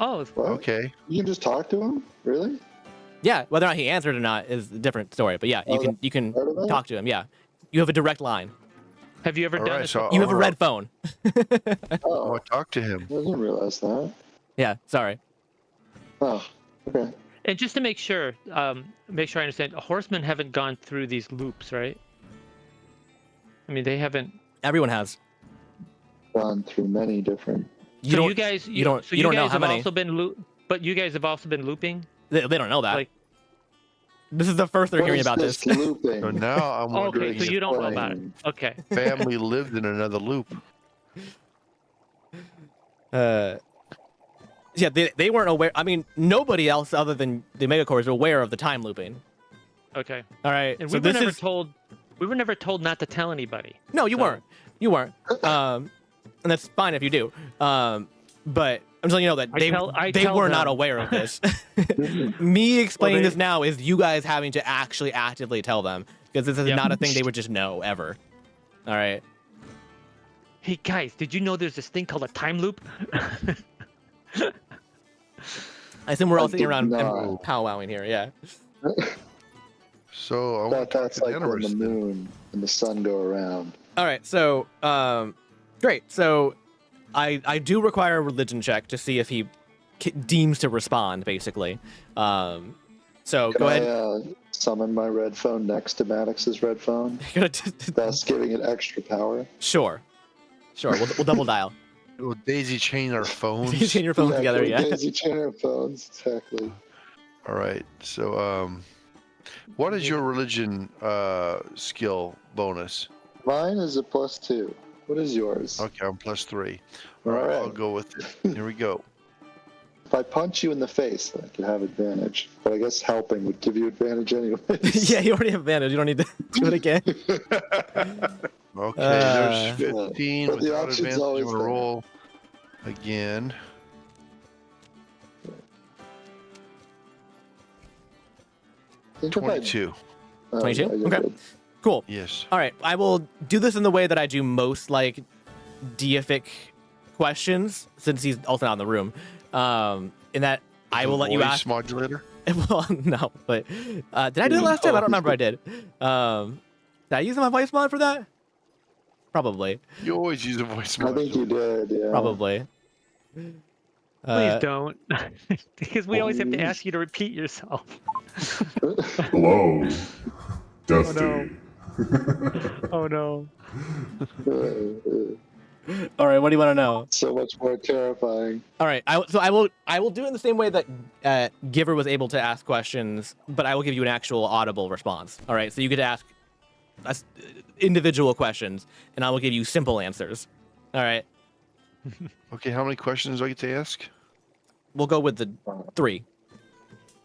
Oh, What? Okay. You can just talk to him? Really? Yeah, whether or not he answered or not is a different story. But yeah, you can part of that? talk to him. Yeah, you have a direct line. have you ever All done right, this? so before? You have a I'll- red phone. I Oh, want to talk to him. I didn't realize that. Yeah, sorry. Oh, okay. And just to make sure I understand, horsemen haven't gone through these loops, right? I mean, they haven't. Everyone has. Gone through many different. You so don't. you guys, you don't- So you don't know guys how have many. also been but you guys have also been looping. They don't know that. Like- This is the first they're What hearing is about this this. looping? So now I'm Oh, wondering okay, so if you don't know about it. Explain. Okay. family lived in another loop. Yeah, they weren't aware. I mean, nobody else other than the Megacore is aware of the time looping. Okay. All right. And so we were this never is told. We were never told not to tell anybody. no, you so- weren't. You weren't. And that's fine if you do. But I'm telling you know that I they tell were not them. aware of this. Me explaining they- this now is you guys having to actually actively tell them because this is Yep. not a thing they would just know ever. All right. Hey guys, did you know there's this thing called a time loop? I assume we're all I sitting did around and not. powwowing here. Yeah. So I want to talk That's to like when Tenebris the then. moon and the sun go around. All right. So great. So I do require a religion check to see if he deems to respond, basically. So Can go I ahead. summon my red phone next to Maddox's red phone, thus giving it extra power? Sure. We'll double dial. We'll daisy chain our phones. You chain your phones together. Exactly, Yeah. Daisy chain our phones, exactly. All right. So what is your religion skill bonus? Mine is a +2. What is yours? Okay, I'm +3. All All right, right. I'll go with it. Here we go. If I punch you in the face, I could have advantage. But I guess helping would give you advantage anyway. Yeah, you already have advantage. You don't need to do it again. Okay, Uh, there's 15 but the without option's advantage. I'm always gonna there. roll again. Think if I- 22. oh, 22? yeah, you're Okay. good. Cool. Yes. All right. I will do this in the way that I do most like deific questions, since he's also not in the room. In that I will let you Voice ask. modulator. Well, no, but did I do it last time? I don't remember. I did. Did I use my voice mod for that? Probably. You always use a voice I think you modulator. did, yeah. Probably. Please don't, because we always have to ask you to repeat yourself. Hello, Oh Dusty. no. Oh no. All right, what do you want to know? So much more terrifying. All right, I will do it in the same way that Giver was able to ask questions, but I will give you an actual audible response. All right, so you get to ask us individual questions, and I will give you simple answers. All right, Okay, how many questions do I get to ask? we'll go with the 3.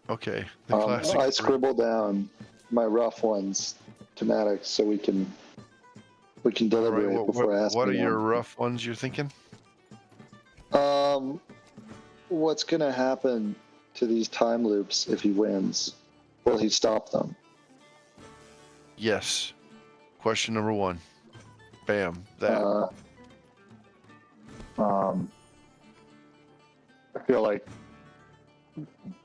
Okay, the classic. I 3. scribble down my rough ones, thematics, so we can deliberate All right, before asking. what are your them. rough ones you're thinking? What's gonna happen to these time loops if he wins? Will he stop them? Yes. Question number 1. Bam. That. I feel like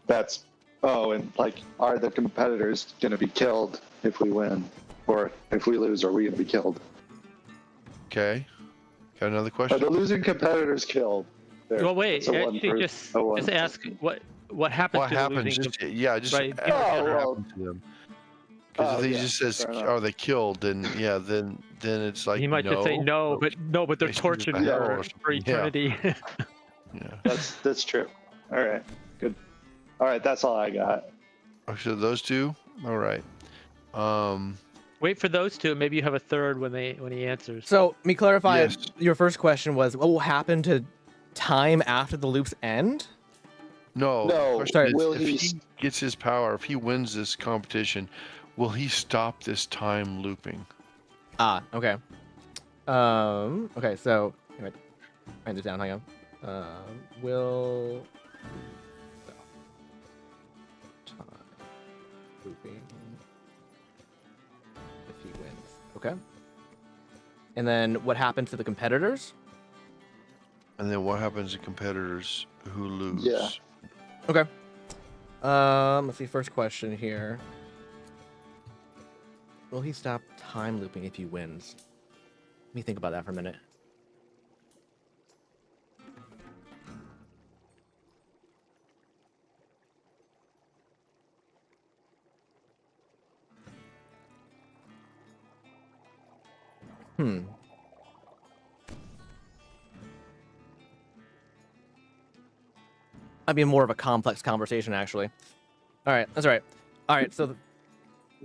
that's. Oh, and like, are the competitors gonna be killed if we win, or if we lose, are we gonna be killed? Okay. Got another Are question? the losing competitors killed? There. Well, wait. That's a one Actually, per- just ask what happens What to happens? the losing. Just, yeah, just right, ask give us what Oh, well. happened to them. Because if he yeah, just says, fair enough. "Are they killed?" Then yeah, then it's like he might no. just say no, but they're They should tortured just hell or for something. Yeah. eternity. Yeah. That's true. All right, good. All right, that's all I got. Okay, so those 2. All right. Wait for those 2. Maybe you have a third when he answers. So, me clarify. Yes. Your first question was, what will happen to time after the loops end? No. No, The question is, will if he he gets his power, if he wins this competition, will he stop this time looping? Ah, okay. Okay, so write this down. Hang on. Will time looping if he wins? Okay. And then what happens to the competitors? And then what happens to competitors who lose? Yeah. Okay. Let's see. First question here. Will he stop time looping if he wins? Let me think about that for a minute. Might be more of a complex conversation, actually. All right, that's all right. All right, so,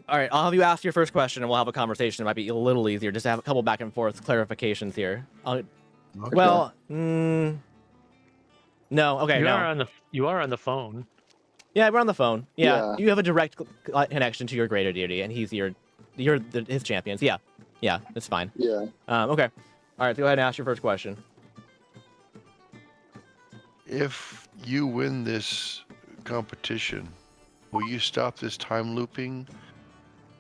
all right, I'll have you ask your first question, and we'll have a conversation. It might be a little easier, just to have a couple back and forth clarifications here. Okay. Well, no, okay, You no. are on the phone. Yeah, we're on the phone. Yeah, Yeah. you have a direct connection to your greater deity, and he's his champions. Yeah, it's fine. Yeah. Okay. All right, so go ahead and ask your first question. If you win this competition, will you stop this time looping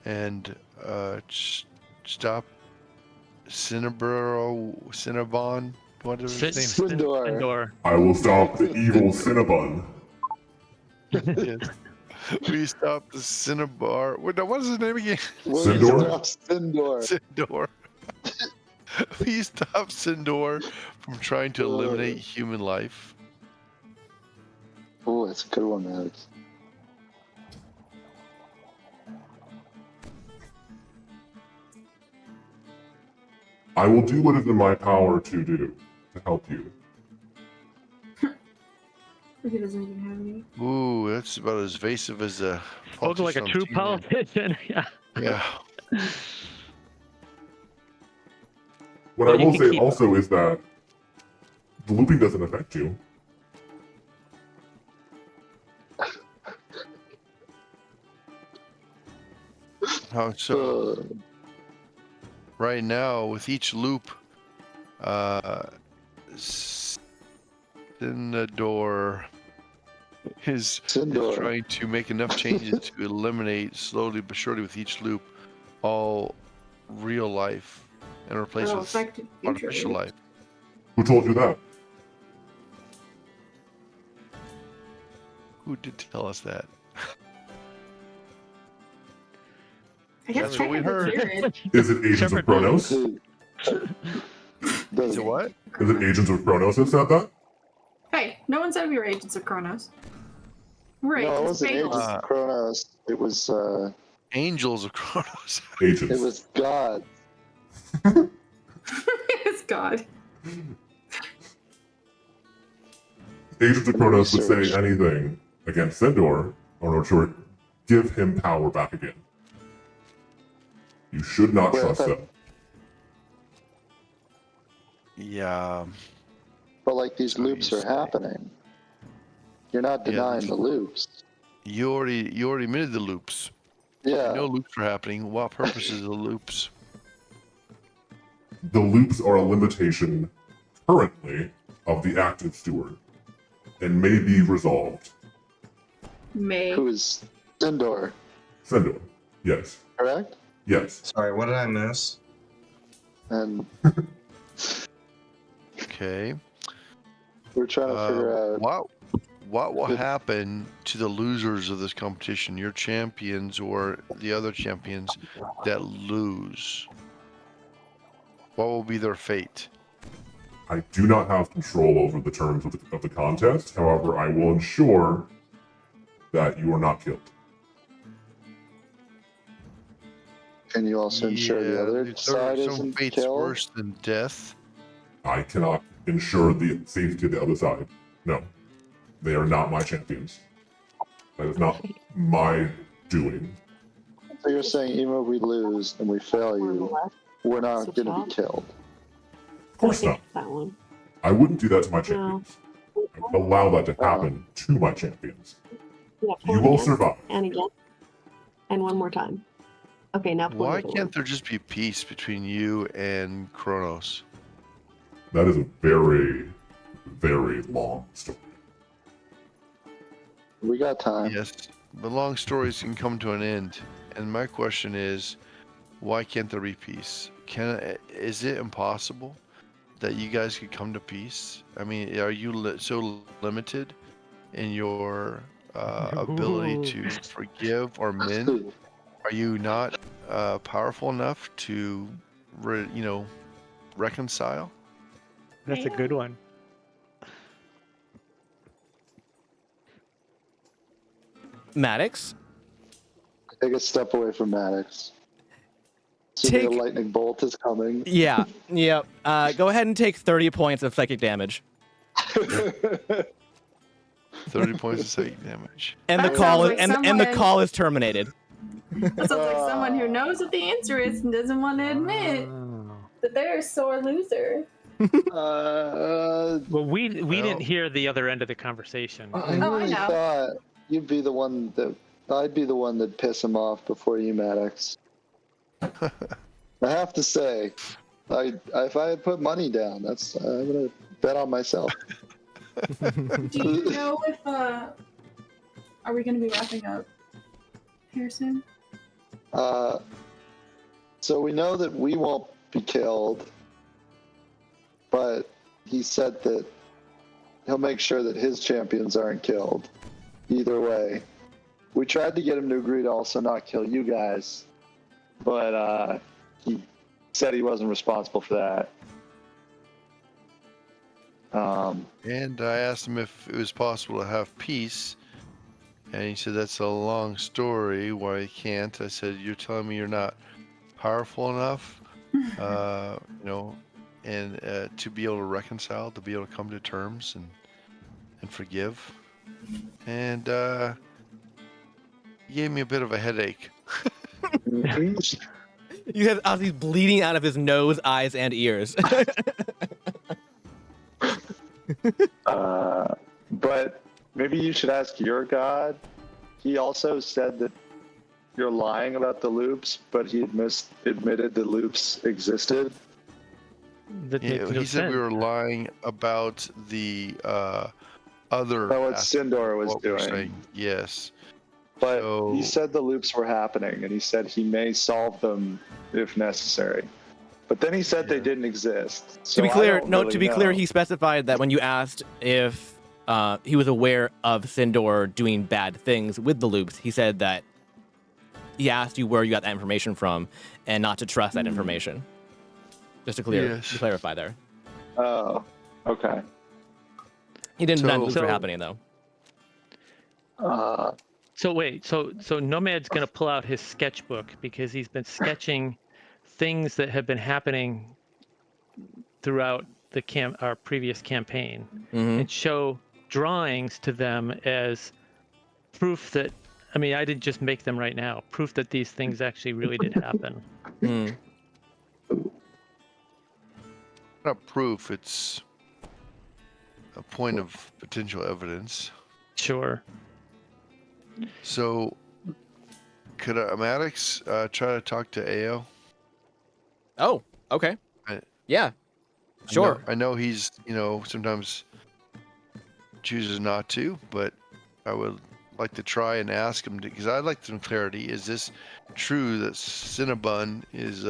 and stop Cinnabon, whatever his name is? Sindor. I will stop the evil Cinnabon. Yes. Will you stop the Cinnabar? What is his name again? Sindor? Sindor. Sindor. Will you stop Sindor from trying to eliminate human life? Oh, that's a good one, Alex. I will do what is in my power to do to help you. He doesn't even have any. Ooh, that's about as evasive as a Spoken like a true politician. Yeah. Yeah. What Well, I you will can say keep- also is that the looping doesn't affect you. How so? Right now, with each loop, Cinnador is Sindor. trying to make enough changes to eliminate slowly but surely with each loop all real life and replace it It'll with affect future artificial loops. life. Who told you that? Who did tell us that? I guess That's what we technically heard. Jared. Is it Agents of Shepard Kronos? Is it what? Is it Agents of Kronos who said that? Hey, no one said we were agents of Kronos. We're No, it agents of wasn't Bagel. Agents of Kronos. It was angels of Kronos. Agents. It was God. It's God. Agents of Kronos would say Research. anything against Sindor in order to give him power back again. You should not Wait, I trust thought- them. Yeah. But like these So you loops are say. happening. You're not denying this- the loops. You already admitted the loops. Yeah. You know loops are happening. What purpose is the loops? The loops are a limitation currently of the active steward and may be resolved. May. Who is Sindor, Sindor. Yes. correct? Yes. Sorry, what did I miss? And Okay. we're trying to figure out. What will Good. happen to the losers of this competition, your champions or the other champions that lose? What will be their fate? I do not have control over the terms of the contest. However, I will ensure that you are not killed. Can you also ensure the other there side are some isn't fates killed? worse than death. I cannot ensure the safety of the other side. No. They are not my champions. That is not my doing. So you're saying even if we lose and we fail you, we're not going to be killed. Of course not. That one. I wouldn't do that to my champions. I would allow that to happen to my champions. Yeah, You will survive. And again. And one more time. Okay, now pull Why another can't one. there just be peace between you and Kronos? That is a very, very long story. We got time. Yes, but long stories can come to an end. And my question is, why can't there be peace? Is it impossible that you guys could come to peace? I mean, are you so limited in your ability to forgive or mend? Are you not powerful enough to, reconcile? That's a good one. Maddox, Take a step away from Maddox. Assuming Take- a lightning bolt is coming. yeah, yep. Go ahead and take 30 points of psychic damage. 30 points of psychic damage. And the That call sounds is, like and the someone- call is terminated. That sounds like someone who knows what the answer is and doesn't want to admit that they're a sore loser. Uh, Well, we Well- didn't hear the other end of the conversation. I Oh, I really know. thought you'd be the one that I'd be the one that'd piss him off before you, Maddox. I have to say, if I had put money down, I'm gonna bet on myself. Do you know if are we going to be wrapping up here soon? So we know that we won't be killed, but he said that he'll make sure that his champions aren't killed. Either way, we tried to get him to agree to also not kill you guys, but he said he wasn't responsible for that. And I asked him if it was possible to have peace. And he said, that's a long story. Why he can't? I said, you're telling me you're not powerful enough, and to be able to reconcile, to be able to come to terms and forgive. And he gave me a bit of a headache. You have Ozzy bleeding out of his nose, eyes, and ears. But maybe you should ask your god. He also said that you're lying about the loops, but he admitted the loops existed. That Yeah, makes no he said we sense. were lying about the other. That's what aspect Sindor of was what we're doing. saying. Yes. But So- he said the loops were happening, and he said he may solve them if necessary. But then he said they didn't exist. So to be I clear, don't no. really To be clear, know. he specified that when you asked if he was aware of Sindor doing bad things with the loops, he said that he asked you where you got that information from, and not to trust that information. Just to Yes. clarify there. Oh, okay. He didn't deny So- loops were happening though. So wait, so Nomad's gonna pull out his sketchbook because he's been sketching things that have been happening throughout our previous campaign, Mm-hmm. and show drawings to them as proof that, I mean, I didn't just make them right now. Proof that these things actually really did happen. Mm. Not proof, it's a point of potential evidence. Sure. So, could Maddox try to talk to Ao? Oh, okay. I- Yeah. Sure. I know he's, sometimes chooses not to, but I would like to try and ask him, because I'd like some clarity. Is this true that Cinnabon is...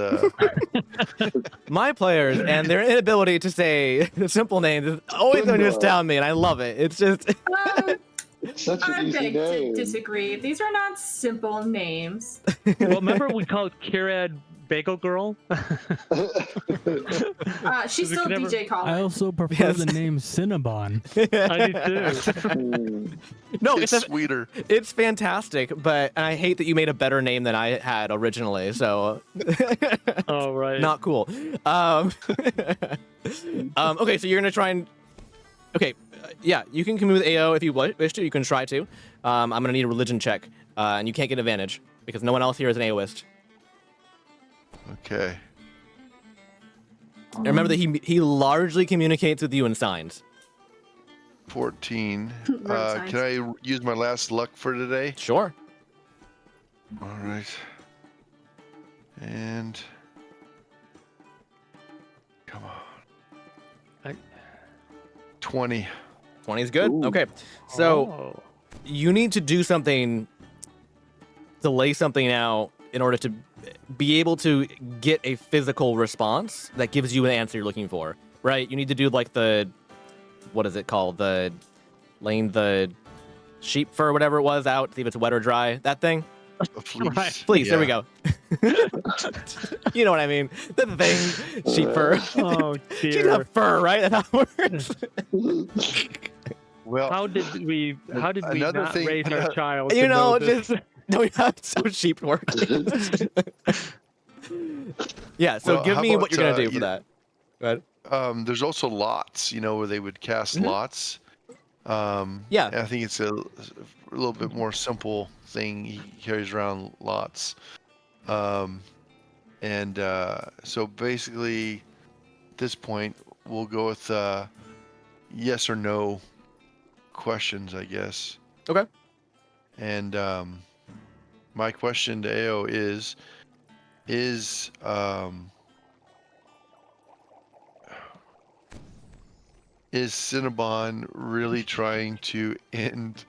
My players and their inability to say simple names is always going to astound me, and I love it. It's just... Such an I easy beg to name. disagree. These are not simple names. Well, remember we called Kirad Bagel Girl? She's still Never- DJ I Colin. also prefer Yes. the name Cinnabon. I do too. No, it's it's sweeter. it's fantastic, but I hate that you made a better name than I had originally. So, Oh, right. not cool. Okay, so you're gonna try and. Okay, yeah, you can commune with AO if you wish to. You can try to. I'm gonna need a religion check, and you can't get advantage because no one else here is an AOist. Okay. And remember that he largely communicates with you in signs. 14. Road signs. Can I use my last luck for today? Sure. All right. And... Come on. 20. 20 is good. Ooh. Okay, so Oh. you need to do something to lay something out in order to be able to get a physical response that gives you an answer you're looking for, right? You need to do like the, what is it called? The laying the sheep fur, whatever it was, out, see if it's wet or dry. That thing? A fleece. Right. Please, there we Yeah. go. You know what I mean. The thing, sheep fur. Oh, She's dear. a fur, right? That's how it works. Well, How did we Another not thing- raise our child? You to know, this? just no, that's how sheep work. Yeah, so Well, give how me what about, you're gonna do you- for that. Go ahead. there's also lots, where they would cast Mhm. lots. Yeah. I think it's a little bit more simple thing. He carries around lots. So basically, at this point, we'll go with yes or no questions, I guess. Okay. And my question to AO is Cinnabon really trying to end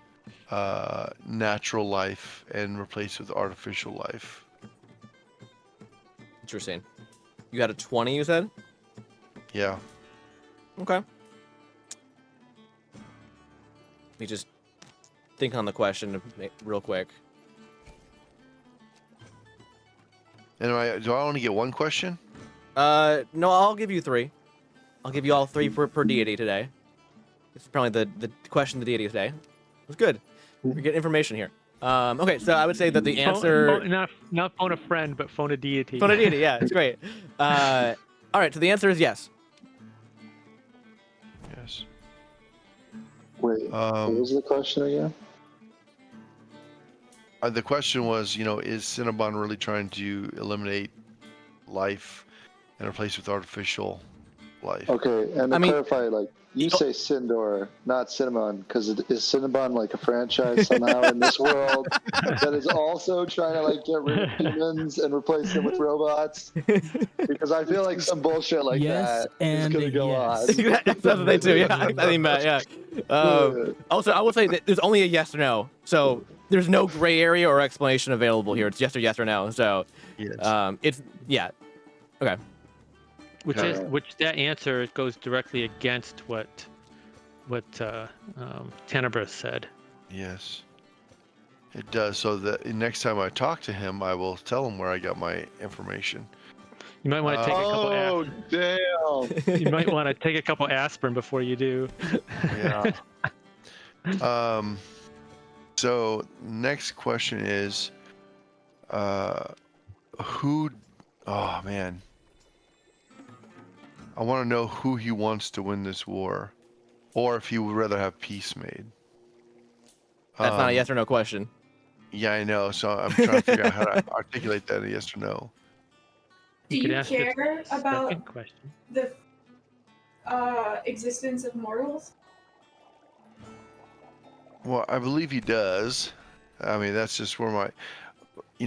natural life and replace with artificial life? Interesting. You got a 20, you said? Yeah. Okay. Let me just think on the question real quick. And do I only get one question? No, I'll give you 3. I'll give you all 3 per deity today. This is probably the question of the deity today. It's good. You're getting information here. Okay, so I would say that the answer... Not phone a friend, but phone a deity. Phone a deity, yeah, it's great. All right, so the answer is yes. Yes. Wait, what Um, was the question again? the question was, is Cinnabon really trying to eliminate life and replace with artificial life? Okay, and to I mean- clarify, you say Sindor, not Cinnamon, because is Cinnabon like a franchise somehow in this world that is also trying to get rid of humans and replace them with robots? Because I feel like some bullshit like Yes, that is and gonna go yes. on. That's what they do, yeah. I think Matt, yeah. Also, I will say that there's only a yes or no, so there's no gray area or explanation available here. It's yes or no. So, Yes. it's yeah. Okay. Which that answer goes directly against what Tenebris said. Yes. It does. So that next time I talk to him, I will tell him where I got my information. You might want to take a couple. Oh, damn. You might want to take a couple aspirin before you do. Yeah. So next question is, who? Oh man, I want to know who he wants to win this war, or if he would rather have peace made. That's not a yes or no question. Yeah, I know. So I'm trying to figure out how to articulate that in a yes or no. Do could you ask the care about second question. the existence of mortals? Well, I believe he does. I mean, that's just where my,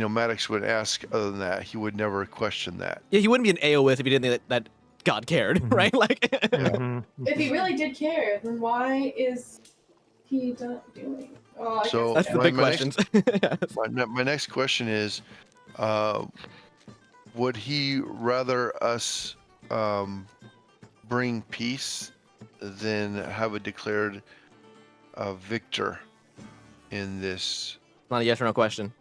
Maddox would ask. Other than that, he would never question that. Yeah, he wouldn't be an AOS if he didn't think that God cared, right? Like, Mhm, If he mhm. really did care, then why is he not doing? Well, I So, guess that's the so. big my questions. My next question is, would he rather us bring peace than have a declared victor in this? Not a yes or no question.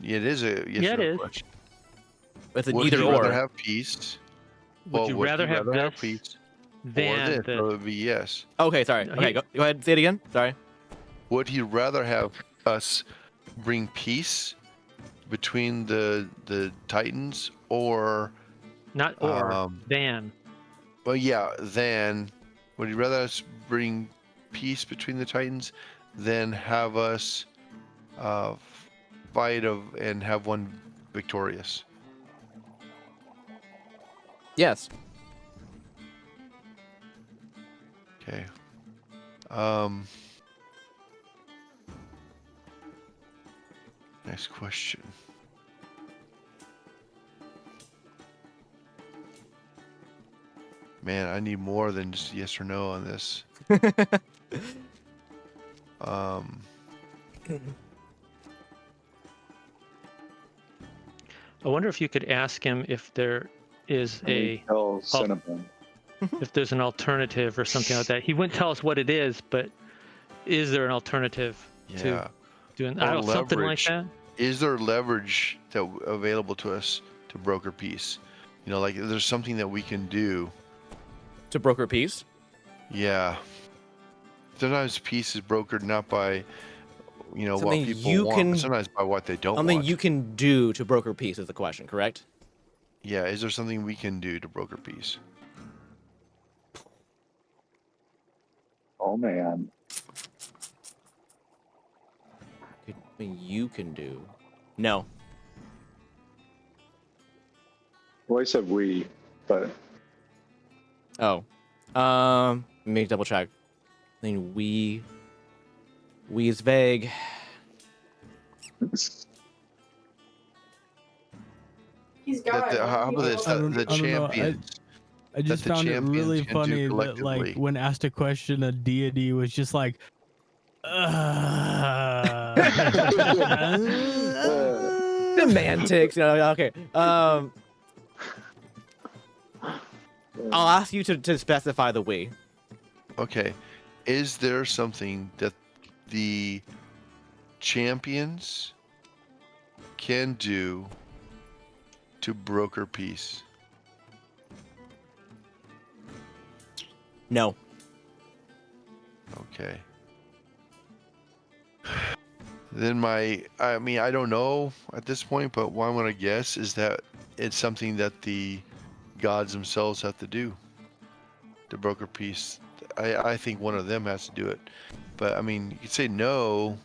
It is a yes Yeah, or it no is. question. It's an Would either he or. rather have peace? Would you rather he have rather this peace or than this? this? So it would be yes. Okay, sorry. No, Okay, he- go ahead. Say it again. Sorry. Would he rather have us bring peace between the Titans, or Not or, Um, than. well, yeah, then would he rather us bring peace between the Titans than have us fight and have one victorious? Yes. Okay. Next question. Man, I need more than just yes or no on this. I wonder if you could ask him if there is Cinnamon. if there's an alternative or something like that. He wouldn't tell us what it is, but is there an alternative Yeah. to doing Or something like leverage. that? Is there leverage that available to us to broker peace? Like is there something that we can do? To broker peace? Yeah. Sometimes peace is brokered not by, what Something people you want, can- but sometimes by what they don't Something want. you can do to broker peace is the question, correct? Yeah, is there something we can do to broker peace? Oh man. Something you can do. No. Well, I said we, but Oh. Let me double check. I mean, we is vague. He's God. How about this? I don't The know. champions. I just the found it champions really can do funny that, collectively. like, when asked a question, a deity was just like, Semantics. No, okay. I'll ask you to specify the we. Okay. Is there something that the champions can do to broker peace? No. Okay. Then I don't know at this point, but what I'm going to guess is that it's something that the gods themselves have to do to broker peace. I think one of them has to do it. But, you could say no,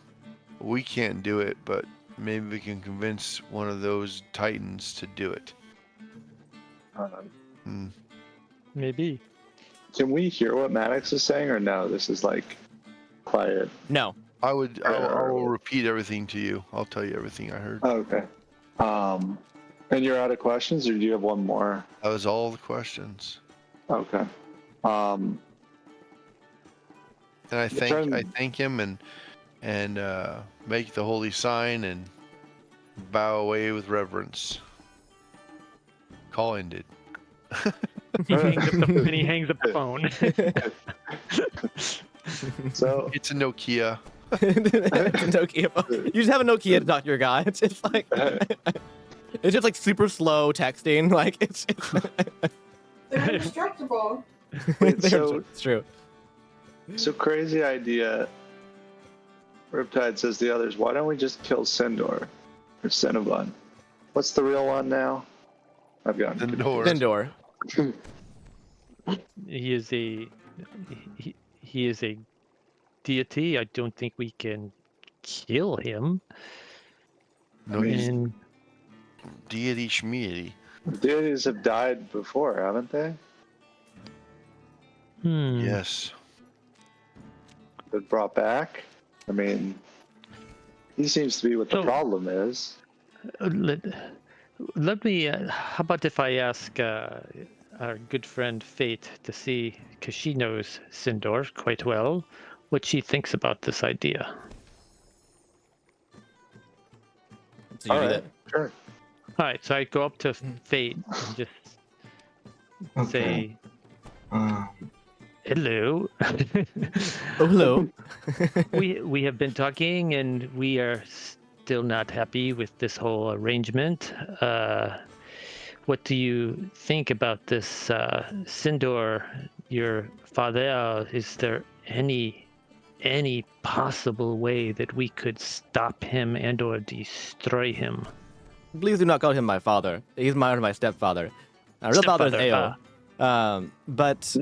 we can't do it, but maybe we can convince one of those titans to do it. Maybe. can we hear what Maddox is saying, or no? This is like quiet. No. I will repeat everything to you. I'll tell you everything I heard. Oh, okay. And you're out of questions, or do you have one more? That was all the questions. Okay. And I thank him and make the holy sign and bow away with reverence. Colin did. And he hangs up the phone. So It's a Nokia. It's a Nokia phone. You just have a Nokia to talk to your guy. It's just like it's just like super slow texting. Like it's They're indestructible. so it's true. So crazy idea. Riptide says to the others, why don't we just kill Sindor? Or Cinnabon? What's the real one now? I've gotten Sindor. Sindor. He is a he is a deity. I don't think we can kill him. No, he's And deity schmeity. Deities have died before, haven't they? Yes. Been brought back? I mean, he seems to be what the So- problem is. Let me. How about if I ask our good friend Fate to see, because she knows Sindor quite well, what she thinks about this idea. So you do Alright, that. sure. All right, so I go up to Fate and just say, "Hello." Oh, hello. we have been talking, and we are still not happy with this whole arrangement. What do you think about this, Sindor, your father? Is there any possible way that we could stop him and/or destroy him? Please do not call him my father. He's my stepfather. My real father is Stepfather, Ao. But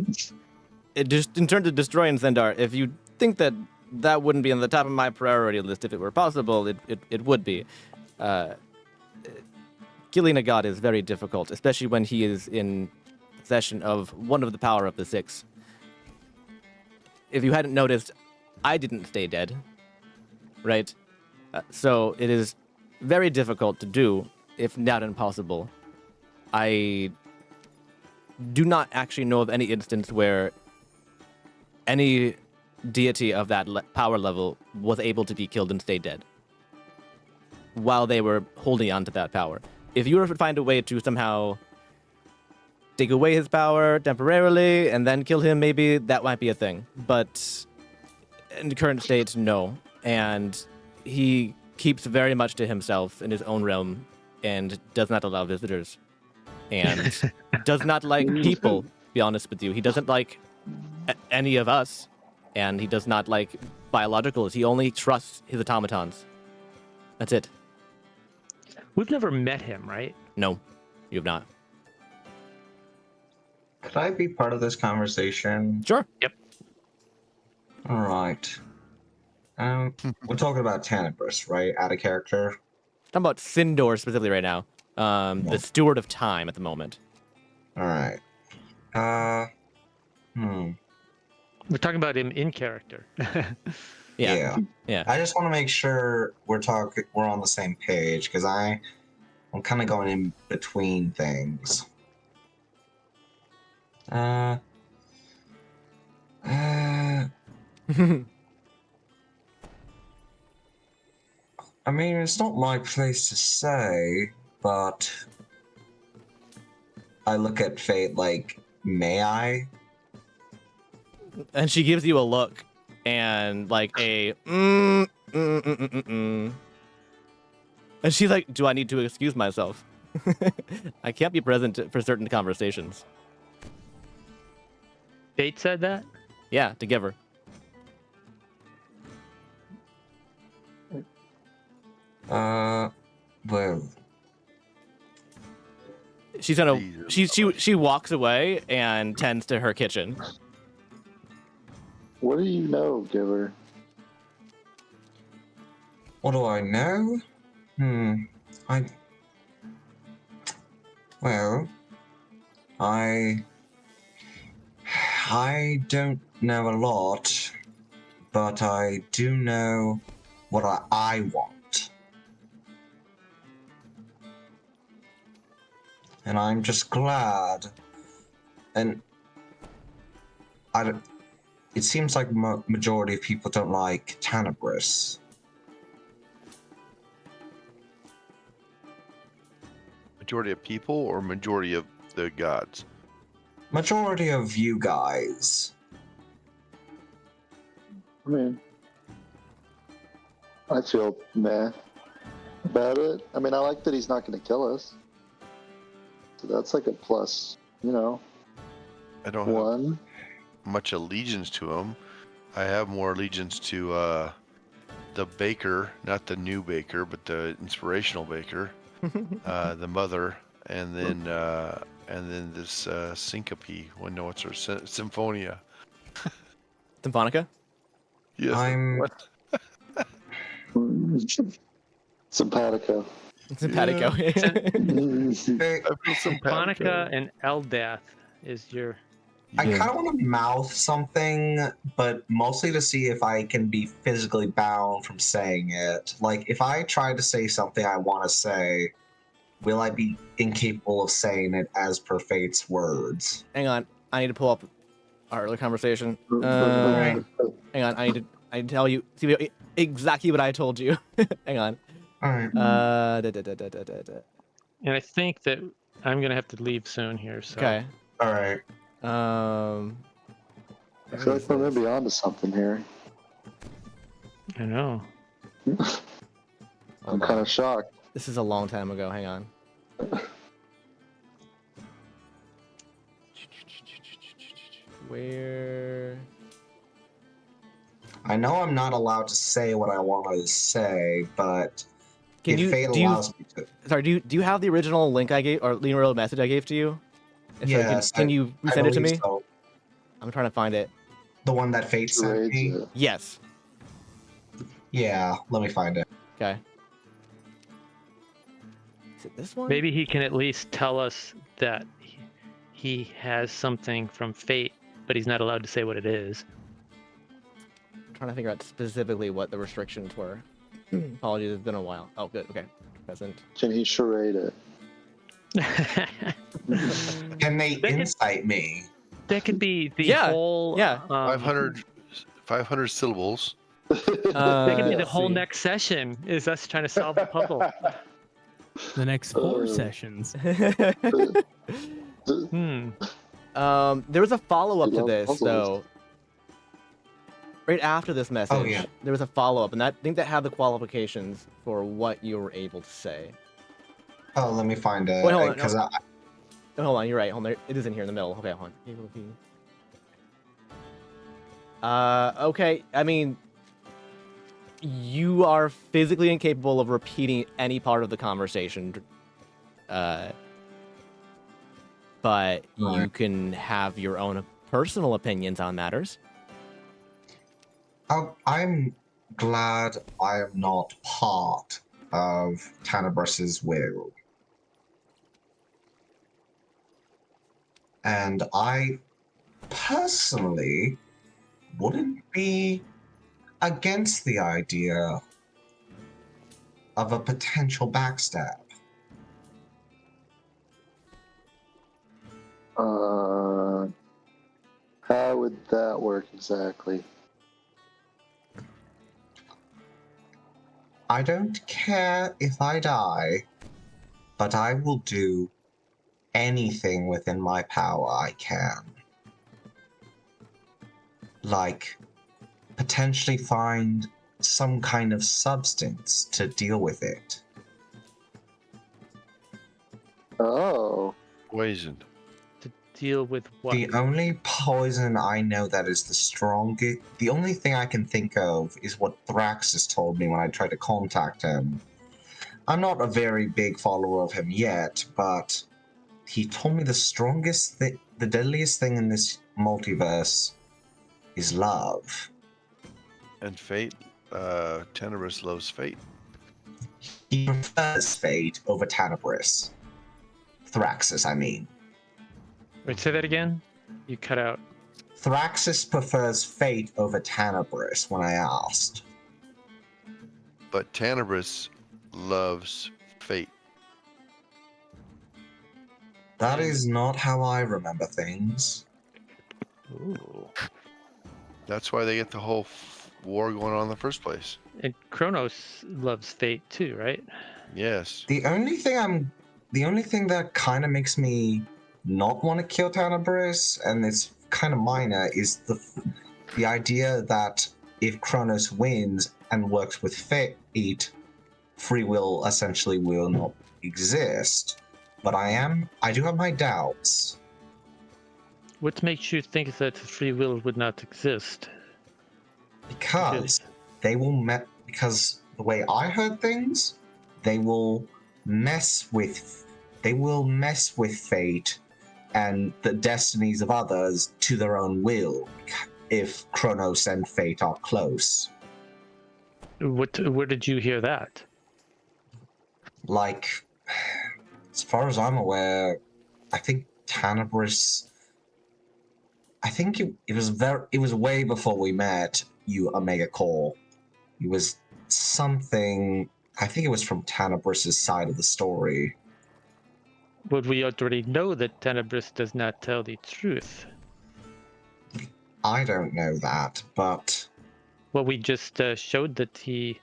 it just in terms of destroying Zendar, if you think that that wouldn't be on the top of my priority list if it were possible, it would be. Killing a god is very difficult, especially when he is in possession of one of the power of the six. If you hadn't noticed, I didn't stay dead, right? So it is very difficult to do, if not impossible. I do not actually know of any instance where any deity of that power level was able to be killed and stay dead while they were holding on to that power. If you were to find a way to somehow take away his power temporarily and then kill him, maybe that might be a thing. But in the current state, no. And he keeps very much to himself in his own realm and does not allow visitors. And does not like people, to be honest with you. He doesn't like any of us. And he does not like biologicals. He only trusts his automatons. That's it. We've never met him, right? No, you have not. Could I be part of this conversation? Sure. Yep. All right. We're talking about Tenebris, right? Out of character. Talking about Sindor specifically right now. The steward of time at the moment. All right. We're talking about him in character. Yeah. I just want to make sure we're on the same page because I'm kind of going in between things. I mean, it's not my place to say, but I look at Fate like, may I? And she gives you a look and like a And she's like, do I need to excuse myself? I can't be present for certain conversations. Fate said that? Yeah, to give her. Well, She's gonna she walks away and tends to her kitchen. What do you know, Giver? what do I know? I don't know a lot, but I do know what I want. And I'm just glad. And it seems like majority of people don't like Tenebris. Majority of people or majority of the gods? Majority of you guys. I mean, I feel meh about it. I mean, I like that he's not going to kill us. So that's like a plus, you know. I don't have much allegiance to him. I have more allegiance to the baker, not the new baker, but the inspirational baker, the mother, and then this syncope. Well, no, it's her symphonia. Symphonica? Yes. I'm- What? Simpatico. Simpatico. Hey, I feel simpatico. Symphonica and Eldath is your. I Yeah. kind of want to mouth something, but mostly to see if I can be physically bound from saying it. Like, if I try to say something I want to say, will I be incapable of saying it as per Fate's words? Hang on. I need to pull up our earlier conversation. Right. Hang on. I need to tell you exactly what I told you. Hang on. All right. And I think that I'm gonna have to leave soon here. So. Okay. All right. I where feel is like we're this? maybe onto something here. I know. I'm Hold kind on. of shocked. This is a long time ago. Hang on. Where? I know I'm not allowed to say what I want to say, but Can if you Fate do you allows me to, sorry, do you have the original link I gave or the original message I gave to you? If so, yes, can you I resend it to believe me? so. I'm trying to find it. The one that Fate sent Charades, me. Yes. Yeah, let me find it. Okay. Is it this one? Maybe he can at least tell us that he has something from fate, but he's not allowed to say what it is. I'm trying to figure out specifically what the restrictions were. Apologies, it's been a while. Oh, good. Okay. Present. Can he charade it? Can they They can- insight me? That could be the Yeah, whole. yeah. 500 syllables. That could be the Let's whole see. next session. Is us trying to solve the puzzle. The next 4 Oh. sessions. Hmm. There was a follow-up We to love this, puzzles. though. Right after this message, yeah. there was a follow-up, and I think that had the qualifications for what you were able to say. Oh, let me find it. Wait, hold on, Because no. Oh, hold on, you're right. Hold on, it is in here in the middle. Okay, hold on. Okay, I mean, you are physically incapable of repeating any part of the conversation, but you Right. can have your own personal opinions on matters. I'm glad I am not part of Tanabris's will. And I personally wouldn't be against the idea of a potential backstab. How would that work exactly? I don't care if I die, but I will do anything within my power I can. Like, potentially find some kind of substance to deal with it. Oh, Poisoned. To deal with what? The only poison I know that is the strongest, the only thing I can think of is what Thraxus told me when I tried to contact him. I'm not a very big follower of him yet, but he told me the strongest thing, the deadliest thing in this multiverse is love. And fate. Tenebrous loves fate. He prefers fate over Tanabris. Thraxus, I mean. Wait, say that again. You cut out. Thraxus prefers fate over Tanabris when I asked. But Tenebrous loves fate. That is not how I remember things. Ooh. That's That's why they get the whole war going on in the first place. And Kronos loves fate too, right? Yes. The only thing that kind of makes me not want to kill Tanabris, and it's kind of minor, is the idea that if Kronos wins and works with fate, free will essentially will not exist. But I do have my doubts. What makes you think that free will would not exist? Because they will because the way I heard things, they will mess with fate and the destinies of others to their own will if Kronos and fate are close. Where did you hear that? Like, as far as I'm aware, I think Tanabris. I think it was way before we met you, Omega Core. It was something. I think it was from Tanabris's side of the story. But we already know that Tenebris does not tell the truth. I don't know that, but Well, we just showed that he.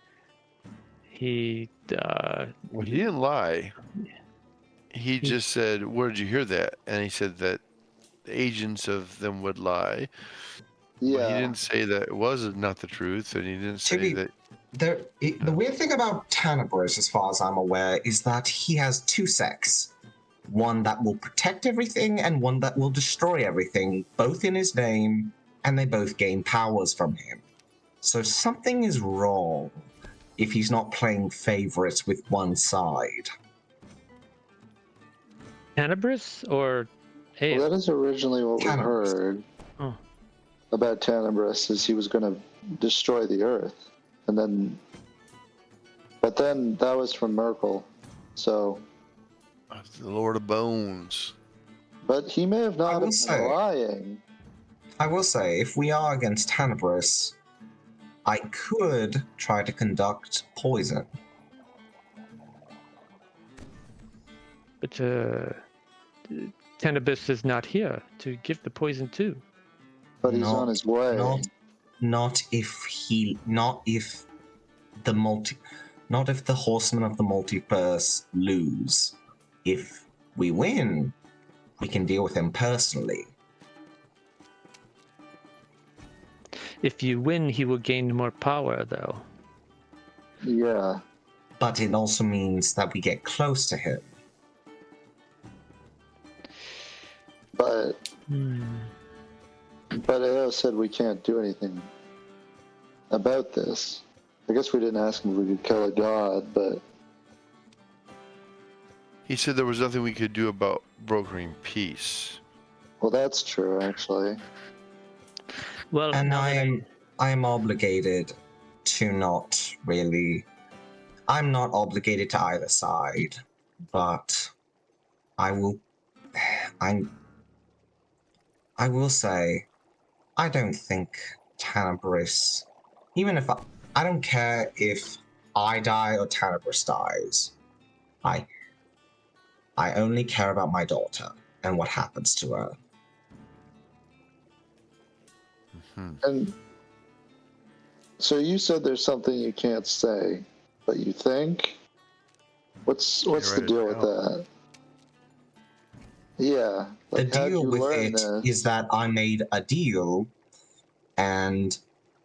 Well, he didn't lie. He just said, "Where did you hear that?" And he said that agents of them would lie. Yeah. But he didn't say that it was not the truth, and he didn't say that. the weird thing about Tanabris, as far as I'm aware, is that he has two sects. One that will protect everything and one that will destroy everything, both in his name, and they both gain powers from him. So something is wrong if he's not playing favorites with one side. Tenebris or Well, that is originally what we Tanabris. heard Oh. about Tanabris, is he was going to destroy the Earth, and then, but then that was from Merkel, so. The Lord of Bones. But he may have not been lying. I will say, if we are against Tanabris, I could try to conduct poison. But Tenebris is not here to give the poison to. But he's on his way. Not if the Horsemen of the Multiverse lose. If we win, we can deal with him personally. If you win, he will gain more power, though. Yeah. But it also means that we get close to him. But AO said we can't do anything about this. I guess we didn't ask him if we could kill a god, but He said there was nothing we could do about brokering peace. well, that's true, actually. Well, and I am obligated to not really. I'm not obligated to either side, but I will say, I don't think Tanabris, even if I don't care if I die or Tanabris dies. I only care about my daughter and what happens to her. And so you said there's something you can't say, but you think? What's the deal with that? Yeah. The deal with it is that I made a deal, and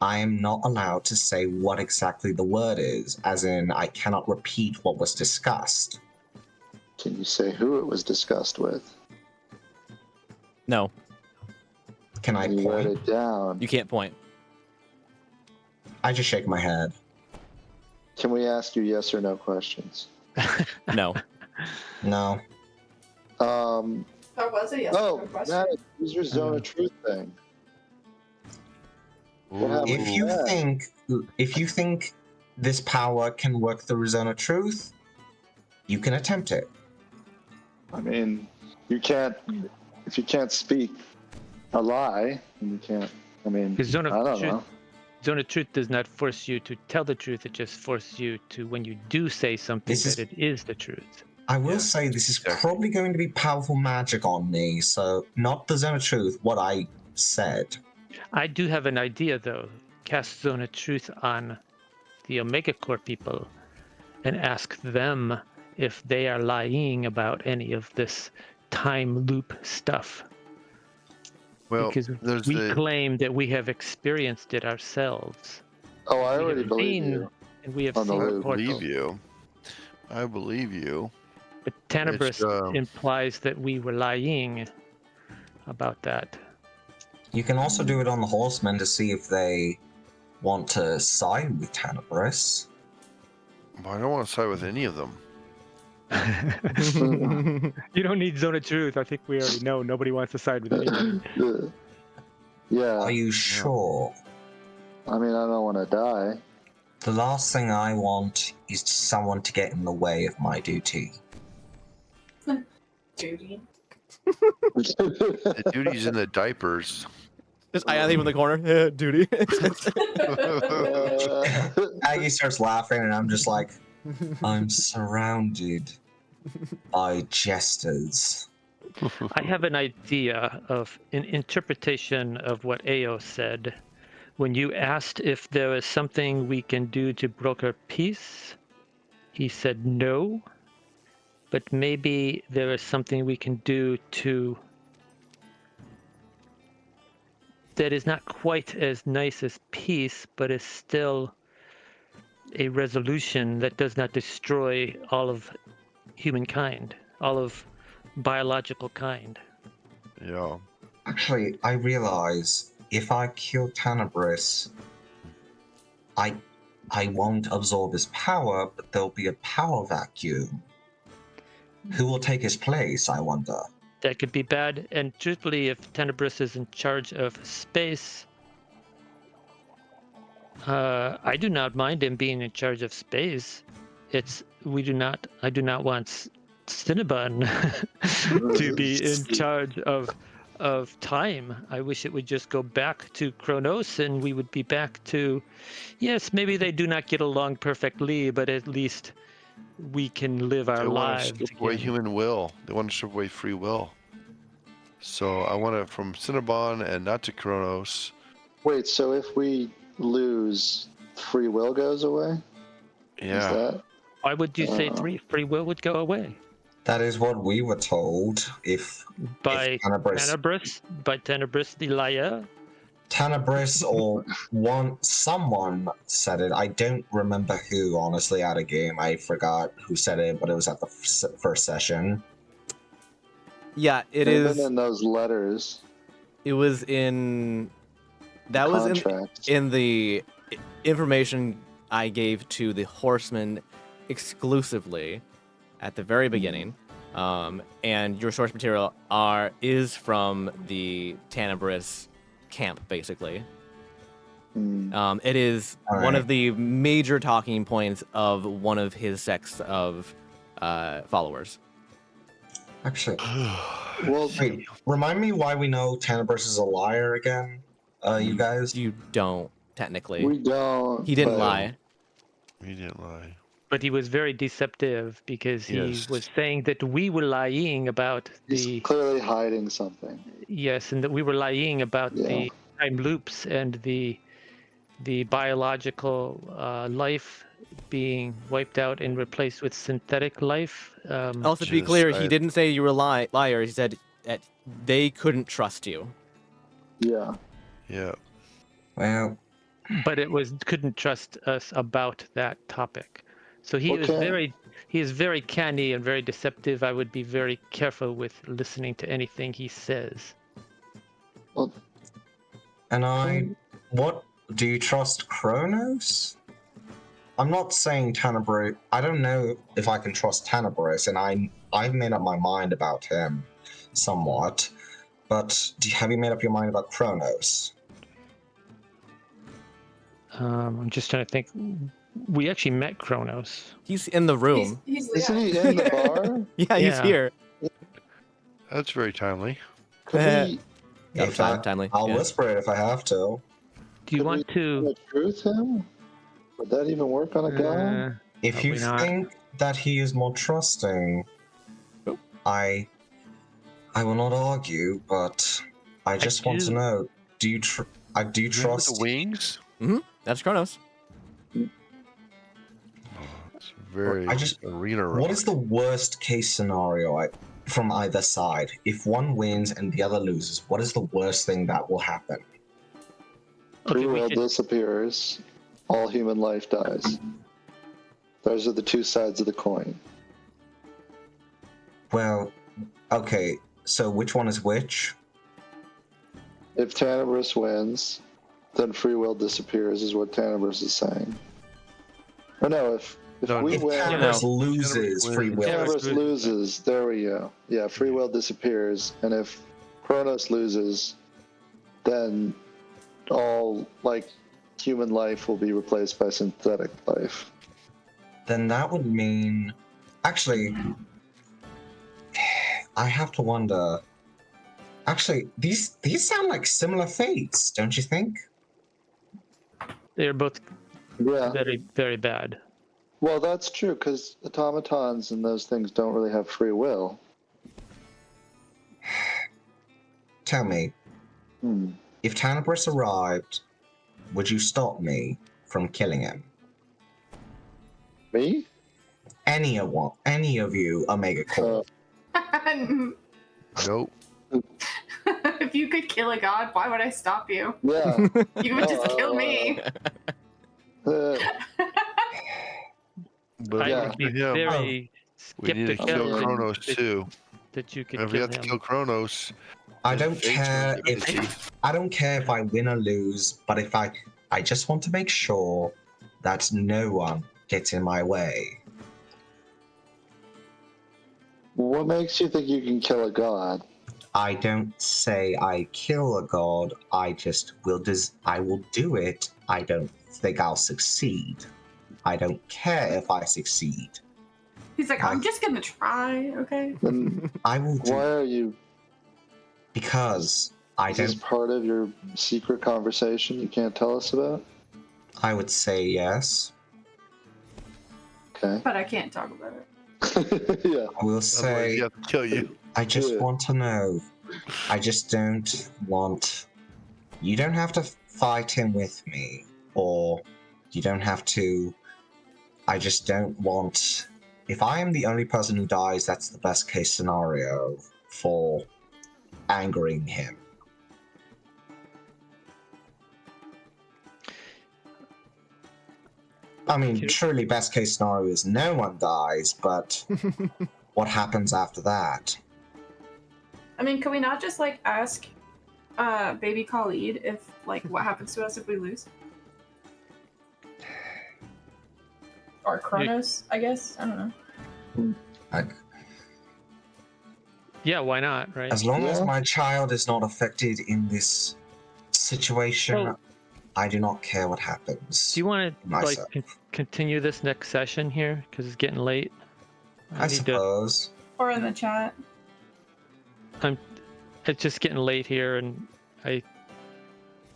I am not allowed to say what exactly the word is, as in I cannot repeat what was discussed. Can you say who it was discussed with? No. Can I point? Write it down. You can't point. I just shake my head. Can we ask you yes or no questions? No. No. There was a yes or no question. Matt, it was your zone of truth thing. If you think this power can work through Zone of Truth, you can attempt it. I mean, if you can't speak a lie, you can't. I mean, Because I don't know. Zone of Truth does not force you to tell the truth. It just forces you to, when you do say something, that it is the truth. I will say this is probably going to be powerful magic on me, so not the Zone of Truth, what I said. I do have an idea, though. Cast Zone of Truth on the Omega Core people and ask them if they are lying about any of this time loop stuff. Well, because we claim that we have experienced it ourselves. Oh, I already believe you. And we have On the seen loop. the portal. I believe you. But Tenebris implies that we were lying about that. You can also do it on the Horsemen to see if they want to side with Tenebris. Well, I don't want to side with any of them. You don't need Zone of Truth. I think we already know nobody wants to side with anybody. Yeah. Are you sure? I mean, I don't want to die. The last thing I want is someone to get in the way of my duty. Duty. The duty's in the diapers. Just I leave in the corner. Duty. Aggie starts laughing, and I'm just like, I'm surrounded by jesters. I have an idea of an interpretation of what Ao said. When you asked if there is something we can do to broker peace, he said no. But maybe there is something we can do to that is not quite as nice as peace, but is still a resolution that does not destroy all of humankind, all of biological kind. Yeah. Actually, I realize if I kill Tenebris, I won't absorb his power, but there'll be a power vacuum. Who will take his place, I wonder? That could be bad, and truthfully, if Tenebris is in charge of space, I do not mind him being in charge of space. I do not want Cinnabon to be in charge of time. I wish it would just go back to Kronos, and we would be back to, yes, maybe they do not get along perfectly, but at least we can live our They want lives to strip away again. human will. They want to strip away free will. So I want it from Cinnabon and not to Kronos. Wait, so if we lose, free will goes away? Is Yeah. that? Why would you say free will would go away? That is what we were told. If By Tenebris, Tenebris the liar? Tenebris or someone said it. I don't remember who, honestly, out of game. I forgot who said it, but it was at the first session. Yeah, it Could have is. been in those letters. It was in. That was Contracts. in the information I gave to the Horsemen exclusively at the very beginning. And your source material is from the Tenebris camp, basically. It is one of the major talking points of one of his sects of followers. Actually, Well, wait, remind me why we know Tenebris is a liar again, you guys? You don't, technically. we don't. He didn't but lie. He didn't lie. But he was very deceptive because he Yes. was saying that we were lying about He's clearly hiding something. yes, and that we were lying about Yeah. the time loops and the biological life being wiped out and replaced with synthetic life. Also, to be clear, he Genocide. didn't say you were a liar. He said that they couldn't trust you. Yeah. Yeah. Well, but it was couldn't trust us about that topic. So he Okay. is very canny and very deceptive. I would be very careful with listening to anything he says. Well, and what, do you trust Kronos? I'm not saying Tenebris. I don't know if I can trust Tenebris, and I've made up my mind about him somewhat. But have you made up your mind about Kronos? I'm just trying to think. We actually met Kronos. He's in the room. isn't he in the bar? Yeah, he's Yeah. here. That's very timely. Could we, If I- timely. I'll yeah. whisper it if I have to. Do you could want we to? truth him? Would that even work on a guy? If you Probably not. think that he is more trusting, I will not argue, but I just want to do. know: do you Remember trust? the wings? That's Kronos. It's very I just- arena What is the worst case scenario from either side? If one wins and the other loses, what is the worst thing that will happen? Okay, Free we will should, disappears. All human life dies. Those are the two sides of the coin. Well, okay. So which one is which? If Tanabris wins, then free will disappears, is what Tannerverse is saying. Or no, if No, we If win, Tannerverse know, loses, free will. Tannerverse loses. There we go. Yeah, free will disappears, and if Kronos loses, then all like human life will be replaced by synthetic life. Then that would mean, actually, I have to wonder. Actually, these sound like similar fates, don't you think? They're both Yeah. very, very bad. Well, that's true because automatons and those things don't really have free will. Tell me, if Tannerverse arrived, would you stop me from killing him? Me? Any of you, Omega Core. Nope. If you could kill a god, why would I stop you? Yeah. You would just kill me. Uh, But I Yeah. would be yeah, very we need to skeptical kill Kronos too. that you could And if we kill have to him. kill Kronos, I then don't fate's gonna care get busy. if I win or lose, but if I just want to make sure that no one gets in my way. what makes you think you can kill a god? I don't say I kill a god. I just will. I will do it. I don't think I'll succeed. I don't care if I succeed. He's like, I'm just gonna try, okay? Then I will do why are you? because I Is this don't. part of your secret conversation you can't tell us about? I would say yes. Okay. But I can't talk about it. Yeah. I will Otherwise, say you have to kill you. I just Yeah. want to know. I just don't want. You don't have to fight him with me, or you don't have to. I just don't want. If I am the only person who dies, that's the best case scenario for angering him. I mean, truly, best case scenario is no one dies, but what happens after that? I mean, can we not just like ask baby Khalid if like what happens to us if we lose? Or Kronos, I guess. I don't know. Yeah, why not, right? As long as Yeah. my child is not affected in this situation, Well- I do not care what happens. Do you want to like myself. continue this next session here because it's getting late? I suppose. Or in the chat. It's just getting late here, and I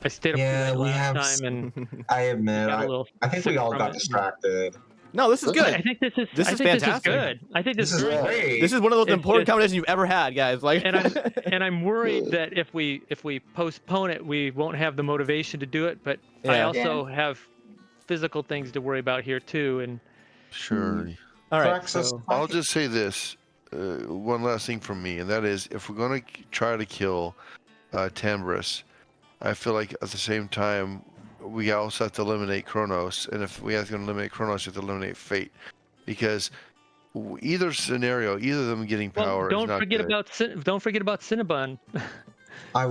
stayed up too Yeah, late we last have. time, and I admit, got a little I think sick we all from got it. distracted. No, this is Okay. good. I think this is. This I is think fantastic. This is good. I think This this, is is great. great. This is one of the most It's important just- conversations you've ever had, guys. Like, And I'm worried that if we postpone it, we won't have the motivation to do it. But I Yeah. also have physical things to worry about here too, and Sure. all right. Thraxus, so- I'll just say this. One last thing from me, and that is if we're going to try to kill Tambris, I feel like at the same time, we also have to eliminate Kronos. And if we have to eliminate Kronos, we have to eliminate Fate. Because either scenario, either of them getting power is don't not forget good. about Cinnabon. I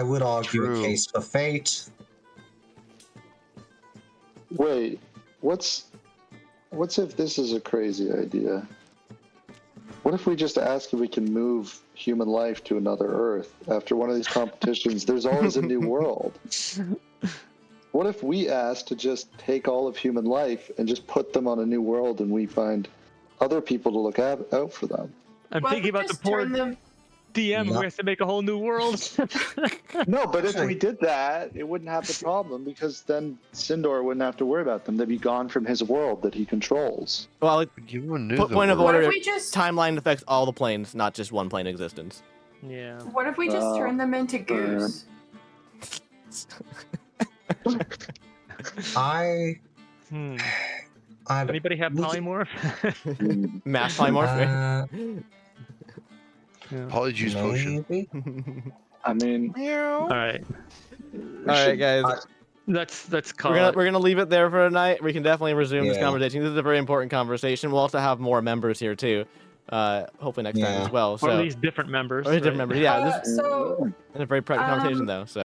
would argue True. a case for fate. Wait, what's if this is a crazy idea? What if we just ask if we can move human life to another Earth? After one of these competitions, there's always a new world. What if we ask to just take all of human life and just put them on a new world, and we find other people to look out for them? I'm What if thinking we about the just poor turn them. DM who Yep. has to make a whole new world. No, but if Actually- we did that, it wouldn't have the problem because then Sindor wouldn't have to worry about them. They'd be gone from his world that he controls. Well, Give him a new point of What order. if we just Timeline affects all the planes, not just one plane existence. Yeah. What if we just turn them into goose? I Anybody have we can- polymorph? Mass polymorph. Polyjuice potion. maybe. I mean, All right. All right, guys. Let's call We're gonna leave it there for tonight. We can definitely resume this Yeah. conversation. This is a very important conversation. We'll also have more members here too. Hopefully next time Yeah. as well. or So at least different members. or different right? members. Yeah, this So is a very private conversation though. So.